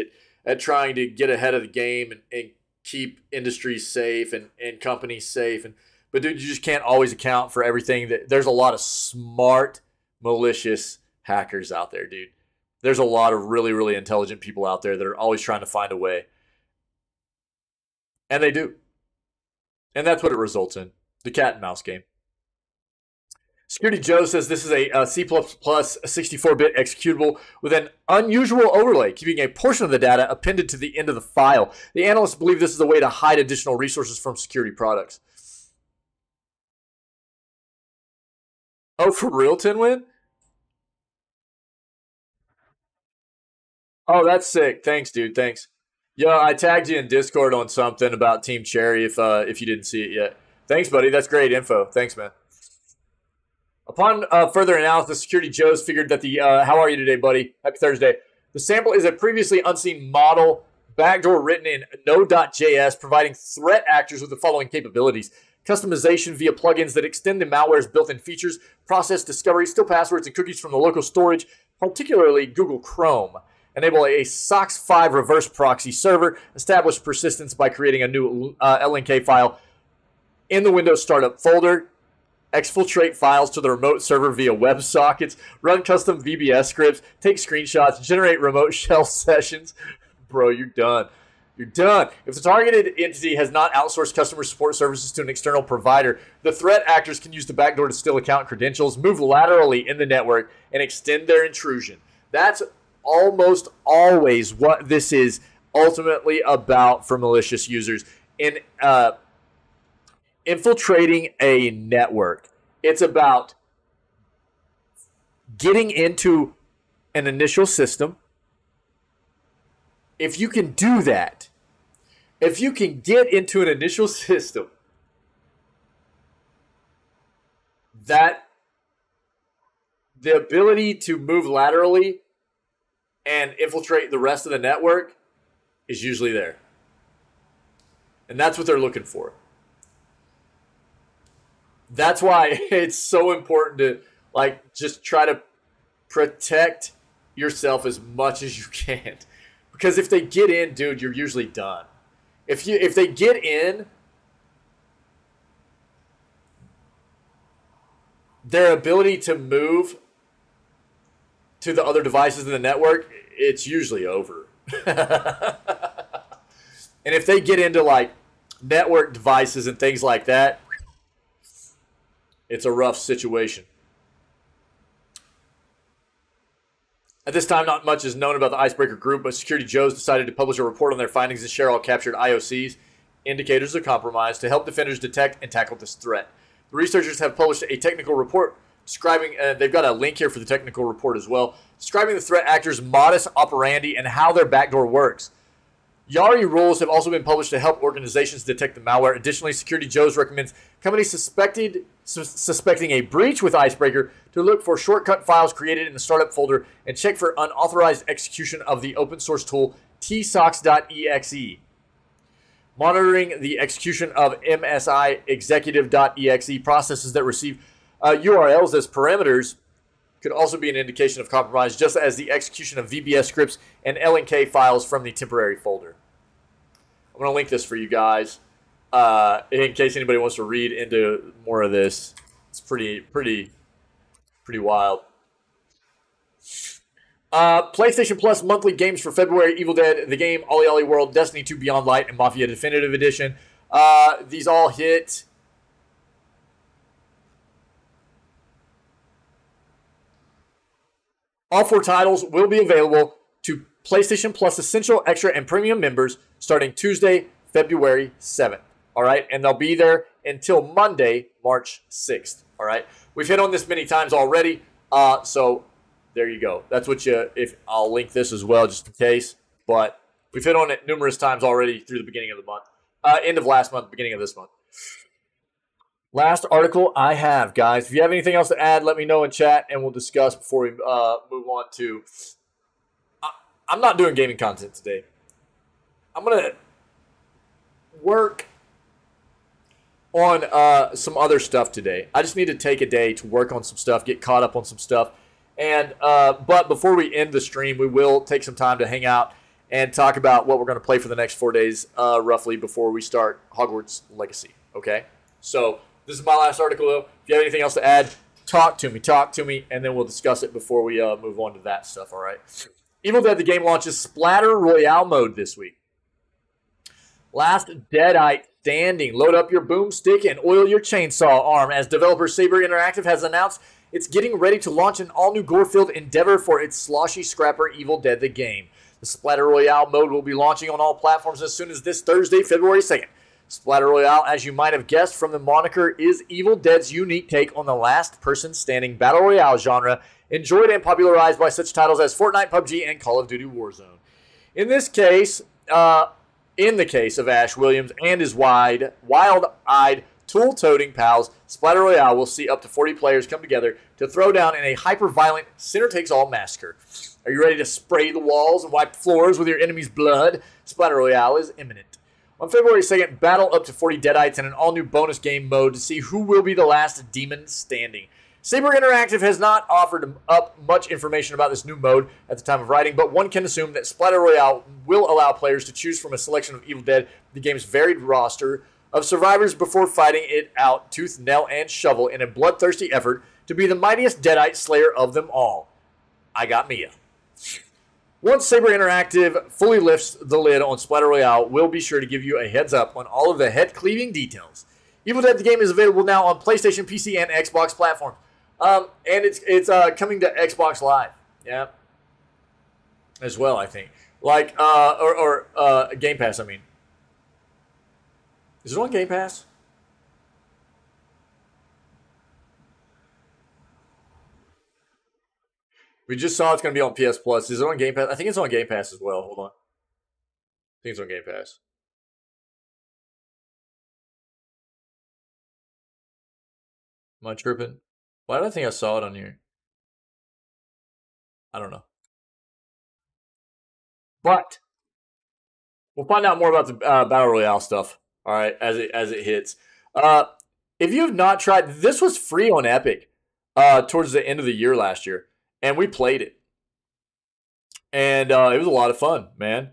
Speaker 1: at trying to get ahead of the game and keep industries safe and companies safe. But dude, you just can't always account for everything. There's a lot of smart, malicious hackers out there, dude. There's a lot of really, really intelligent people out there that are always trying to find a way. And they do. And that's what it results in. The cat and mouse game. Security Joe says this is a C++ 64-bit executable with an unusual overlay, keeping a portion of the data appended to the end of the file. The analysts believe this is a way to hide additional resources from security products. Oh, for real, Tinwin? Oh, that's sick. Thanks, dude. Thanks. Yo, I tagged you in Discord on something about Team Cherry if you didn't see it yet. Thanks, buddy. That's great info. Thanks, man. Upon further analysis, Security Joe's figured that the how are you today, buddy? Happy Thursday. The sample is a previously unseen model backdoor written in Node.js, providing threat actors with the following capabilities: customization via plugins that extend the malware's built-in features, process discovery, steal passwords and cookies from the local storage, particularly Google Chrome. Enable a SOCKS 5 reverse proxy server, establish persistence by creating a new LNK file in the Windows startup folder, exfiltrate files to the remote server via WebSockets, run custom VBS scripts, take screenshots, generate remote shell sessions. Bro, you're done. You're done. If the targeted entity has not outsourced customer support services to an external provider, the threat actors can use the backdoor to steal account credentials, move laterally in the network, and extend their intrusion. That's almost always what this is ultimately about for malicious users. In infiltrating a network, it's about getting into an initial system. If you can do that, if you can get into an initial system, that the ability to move laterally and infiltrate the rest of the network is usually there. And that's what they're looking for. That's why it's so important to just try to protect yourself as much as you can. Because if they get in, dude, you're usually done. If they get in, their ability to move to the other devices in the network, it's usually over. And if they get into network devices and things like that, it's a rough situation. At this time, not much is known about the Icebreaker Group, but Security Joe's decided to publish a report on their findings and share all captured IOCs, indicators of compromise, to help defenders detect and tackle this threat. The researchers have published a technical report describing, they've got a link here for the technical report as well, describing the threat actors' modus operandi and how their backdoor works. YARI rules have also been published to help organizations detect the malware. Additionally, Security Joe's recommends companies suspecting a breach with Icebreaker to look for shortcut files created in the startup folder and check for unauthorized execution of the open source tool tsocks.exe. Monitoring the execution of MSI executive.exe processes that receive URLs as parameters could also be an indication of compromise, just as the execution of VBS scripts and LNK files from the temporary folder. I'm going to link this for you guys in case anybody wants to read into more of this. It's pretty wild. PlayStation Plus monthly games for February: Evil Dead, the game, OlliOlli World, Destiny 2 Beyond Light, and Mafia Definitive Edition. These all hit. All 4 titles will be available to PlayStation Plus Essential, Extra, and Premium members starting Tuesday, February 7th. All right, and they'll be there until Monday, March 6th. All right, we've hit on this many times already, so there you go. That's what you. If I'll link this as well, just in case. But we've hit on it numerous times already through the beginning of the month, end of last month, beginning of this month. Last article I have, guys. If you have anything else to add, let me know in chat, and we'll discuss before we move on to. I'm not doing gaming content today. I'm gonna work on some other stuff today. I just need to take a day to work on some stuff, get caught up on some stuff, and but before we end the stream, we will take some time to hang out and talk about what we're going to play for the next 4 days, roughly, before we start Hogwarts Legacy. Okay, so. This is my last article, though. If you have anything else to add, talk to me, and then we'll discuss it before we move on to that stuff, all right? Evil Dead, the game, launches Splatter Royale mode this week. Last Deadite standing. Load up your boomstick and oil your chainsaw arm, as developer Saber Interactive has announced it's getting ready to launch an all-new gore-filled endeavor for its sloshy scrapper Evil Dead, the game. The Splatter Royale mode will be launching on all platforms as soon as this Thursday, February 2nd. Splatter Royale, as you might have guessed from the moniker, is Evil Dead's unique take on the last-person standing Battle Royale genre, enjoyed and popularized by such titles as Fortnite, PUBG, and Call of Duty Warzone. In the case of Ash Williams and his wild-eyed, tool-toting pals, Splatter Royale will see up to 40 players come together to throw down in a hyper-violent, center-takes-all massacre. Are you ready to spray the walls and wipe floors with your enemy's blood? Splatter Royale is imminent. On February 2nd, battle up to 40 Deadites in an all-new bonus game mode to see who will be the last demon standing. Saber Interactive has not offered up much information about this new mode at the time of writing, but one can assume that Splatter Royale will allow players to choose from a selection of Evil Dead, the game's varied roster of survivors, before fighting it out tooth, nail, and shovel in a bloodthirsty effort to be the mightiest Deadite slayer of them all. I got Mia. Once Saber Interactive fully lifts the lid on Splatter Royale, we'll be sure to give you a heads up on all of the head-cleaving details. Evil Dead the game is available now on PlayStation, PC, and Xbox platforms. And it's coming to Xbox Live, yeah, as well, I think. Like, or Game Pass, I mean. Is it on Game Pass? We just saw it's going to be on PS Plus. Is it on Game Pass? I think it's on Game Pass as well. Hold on. I think it's on Game Pass. Am I tripping? Why did I think I saw it on here? I don't know. But we'll find out more about the Battle Royale stuff, all right, as it hits. If you have not tried, this was free on Epic towards the end of the year last year. And we played it. And it was a lot of fun, man.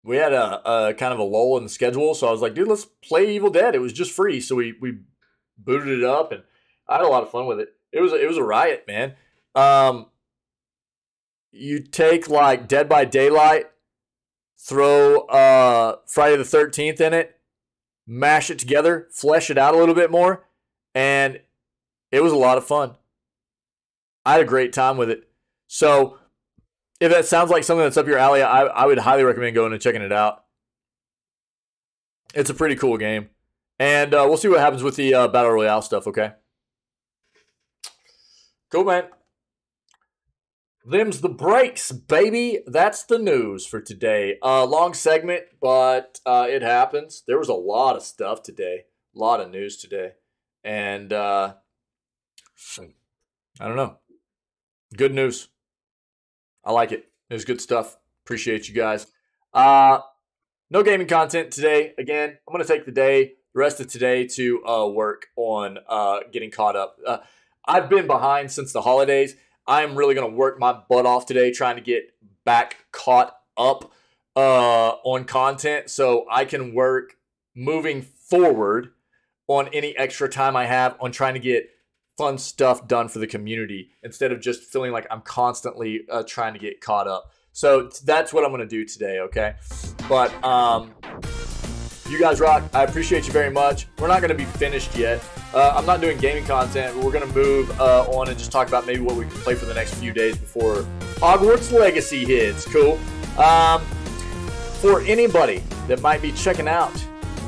Speaker 1: We had a kind of a lull in the schedule, so I was like, dude, let's play Evil Dead. It was just free, so we booted it up, and I had a lot of fun with it. It was a riot, man. You take, like, Dead by Daylight, throw Friday the 13th in it, mash it together, flesh it out a little bit more, and it was a lot of fun. I had a great time with it. So, if that sounds like something that's up your alley, I would highly recommend going and checking it out. It's a pretty cool game. And we'll see what happens with the Battle Royale stuff, okay? Cool, man. Them's the breaks, baby. That's the news for today. Long segment, but it happens. There was a lot of stuff today. A lot of news today. And I don't know. Good news. I like it. It was good stuff. Appreciate you guys. No gaming content today. Again, I'm going to take the rest of today to work on getting caught up. I've been behind since the holidays. I'm really going to work my butt off today trying to get back caught up on content so I can work moving forward on any extra time I have on trying to get fun stuff done for the community instead of just feeling like I'm constantly trying to get caught up. So that's what I'm going to do today, okay? But you guys rock. I appreciate you very much. We're not going to be finished yet. I'm not doing gaming content, but we're going to move on and just talk about maybe what we can play for the next few days before Hogwarts Legacy hits. Cool. For anybody that might be checking out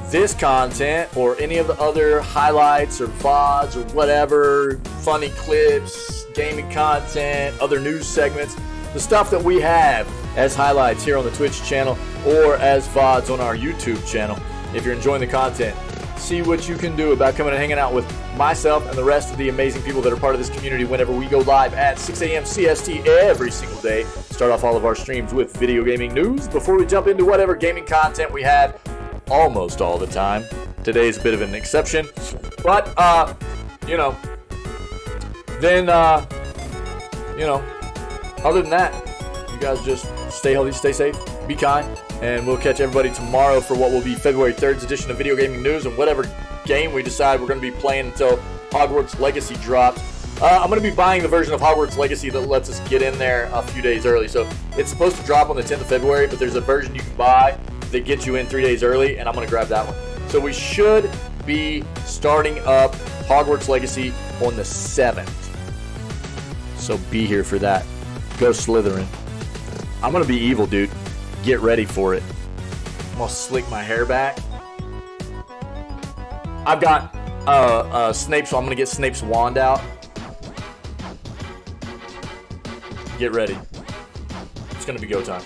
Speaker 1: this content or any of the other highlights or VODs or whatever, funny clips, gaming content, other news segments, the stuff that we have as highlights here on the Twitch channel or as VODs on our YouTube channel. If you're enjoying the content, see what you can do about coming and hanging out with myself and the rest of the amazing people that are part of this community whenever we go live at 6 a.m. CST every single day. Start off all of our streams with video gaming news before we jump into whatever gaming content we have almost all the time. Today's a bit of an exception, but you know, then you know, other than that, you guys just stay healthy, stay safe, be kind, and we'll catch everybody tomorrow for what will be February 3rd's edition of Video Gaming News and whatever game we decide we're going to be playing until Hogwarts Legacy drops. I'm going to be buying the version of Hogwarts Legacy that lets us get in there a few days early. So it's supposed to drop on the 10th of February, but there's a version you can buy that gets you in 3 days early, and I'm going to grab that one. So we should be starting up Hogwarts Legacy on the 7th. So be here for that. Go Slytherin. I'm going to be evil, dude. Get ready for it. I'm going to slick my hair back. I've got Snape, so I'm going to get Snape's wand out. Get ready. It's going to be go time.